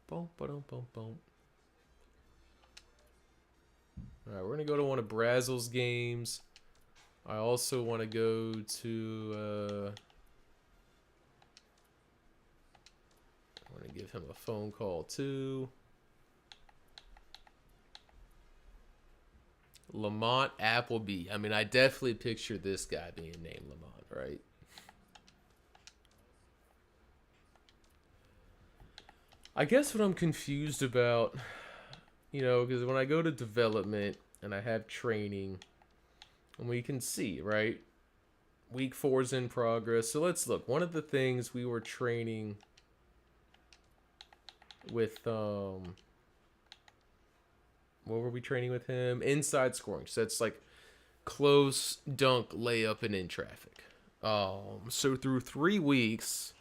Boom, boom, boom, boom. All right, we're gonna go to one of Brazel's games. I also want to go to. I want to give him a phone call too. Lamont Appleby. I mean, I definitely picture this guy being named Lamont, right? I guess what I'm confused about, you know, because when I go to development and I have training, and we can see, right? Week 4 is in progress. So let's look. One of the things we were training with, what were we training with him? Inside scoring. So that's like close, dunk, layup, and in traffic. So through 3 weeks,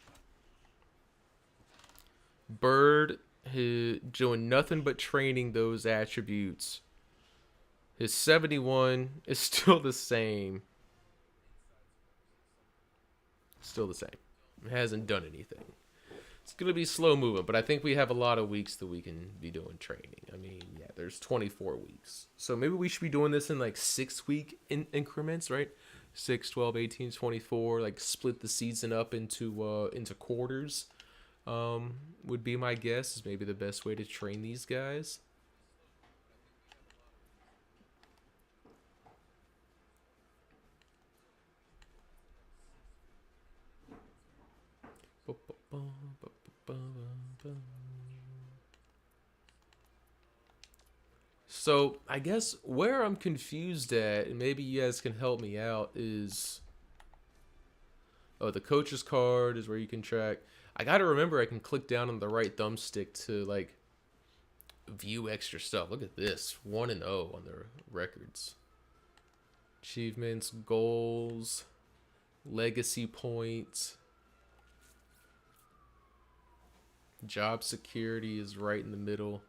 Bird doing nothing but training those attributes. His 71 is still the same. Still the same. It hasn't done anything. It's going to be slow moving, but I think we have a lot of weeks that we can be doing training. I mean, yeah, there's 24 weeks. So maybe we should be doing this in like 6-week increments, right? 6, 12, 18, 24, like split the season up into quarters. Would be my guess, is maybe the best way to train these guys. So I guess where I'm confused at, and maybe you guys can help me out, is the coach's card is where you can track. I gotta remember I can click down on the right thumbstick to like view extra stuff. Look at this, 1-0 on their records. Achievements, goals, legacy points. Job security is right in the middle.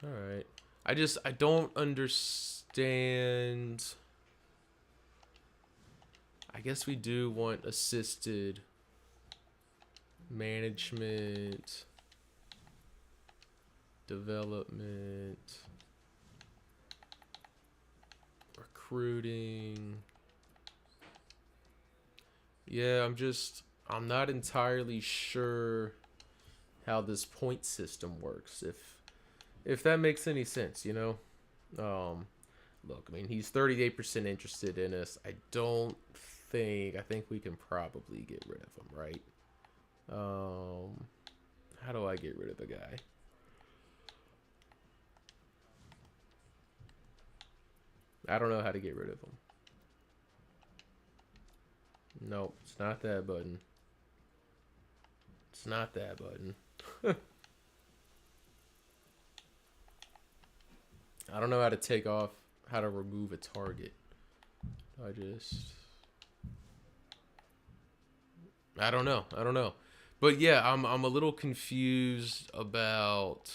All right. I don't understand. I guess we do want assisted management, development, recruiting. Yeah, I'm not entirely sure how this point system works, if that makes any sense, you know. Look, I mean, he's 38% interested in us. I think we can probably get rid of him, right? How do I get rid of the guy? I don't know how to get rid of him. Nope, it's not that button. It's not that button. I don't know how to take off, how to remove a target. I don't know. But yeah, I'm a little confused about,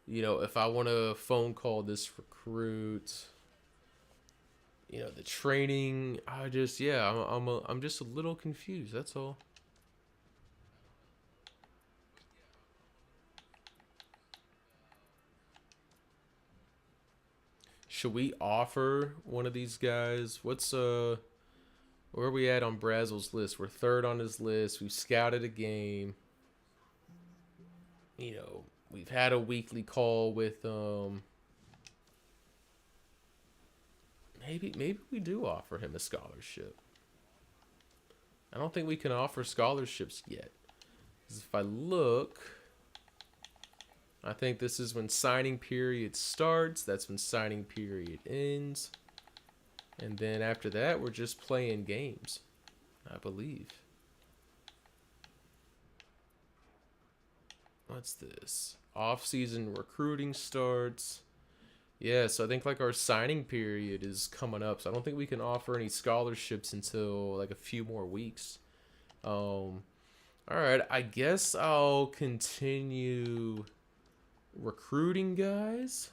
you know, if I want to phone call this recruit, you know, the training. I'm just a little confused. That's all. Should we offer one of these guys? Where are we at on Brazel's list? We're 3rd on his list. We've scouted a game. You know, we've had a weekly call with maybe we do offer him a scholarship. I don't think we can offer scholarships yet. 'Cause if I look, I think this is when signing period starts. That's when signing period ends. And then after that, we're just playing games, I believe. What's this? Off-season recruiting starts. Yeah, so I think like our signing period is coming up. So I don't think we can offer any scholarships until like a few more weeks. All right, I guess I'll continue recruiting guys.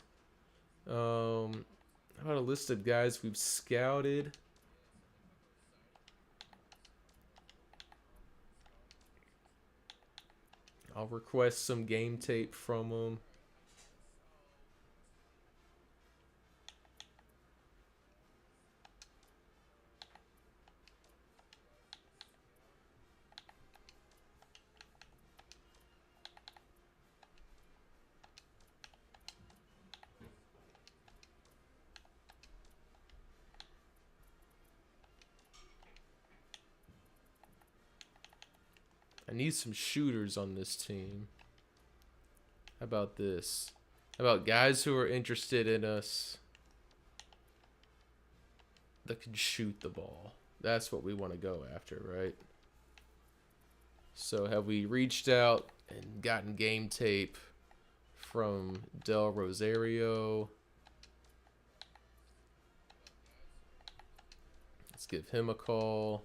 How about a list of guys we've scouted? I'll request some game tape from them. I need some shooters on this team. How about this? How about guys who are interested in us that can shoot the ball? That's what we want to go after, right? So have we reached out and gotten game tape from Del Rosario? Let's give him a call.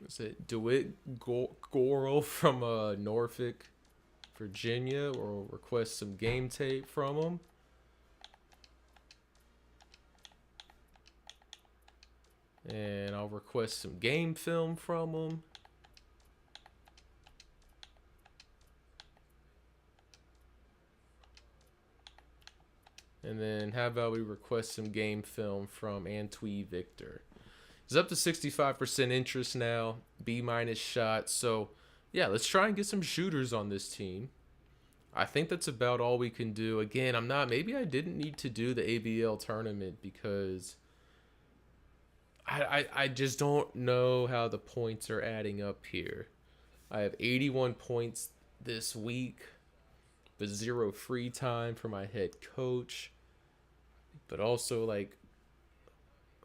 Is it DeWitt Gorel from Norfolk, Virginia? Or request some game tape from him. And I'll request some game film from him. And then how about we request some game film from Antwi Victor? He's up to 65% interest now, B- shot. So, yeah, let's try and get some shooters on this team. I think that's about all we can do. Again, maybe I didn't need to do the ABL tournament because I just don't know how the points are adding up here. I have 81 points this week, but 0 free time for my head coach. But also, like,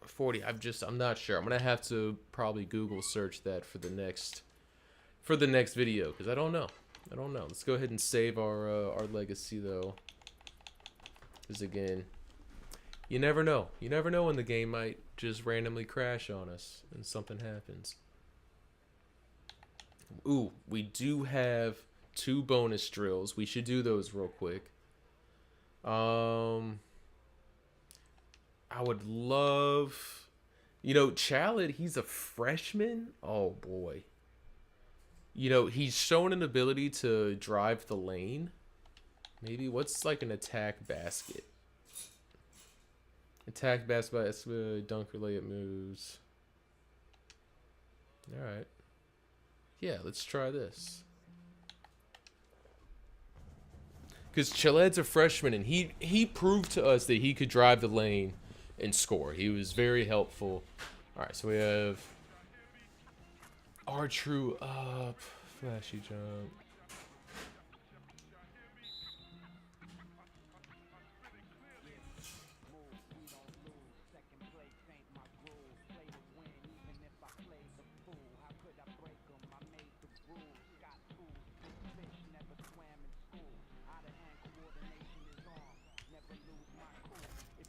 40. I'm not sure. I'm gonna have to probably Google search that for the next video because I don't know. Let's go ahead and save our legacy though, because again, you never know. You never know when the game might just randomly crash on us and something happens. Ooh, we do have 2 bonus drills. We should do those real quick. I would love, Chalet, he's a freshman. Oh boy. He's shown an ability to drive the lane. Maybe what's like an attack basket? Attack basket, dunker layup moves. All right. Yeah, let's try this. Because Chaled's a freshman, and he proved to us that he could drive the lane and score. He was very helpful. All right, so we have R-True up, flashy jump.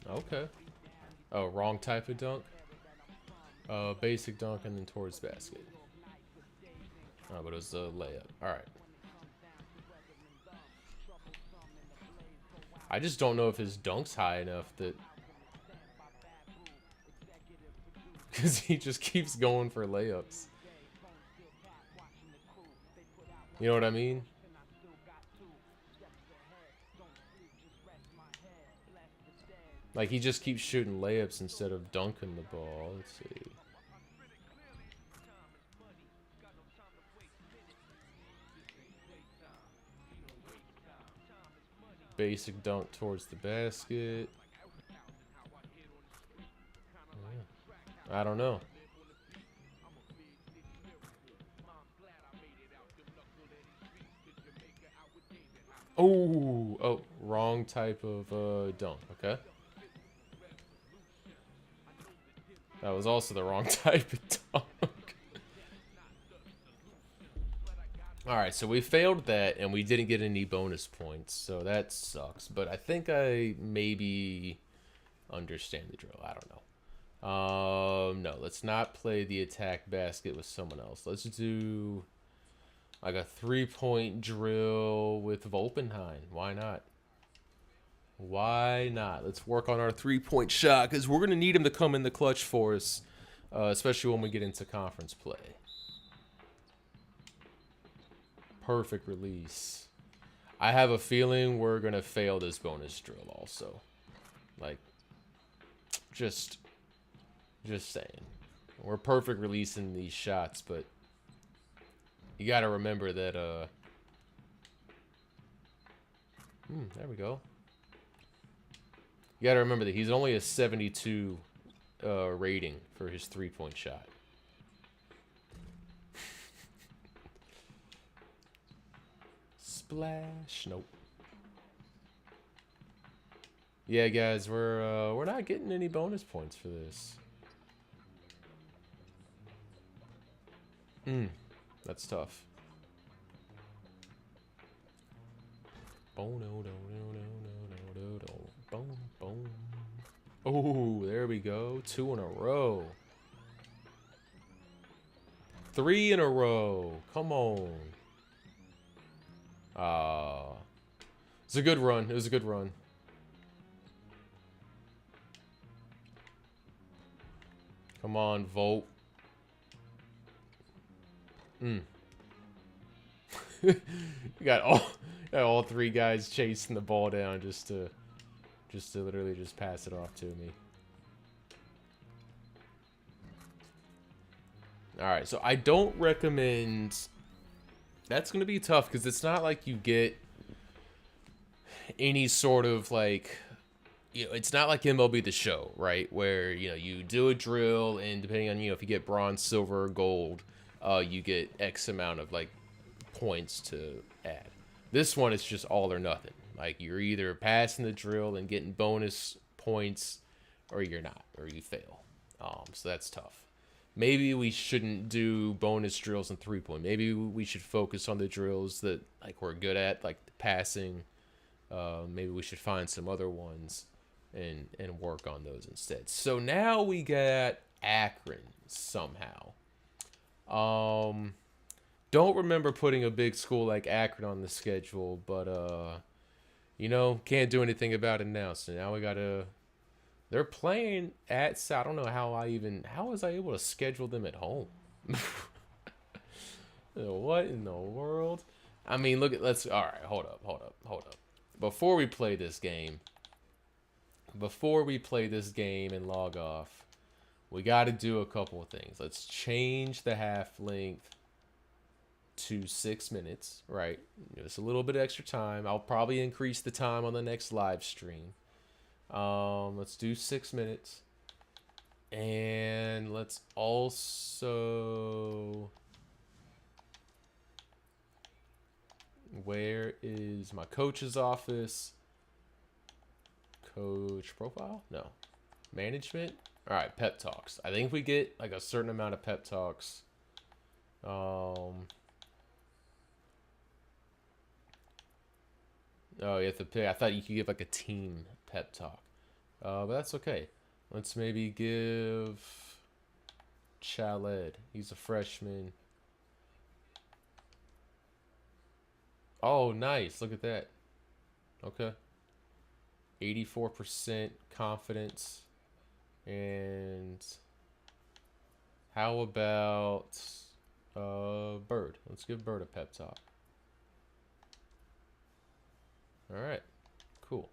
Okay. Oh, wrong type of dunk. Basic dunk and then towards basket. Oh, but it was a layup. All right. I just don't know if his dunk's high enough that, because he just keeps going for layups. You know what I mean? Like, he just keeps shooting layups instead of dunking the ball. Let's see. Basic dunk towards the basket. I don't know. Oh, wrong type of dunk. Okay. That was also the wrong type of dunk. Alright, so we failed that, and we didn't get any bonus points, so that sucks. But I think I maybe understand the drill. I don't know. No, let's not play the attack basket with someone else. Let's do like a 3-point drill with Volpenheim. Why not? Why not? Let's work on our 3-point shot, because we're going to need him to come in the clutch for us, especially when we get into conference play. Perfect release. I have a feeling we're going to fail this bonus drill also. Like, just saying. We're perfect releasing these shots, but you got to remember that, there we go. You got to remember that he's only a 72 rating for his 3-point shot. Splash. Nope. Yeah, guys, we're not getting any bonus points for this. That's tough. Oh, there we go. 2 in a row. 3 in a row. Come on. It's a good run. It was a good run. Come on, Volt. You got all 3 guys chasing the ball down just to literally just pass it off to me. All right, so I don't recommend. That's going to be tough because it's not like you get any sort of like, it's not like MLB The Show, right? Where, you do a drill and depending on, if you get bronze, silver, or gold, you get X amount of like points to add. This one is just all or nothing. Like, you're either passing the drill and getting bonus points or you're not, or you fail. So that's tough. Maybe we shouldn't do bonus drills and 3-point. Maybe we should focus on the drills that like we're good at, like the passing. Maybe we should find some other ones and work on those instead. So now we got Akron somehow. Don't remember putting a big school like Akron on the schedule, but can't do anything about it now. So now we gotta. They're playing at. I don't know how was I able to schedule them at home? What in the world? I mean, look at. All right, hold up. Before we play this game and log off, we got to do a couple of things. Let's change the half length to 6 minutes, right? Give us a little bit of extra time. I'll probably increase the time on the next live stream. Let's do 6 minutes. And let's also... Where is my coach's office? Coach profile? No. Management? Alright, pep talks. I think if we get like a certain amount of pep talks. Oh, you have to pick. I thought you could give like a team pep talk. But that's okay. Let's maybe give Chaled. He's a freshman. Oh, nice. Look at that. Okay. 84% confidence. And how about Bird? Let's give Bird a pep talk. All right. Cool.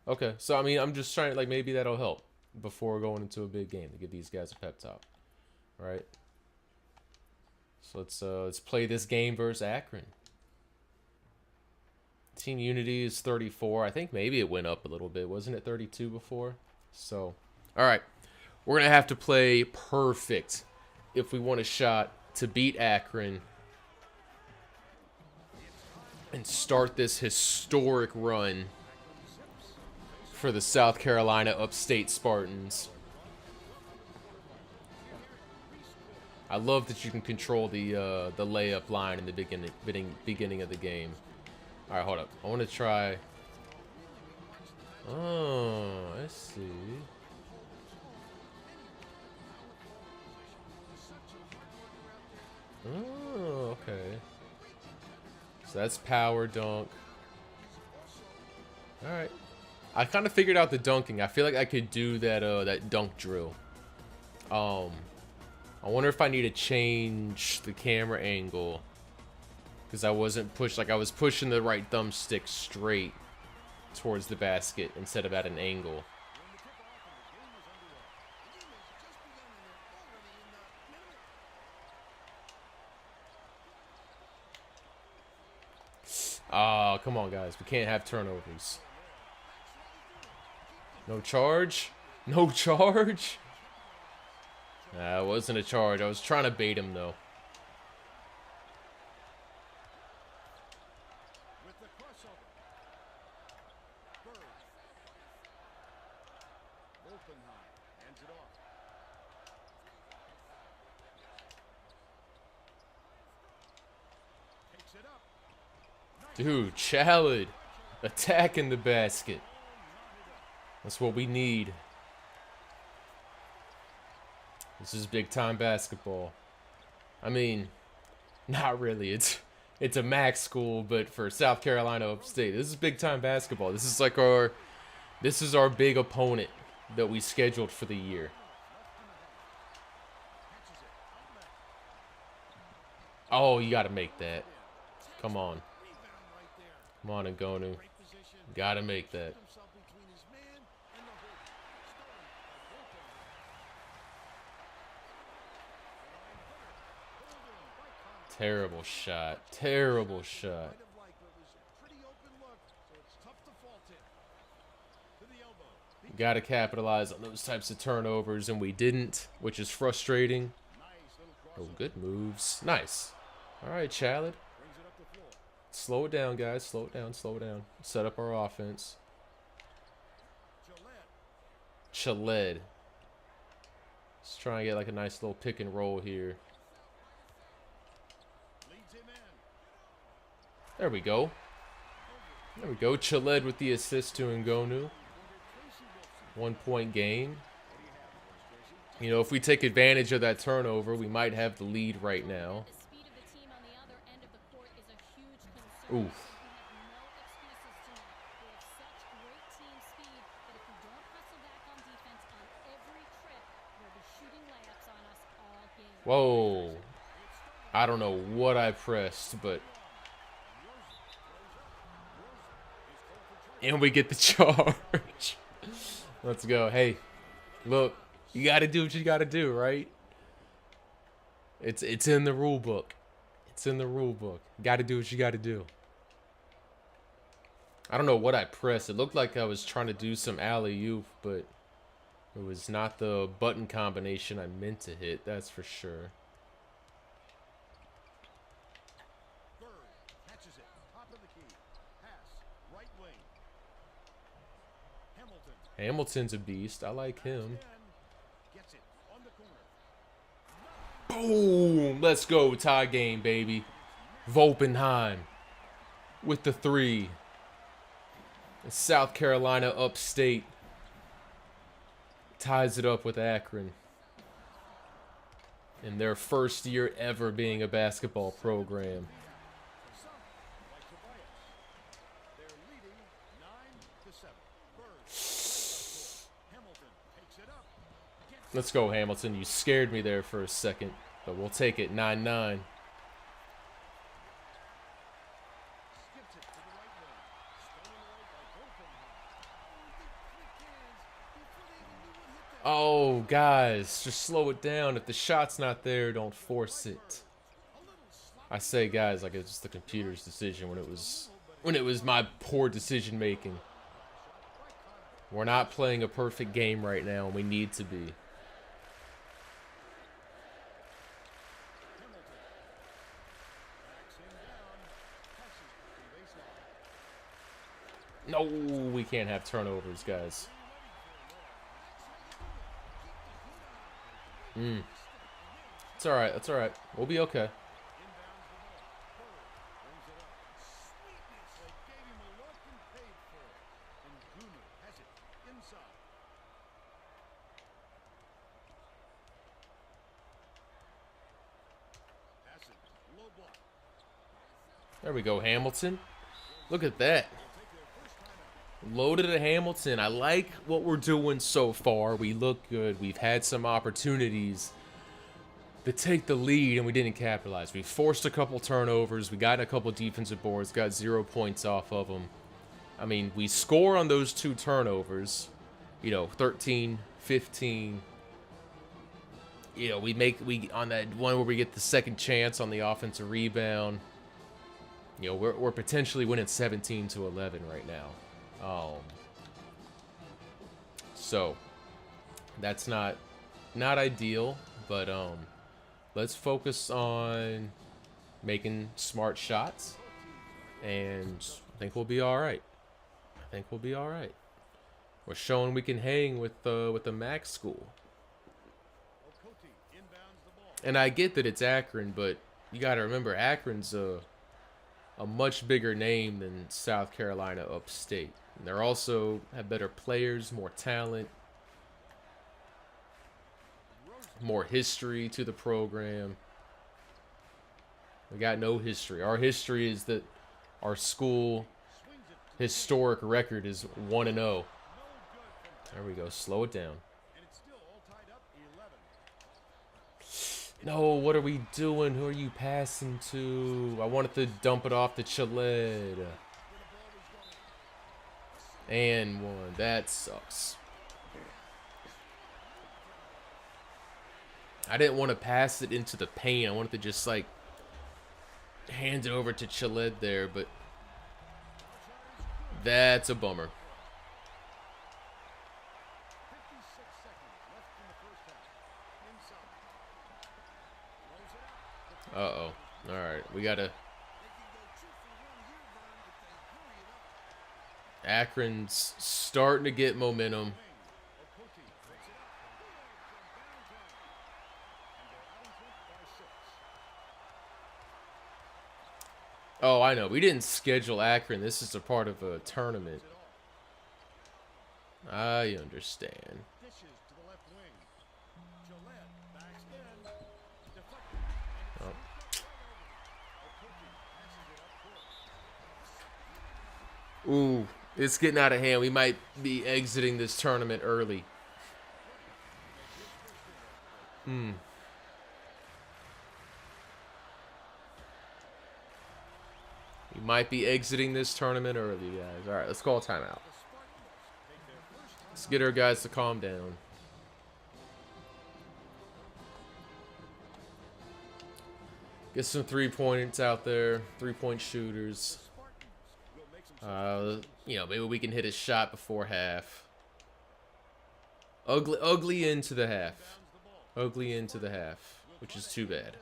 Okay. So, I mean, I'm just trying to, like, maybe that'll help before going into a big game to give these guys a pep talk. All right. So let's play this game versus Akron. Team Unity is 34. I think maybe it went up a little bit. Wasn't it 32 before? So, all right. We're going to have to play perfect if we want a shot to beat Akron and start this historic run for the South Carolina UpState Spartans. I love that you can control the layup line in the beginning of the game. All right, hold up. I want to try. Oh, I see. Oh, okay. So that's power dunk. All right. I kind of figured out the dunking. I feel like I could do that that dunk drill. I wonder if I need to change the camera angle, because I wasn't pushed, like I was pushing the right thumbstick straight towards the basket instead of at an angle. Oh, come on, guys. We can't have turnovers. No charge? No charge? Nah, it wasn't a charge. I was trying to bait him, though. Dude, Chalid attacking the basket. That's what we need. This is big time basketball. I mean, not really. It's a MAC school, but for South Carolina UpState, this is big time basketball. This is like our big opponent that we scheduled for the year. Oh, you got to make that. Come on. Come on, Ngonu. Got to make that. Terrible shot. Terrible shot. Got to capitalize on those types of turnovers, and we didn't, which is frustrating. Oh, good moves. Nice. All right, Chalid. Slow it down, guys. Slow it down. Slow it down. Set up our offense. Chalid. Let's try and get like a nice little pick and roll here. There we go. There we go. Chalid with the assist to Ngonu. 1 point game. You know, if we take advantage of that turnover, we might have the lead right now. Oof. Whoa. I don't know what I pressed, but... And we get the charge. Let's go. Hey, look, you got to do what you got to do, right? It's in the rule book. It's in the rule book. Got to do what you got to do. I don't know what I pressed. It looked like I was trying to do some alley-oop, but it was not the button combination I meant to hit, that's for sure. Hamilton's a beast. I like him. Boom! Let's go. Tie game, baby. Vopenheim with the 3. South Carolina UpState ties it up with Akron in their first year ever being a basketball program. Let's go, Hamilton. You scared me there for a second, but we'll take it. 9-9. Oh, guys, just slow it down. If the shot's not there, don't force it. I say, guys, like it's just the computer's decision when it was my poor decision making. We're not playing a perfect game right now, and we need to be. No, we can't have turnovers, guys. It's all right. That's all right. We'll be okay. There we go, Hamilton. Look at that. Loaded at Hamilton. I like what we're doing so far. We look good. We've had some opportunities to take the lead, and we didn't capitalize. We forced a couple turnovers. We got a couple defensive boards. Got 0 points off of them. I mean, we score on those 2 turnovers. You know, 13, 15. You know, we on that one where we get the second chance on the offensive rebound. You know, we're potentially winning 17-11 right now. So that's not ideal, but let's focus on making smart shots, and I think we'll be all right. We're showing we can hang with the MAC school, and I get that it's Akron, but you got to remember Akron's a much bigger name than South Carolina UpState. And they're also have better players, more talent, more history to the program. We got no history. Our history is that our school historic record is 1-0. There we go. Slow it down. No, what are we doing? Who are you passing to? I wanted to dump it off to Chaled. And 1. That sucks. I didn't want to pass it into the paint. I wanted to just, like, hand it over to Chaled there, but that's a bummer. Uh-oh. All right. We got to... Akron's starting to get momentum. Oh, I know. We didn't schedule Akron. This is a part of a tournament. I understand. Ooh, it's getting out of hand. We might be exiting this tournament early. We might be exiting this tournament early, guys. All right, let's call a timeout. Let's get our guys to calm down. Get some 3-pointers out there. 3-point shooters. You know, maybe we can hit a shot before half. Ugly into the half. Ugly into the half, which is too bad.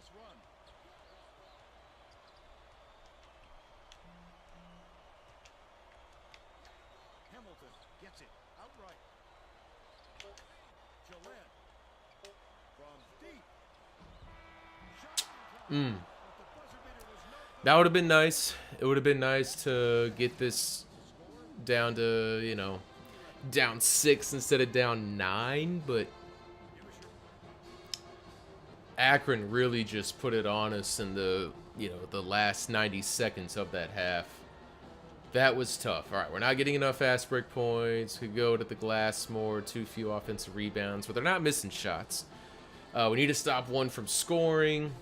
Hamilton gets it outright. Gillette from deep. That would have been nice. It would have been nice to get this down to, you know, down 6 instead of down 9, but Akron really just put it on us in the, you know, the last 90 seconds of that half. That was tough. All right, we're not getting enough fast break points. Could go to the glass more, too few offensive rebounds, but they're not missing shots. We need to stop one from scoring.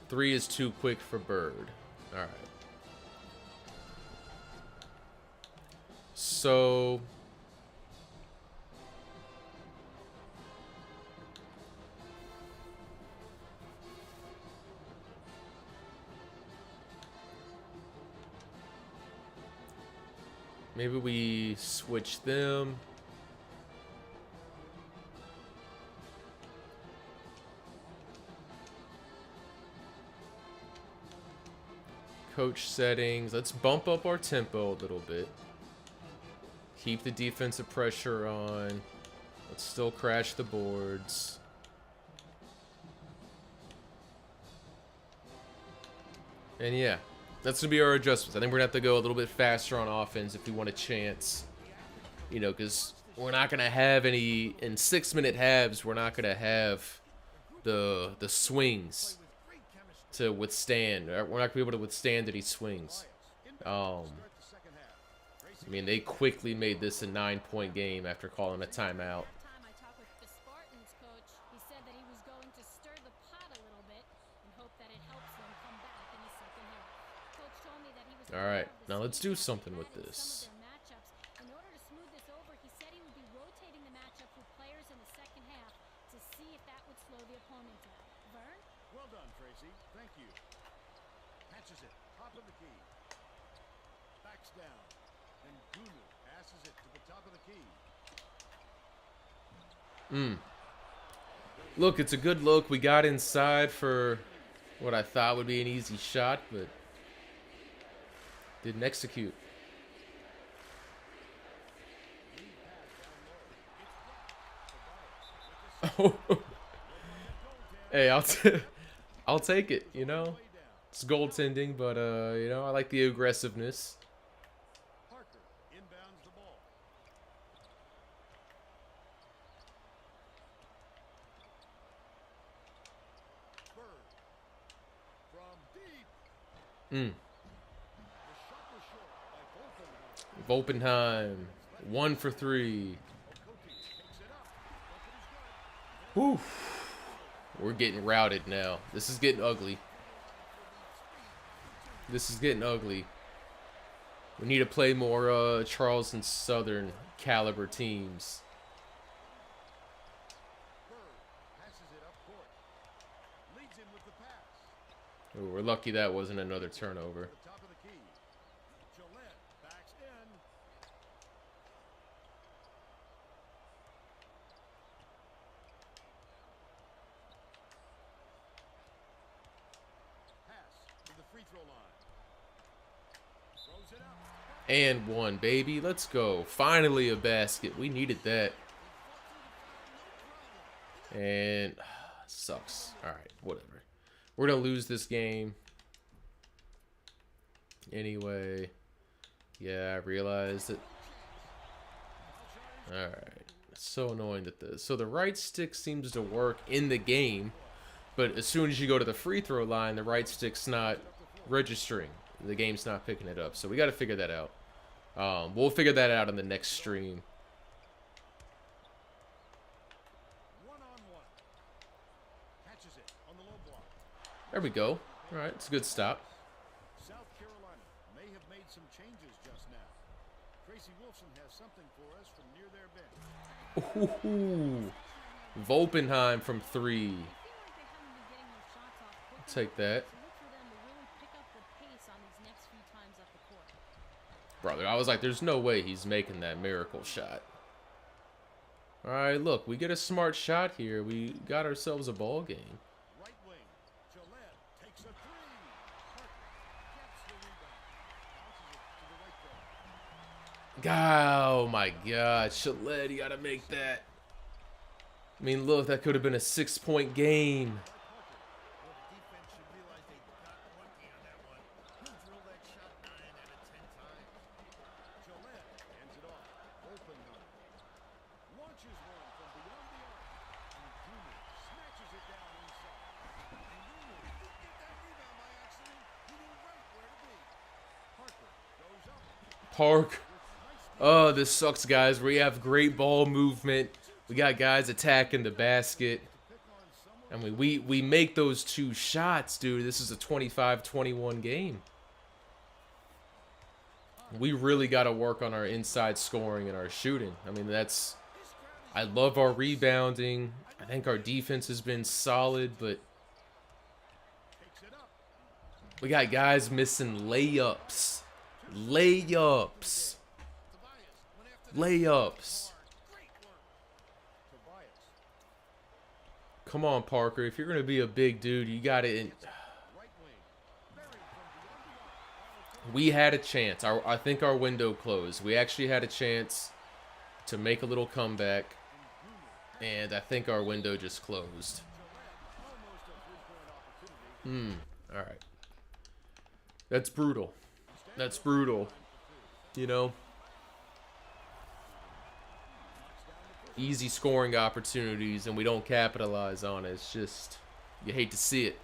Three is too quick for Bird. All right. So maybe we switch them. Coach settings. Let's bump up our tempo a little bit. Keep the defensive pressure on. Let's still crash the boards. And yeah, that's going to be our adjustments. I think we're going to have to go a little bit faster on offense if we want a chance. You know, because we're not going to have any, in 6-minute halves, we're not going to have the swings to withstand. We're not going to be able to withstand any swings. I mean, they quickly made this a 9-point game after calling a timeout. All right, now let's do something with this. In order to smooth this over, he said he would be rotating the matchup with players in the second half to see if that would slow the opponent down. Vern? Well done, Tracy. Thank you. Catches it. Top of the key. Backs down. And Gunu passes it to the top of the key. Look, it's a good look. We got inside for what I thought would be an easy shot, but didn't execute. Oh. Hey, I'll take it, you know. It's goaltending, but you know, I like the aggressiveness. Parker inbounds the ball. Bird from deep. The shot was short by Volkenheim. Volpenheim, 1 for 3. Picks it up. Whew. We're getting routed now. This is getting ugly. This is getting ugly. We need to play more Charleston Southern caliber teams. Bird passes it up court. Leads him with the pass. Ooh, we're lucky that wasn't another turnover. The top of the key. Gillette backs in. Pass to the free throw line. Throws it up. And 1, baby. Let's go. Finally a basket. We needed that. And sucks. All right, whatever. We're going to lose this game. Anyway. Yeah, I realized it. All right. It's so annoying that the right stick seems to work in the game, but as soon as you go to the free throw line, the right stick's not registering. The game's not picking it up. So we got to figure that out. We'll figure that out in the next stream. One-on-one. Catches it on the low block. There we go. All right, it's a good stop. South Carolina may have made some changes just now. Tracy Wolfson has something for us from near their bench. Ooh. Volpenheim from 3. Take that. Brother, I was like, there's no way he's making that miracle shot. All right, look, we get a smart shot here. We got ourselves a ball game. Right wing. Gillette takes a three. Parker gets the rebound. Bounces it to the right goal. Oh my God, Gillette, you gotta make that. I mean, look, that could have been a 6-point game. Well, the defense should realize they got lucky on that one. He'll drill that shot 9 out of 10 times. Gillette hands it off. Volkenheim launches one from beyond the arc. And Gunu snatches it down inside. And Gunu didn't get that rebound by accident. He knew right where to be. Parker goes up. Park. Oh, this sucks, guys. We have great ball movement. We got guys attacking the basket. I mean, we make those 2 shots, dude. This is a 25-21 game. We really got to work on our inside scoring and our shooting. I mean, I love our rebounding. I think our defense has been solid, but we got guys missing layups. Layups. Layups. Come on, Parker. If you're going to be a big dude, you got it. we had a chance. I think our window closed. We actually had a chance to make a little comeback, and I think our window just closed. All right. That's brutal. That's brutal. You know? Easy scoring opportunities, and we don't capitalize on it. It's just, you hate to see it.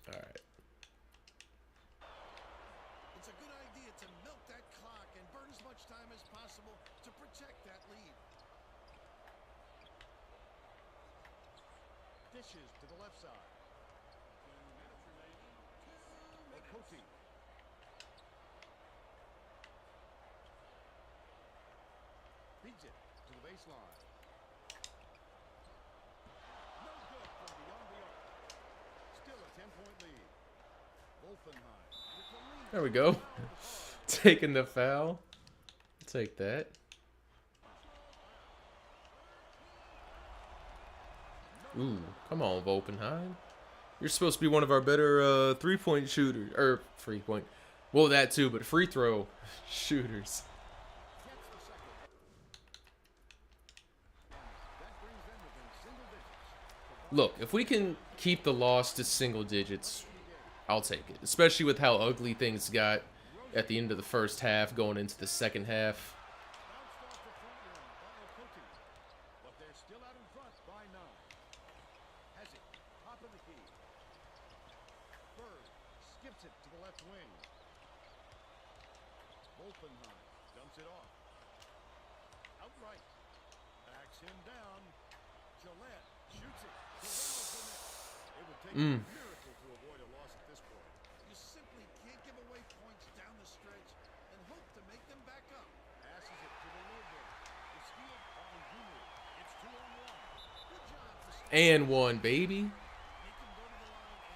All right. It's a good idea to milk that clock and burn as much time as possible to protect that lead. Dishes to the left side. Okoti. Feeds it to the baseline. No good from beyond the arc. Still a 10-point lead. Wolfenheim. There we go. Taking the foul. Take that. Ooh, come on, Wolfenheim. You're supposed to be one of our better three-point shooters. Or, free-point. Well, that too, but free throw shooters. Look, if we can keep the loss to single digits, I'll take it. Especially with how ugly things got at the end of the first half, going into the second half. But they're still out in front by 9. Has it. Top of the key. Bird skips it to the left wing. Wolfenheim dumps it off. Outright. Backs him down. Gillette shoots it. It would take a miracle to avoid a loss at this point. You simply can't give away points down the stretch and hope to make them back up. Passes it to the low block. The steal on Guru. It's 2-on-1. Good job for And one, baby. Make him go to the line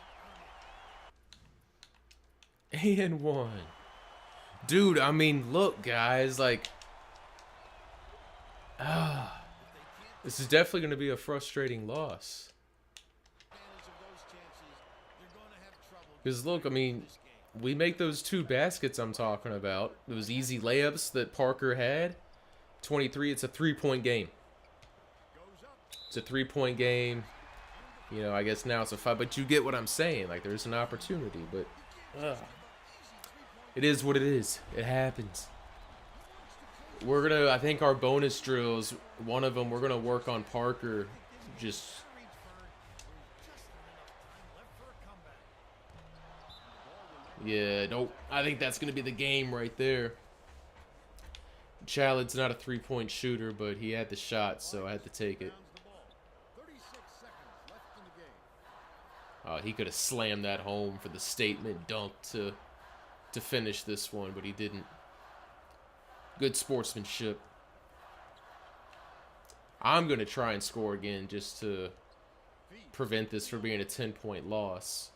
and earn it. And one. Dude, I mean, look, guys, like, this is definitely going to be a frustrating loss. Advantage of those chances, they're going to have trouble. Because, look, I mean, we make those 2 baskets I'm talking about. Those easy layups that Parker had. 23, it's a 3-point game. It's a 3-point game. You know, I guess now it's a 5, but you get what I'm saying. Like, there's an opportunity, but it is what it is. It happens. We're going to, I think our bonus drills, one of them, we're going to work on Parker. Just, yeah, nope. I think that's going to be the game right there. Chalad's not a 3-point shooter, but he had the shot, so I had to take it. 36 seconds left in the game. He could have slammed that home for the statement dunk to finish this one, but he didn't. Good sportsmanship. I'm going to try and score again just to prevent this from being a 10-point loss.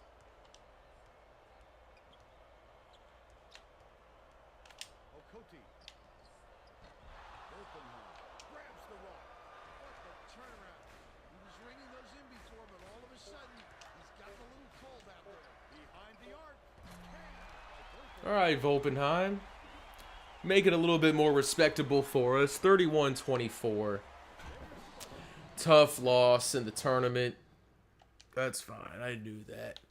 Okoti. Wolfenheim grabs the rock. What the turnaround. He was ringing those in before, but all of a sudden, he's gotten a little cold out there. Behind the arc. All right, Wolfenheim. Make it a little bit more respectable for us. 31-24. Tough loss in the tournament. That's fine. I knew that.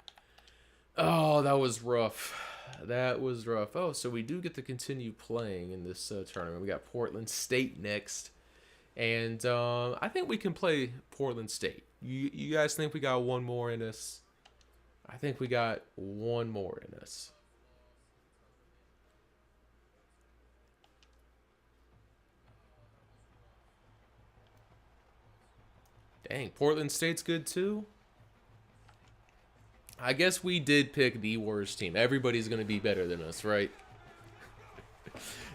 Oh, that was rough. That was rough. Oh, so we do get to continue playing in this tournament. We got Portland State next. And I think we can play Portland State. You guys think we got one more in us? I think we got one more in us. Dang, Portland State's good too? I guess we did pick the worst team. Everybody's going to be better than us, right?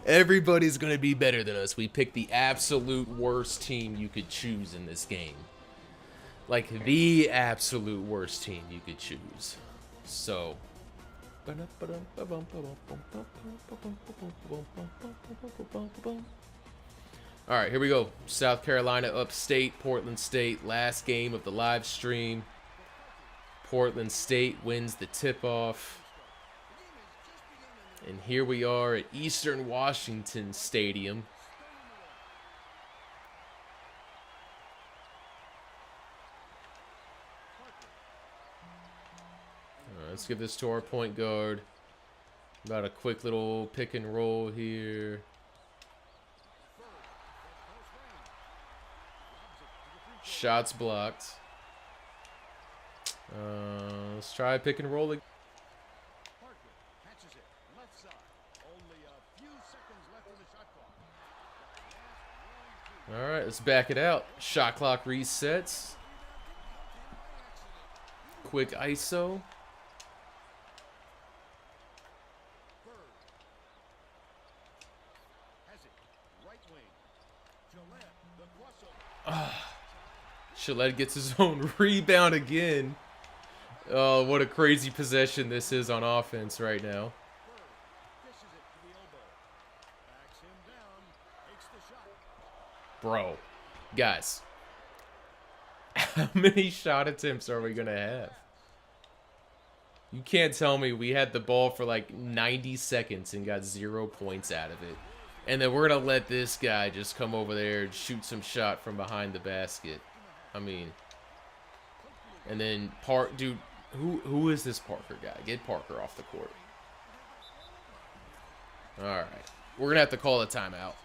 Everybody's going to be better than us. We picked the absolute worst team you could choose in this game. Like, the absolute worst team you could choose. So. Alright, here we go. South Carolina UpState, Portland State. Last game of the live stream. Portland State wins the tip-off. And here we are at Eastern Washington Stadium. All right, let's give this to our point guard. About a quick little pick and roll here. Shots blocked. Let's try pick and roll again. All right, let's back it out. Shot clock resets. Quick ISO. Gillette gets his own rebound again. Oh, what a crazy possession this is on offense right now. Bro, guys, how many shot attempts are we going to have? You can't tell me we had the ball for like 90 seconds and got 0 points out of it. And then we're going to let this guy just come over there and shoot some shot from behind the basket. I mean, and then dude, who is this Parker guy? Get Parker off the court. All right, we're gonna have to call a timeout.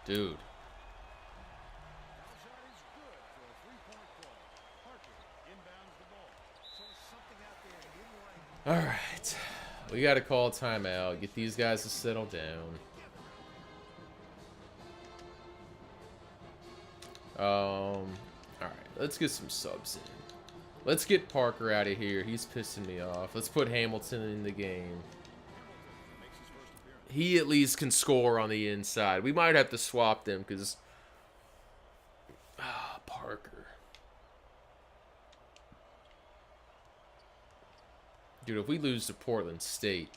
Dude. All right, we got to call a timeout. Get these guys to settle down. All right, let's get some subs in. Let's get Parker out of here. He's pissing me off. Let's put Hamilton in the game. He at least can score on the inside. We might have to swap them because Parker. Dude, if we lose to Portland State.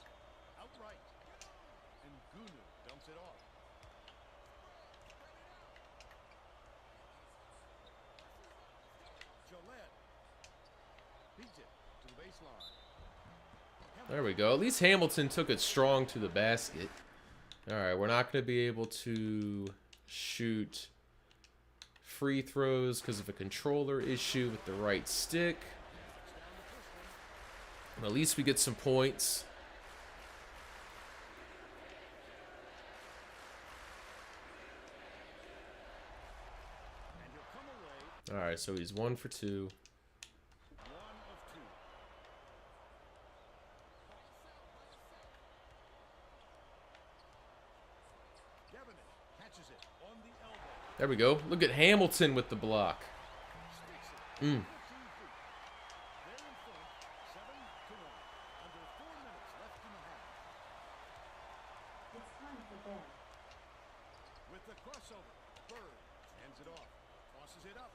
There we go. At least Hamilton took it strong to the basket. All right, we're not going to be able to shoot free throws because of a controller issue with the right stick. But at least we get some points. All right, so he's 1 for 2. There we go. Look at Hamilton with the block. With the crossover, Bird hands it off, tosses it up.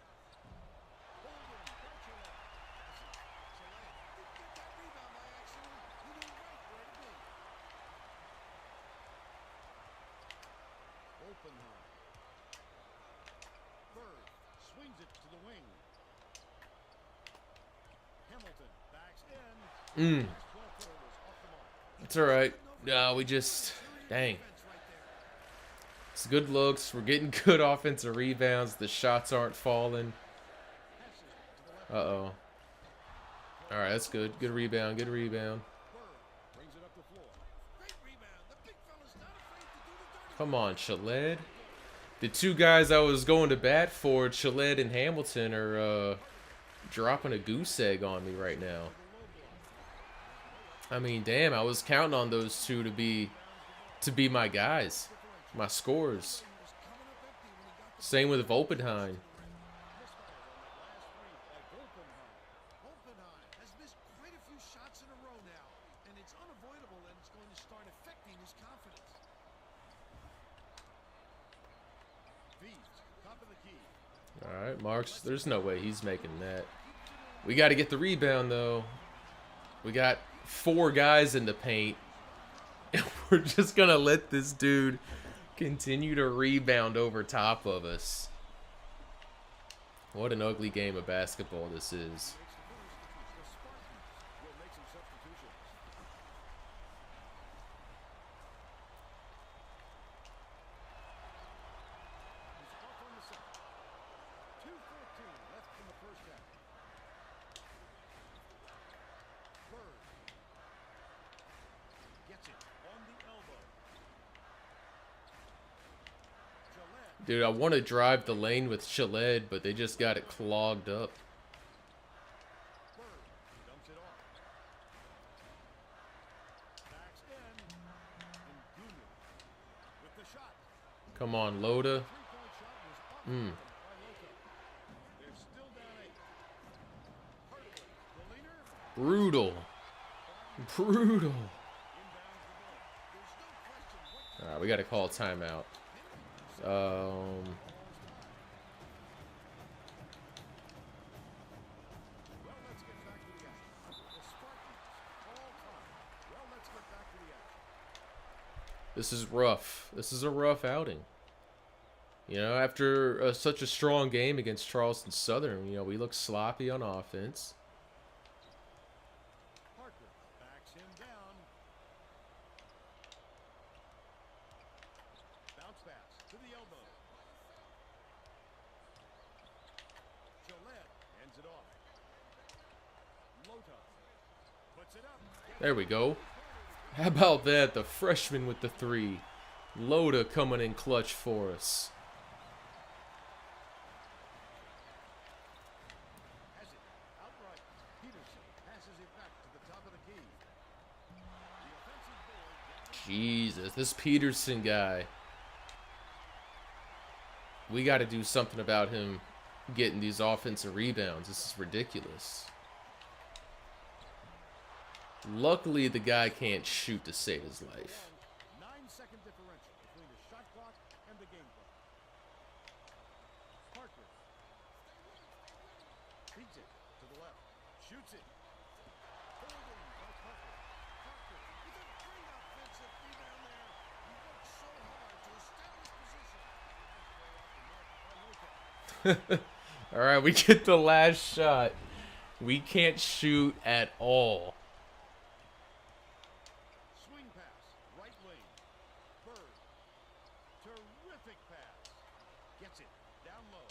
Oppenheim. Bird swings it to the wing. Hamilton backs in. It's all right. No, we just, dang. It's good looks. We're getting good offensive rebounds. The shots aren't falling. Uh-oh. All right, that's good. Good rebound. Good rebound. Come on, Shaled. The two guys I was going to bat for, Shaled and Hamilton, are dropping a goose egg on me right now. I mean, damn, I was counting on those two to be my guys, my scorers. Same with Oppenheim. Has missed quite a few shots in a row now, and it's unavoidable that it's going to start affecting his confidence. Top of the key. All right, Marks. There's no way he's making that. We got to get the rebound, though. We got 4 guys in the paint. And we're just going to let this dude continue to rebound over top of us. What an ugly game of basketball this is. The Spartans will make some substitutions. He's off on the second. 2:14 left in the first half. Bird gets it on the elbow. Gillette. Dude, I want to drive the lane with Shaled, but they just got it clogged up. Bird dumps it off. Backs in. And Gunu with the shot. Come on, Loda. Three-point shot was off by Loka. They're still down 8. Hardaway, the leader, Brutal. Brutal. inbounds the ball. There's no question what All right, we got to call a timeout. Well, let's get back to the action. The Spartans all time. Well, let's get back to the action. This is rough. This is a rough outing. You know, after such a strong game against Charleston Southern, you know, we look sloppy on offense. Parker backs him down. Bounce pass to the elbow. Gillette ends it off. Lota puts it up. There we go. How about that? The freshman with the 3. Loda coming in clutch for us. Has it outright. Peterson passes it back to the top of the key. The offensive board. Jesus, this Peterson guy. We got to do something about him getting these offensive rebounds. This is ridiculous. Luckily, the guy can't shoot to save his life. 9-second differential between the shot clock and the game clock. Parker feeds it to the left, shoots it. Holding by Parker. Parker with a great offensive rebound there. He worked so hard to establish position. Halfway off the mark by Loka. All right, we get the last shot. We can't shoot at all. Swing pass, right lane. Bird. Terrific pass. Gets it down low.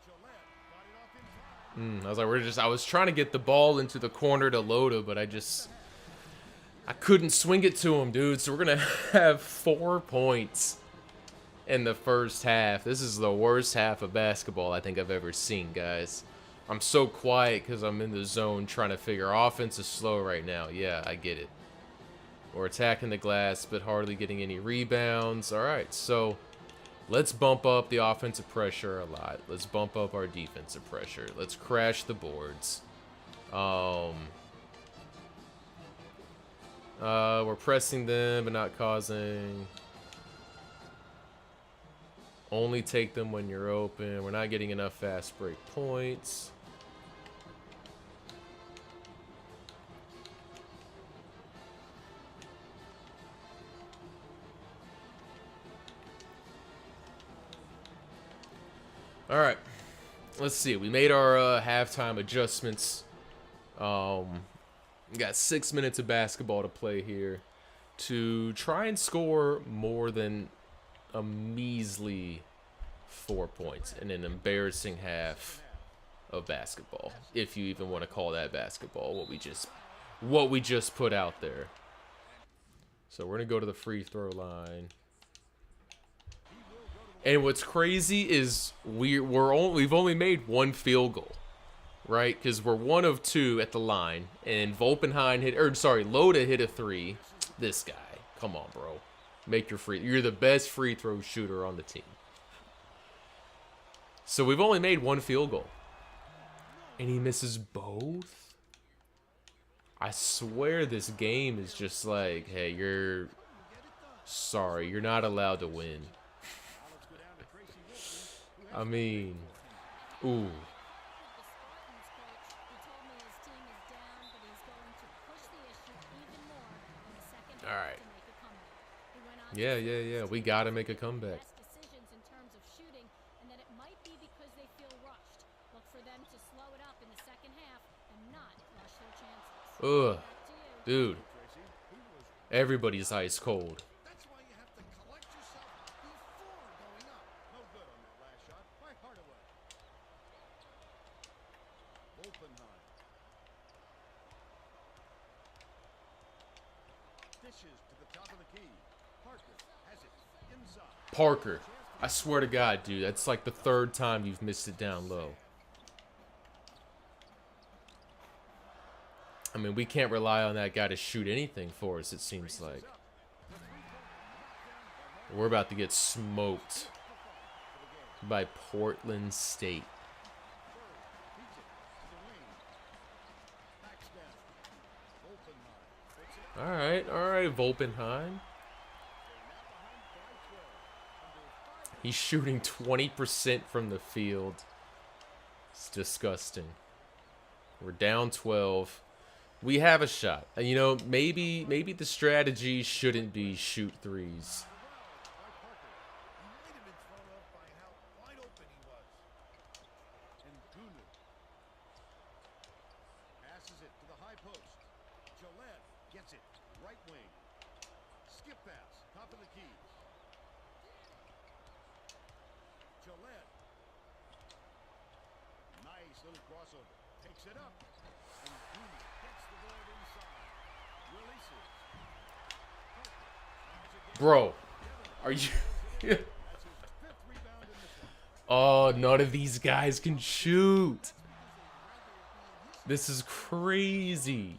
Gillette got it off in time. I was trying to get the ball into the corner to Loda, but I couldn't swing it to him, dude. So we're going to have 4 points in the first half. This is the worst half of basketball I think I've ever seen, guys. I'm so quiet because I'm in the zone trying to figure offense is slow right now. Yeah, I get it. We're attacking the glass, but hardly getting any rebounds. All right, so let's bump up the offensive pressure a lot. Let's bump up our defensive pressure. Let's crash the boards. We're pressing them, but not causing. Only take them when you're open. We're not getting enough fast break points. All right, let's see. We made our halftime adjustments. We got 6 minutes of basketball to play here to try and score more than a measly 4 points in an embarrassing half of basketball, if you even want to call that basketball. What we just put out there. So we're gonna go to the free throw line. And what's crazy is we've only made 1 field goal, right? Because we're 1 of 2 at the line, and Loda hit a 3. This guy, come on, bro, make your free. You're the best free throw shooter on the team. So we've only made 1 field goal, and he misses both. I swear this game is just like, hey, you're not allowed to win. I mean, ooh. The Spartans coach, he told me his team is down, but he's going to push the issue even more in the second half All right. to make a comeback. He went on Yeah, yeah, yeah. We got to make a comeback. Best decisions in terms of shooting, and that it might be because they feel rushed. Look for them to slow it up in the second half and not rush their chances. Ugh. Back to you. Dude. Everybody's ice cold. That's why you have to collect yourself before going up. No good on that last shot by Hardaway. Oppenheim. Dishes to the top of the key. Parker has it inside. Parker. I swear to God, dude. That's like the third time you've missed it down low. I mean, we can't rely on that guy to shoot anything for us, it seems like. We're about to get smoked by Portland State. All right, Volpenheim. He's shooting 20% from the field. It's disgusting. We're down 12. We have a shot. And, you know, maybe the strategy shouldn't be shoot threes. Passes it to the high post. Gillette gets it. Right wing. Skip pass. Top of the key. Gillette. Nice little crossover. Takes it up. And Gooney gets the ball inside. Releases. Bro, are you... That's his fifth rebound in this one. Oh, none of these guys can shoot. This is crazy.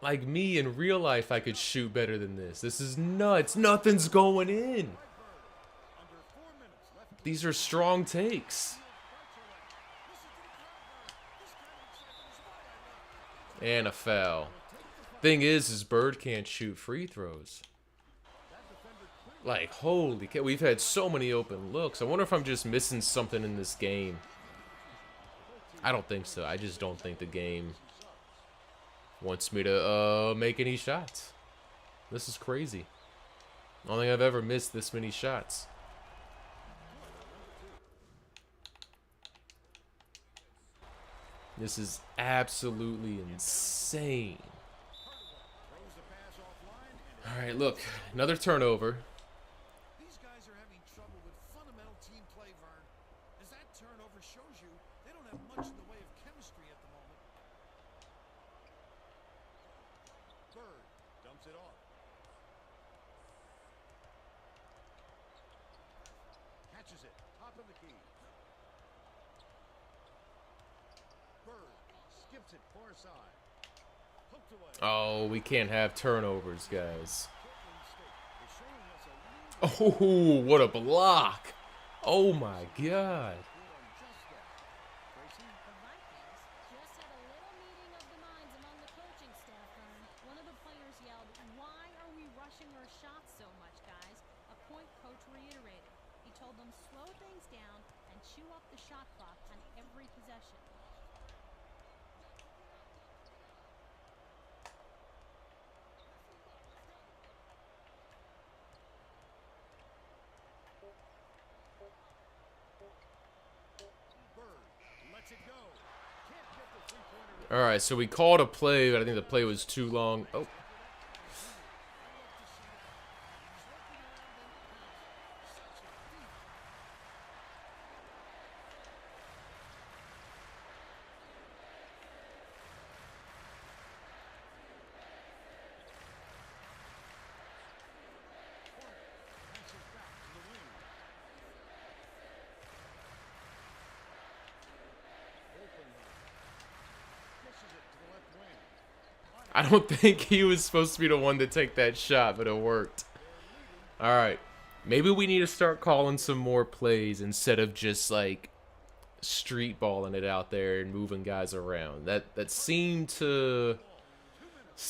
Like me in real life, I could shoot better than this. This is nuts. Nothing's going in. These are strong takes. And a foul. Thing is Bird can't shoot free throws. Like, holy cow. We've had so many open looks. I wonder if I'm just missing something in this game. I don't think so. I just don't think the game wants me to make any shots. This is crazy. I don't think I've ever missed this many shots. This is absolutely insane. All right, look, another turnover. These guys are having trouble with fundamental team play, Vern. As that turnover shows you, they don't have much in the way of chemistry at the moment. Bird dumps it off. Catches it, top of the key. Bird skips it far side. Hooked away. Oh, we can't have turnovers, guys. Portland State is showing us a lead Oh, what a block. Oh, my God. on just that. Tracy? The Vikings just had a little meeting of the minds among the coaching staff, Vern. One of the players yelled, "Why are we rushing our shots so much, guys?" A point coach reiterated. He told them slow things down and chew up the shot clock on every possession. Bird lets it go. Can't get the three-pointer. All right, so we called a play, but I think the play was too long. Oh. Passes back to the wing. Oppenheim. Dishes it to the left wing. I don't think he was supposed to be the one to take that shot, but it worked. All right. Maybe we need to start calling some more plays instead of just, like, street balling it out there and moving guys around. That seemed to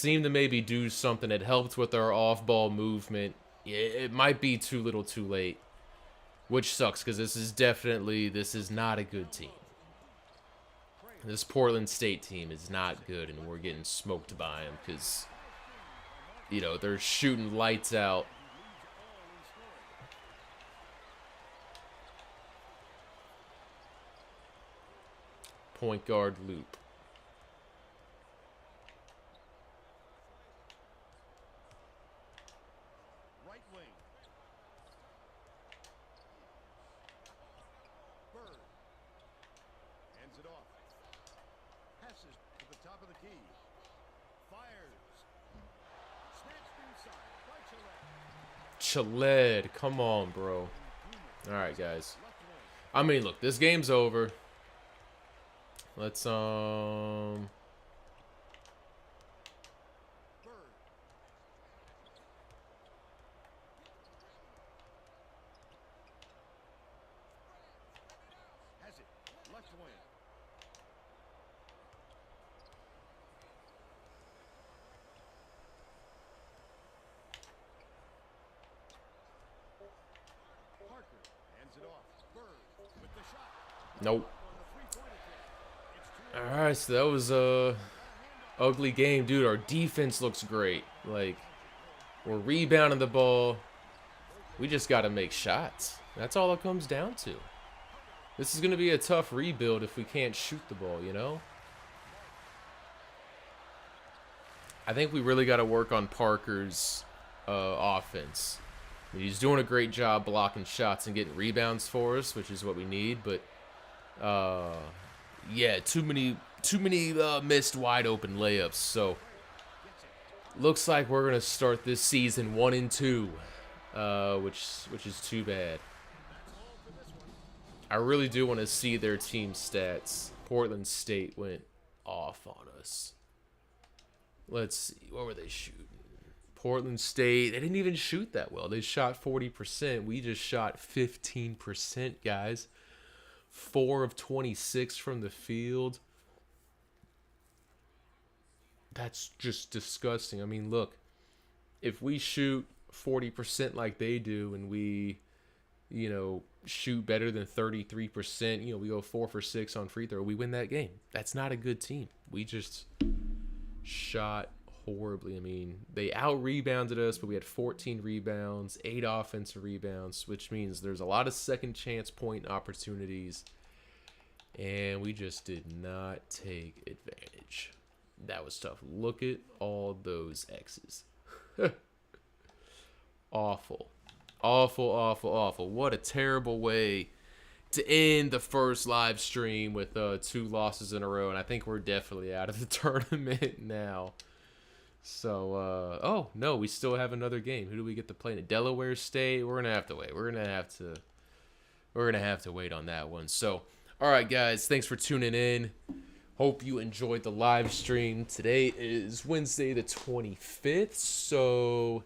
maybe do something. It helped with our off-ball movement. It might be too little too late, which sucks because this is not a good team. This Portland State team is not good, and we're getting smoked by them because you know, they're shooting lights out. Point guard loop. Right wing. Bird. Hands it off. Passes to the top of the key. Fires. Snatched inside by Gillette. Chaled, come on, bro. All right, guys. I mean, look, this game's over. Let's Bird. Has it. Left wing. Parker hands it off. Bird with the shot. nope. On the three-point attempt. It's All right, so that was a ugly game, dude. Our defense looks great. Like, we're rebounding the ball. We just got to make shots. That's all it comes down to. This is going to be a tough rebuild if we can't shoot the ball, you know? I think we really got to work on Parker's offense. I mean, he's doing a great job blocking shots and getting rebounds for us, which is what we need. But, yeah, too many missed wide open layups. So, looks like we're going to start this season 1-2, which is too bad. I really do want to see their team stats. Portland State went off on us. Let's see. What were they shooting? Portland State, they didn't even shoot that well. They shot 40%. We just shot 15%, guys. 4 of 26 from the field. That's just disgusting. I mean, look. If we shoot 40% like they do and we, you know, shoot better than 33%, you know, we go 4 for 6 on free throw, we win that game. That's not a good team. We just shot horribly. I mean, they out-rebounded us, but we had 14 rebounds, 8 offensive rebounds, which means there's a lot of second chance point opportunities, and we just did not take advantage. That was tough. Look at all those X's. Awful. Awful, awful, awful. What a terrible way to end the first live stream with 2 losses in a row. And I think we're definitely out of the tournament now. So, oh, no, we still have another game. Who do we get to play? Delaware State? We're going to have to wait. We're going to have to wait on that one. So, all right, guys, thanks for tuning in. Hope you enjoyed the live stream. Today is Wednesday the 25th. So,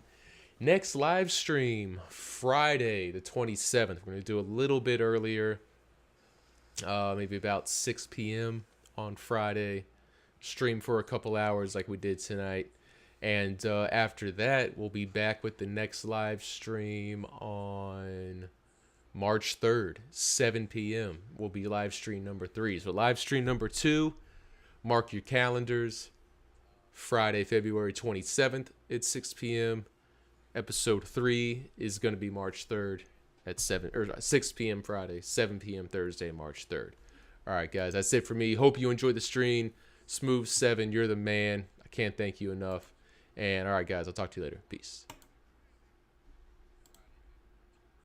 next live stream, Friday the 27th. We're going to do a little bit earlier, maybe about 6 p.m. on Friday. Stream for a couple hours like we did tonight. And after that, we'll be back with the next live stream on March 3rd, 7 p.m. will be live stream number 3. So live stream number 2, mark your calendars. Friday, February 27th at 6 p.m. Episode 3 is going to be March 3rd at 6 p.m. Friday, 7 p.m. Thursday, March 3rd. All right, guys, that's it for me. Hope you enjoyed the stream. Smooth7, you're the man. I can't thank you enough. And all right, guys, I'll talk to you later. Peace.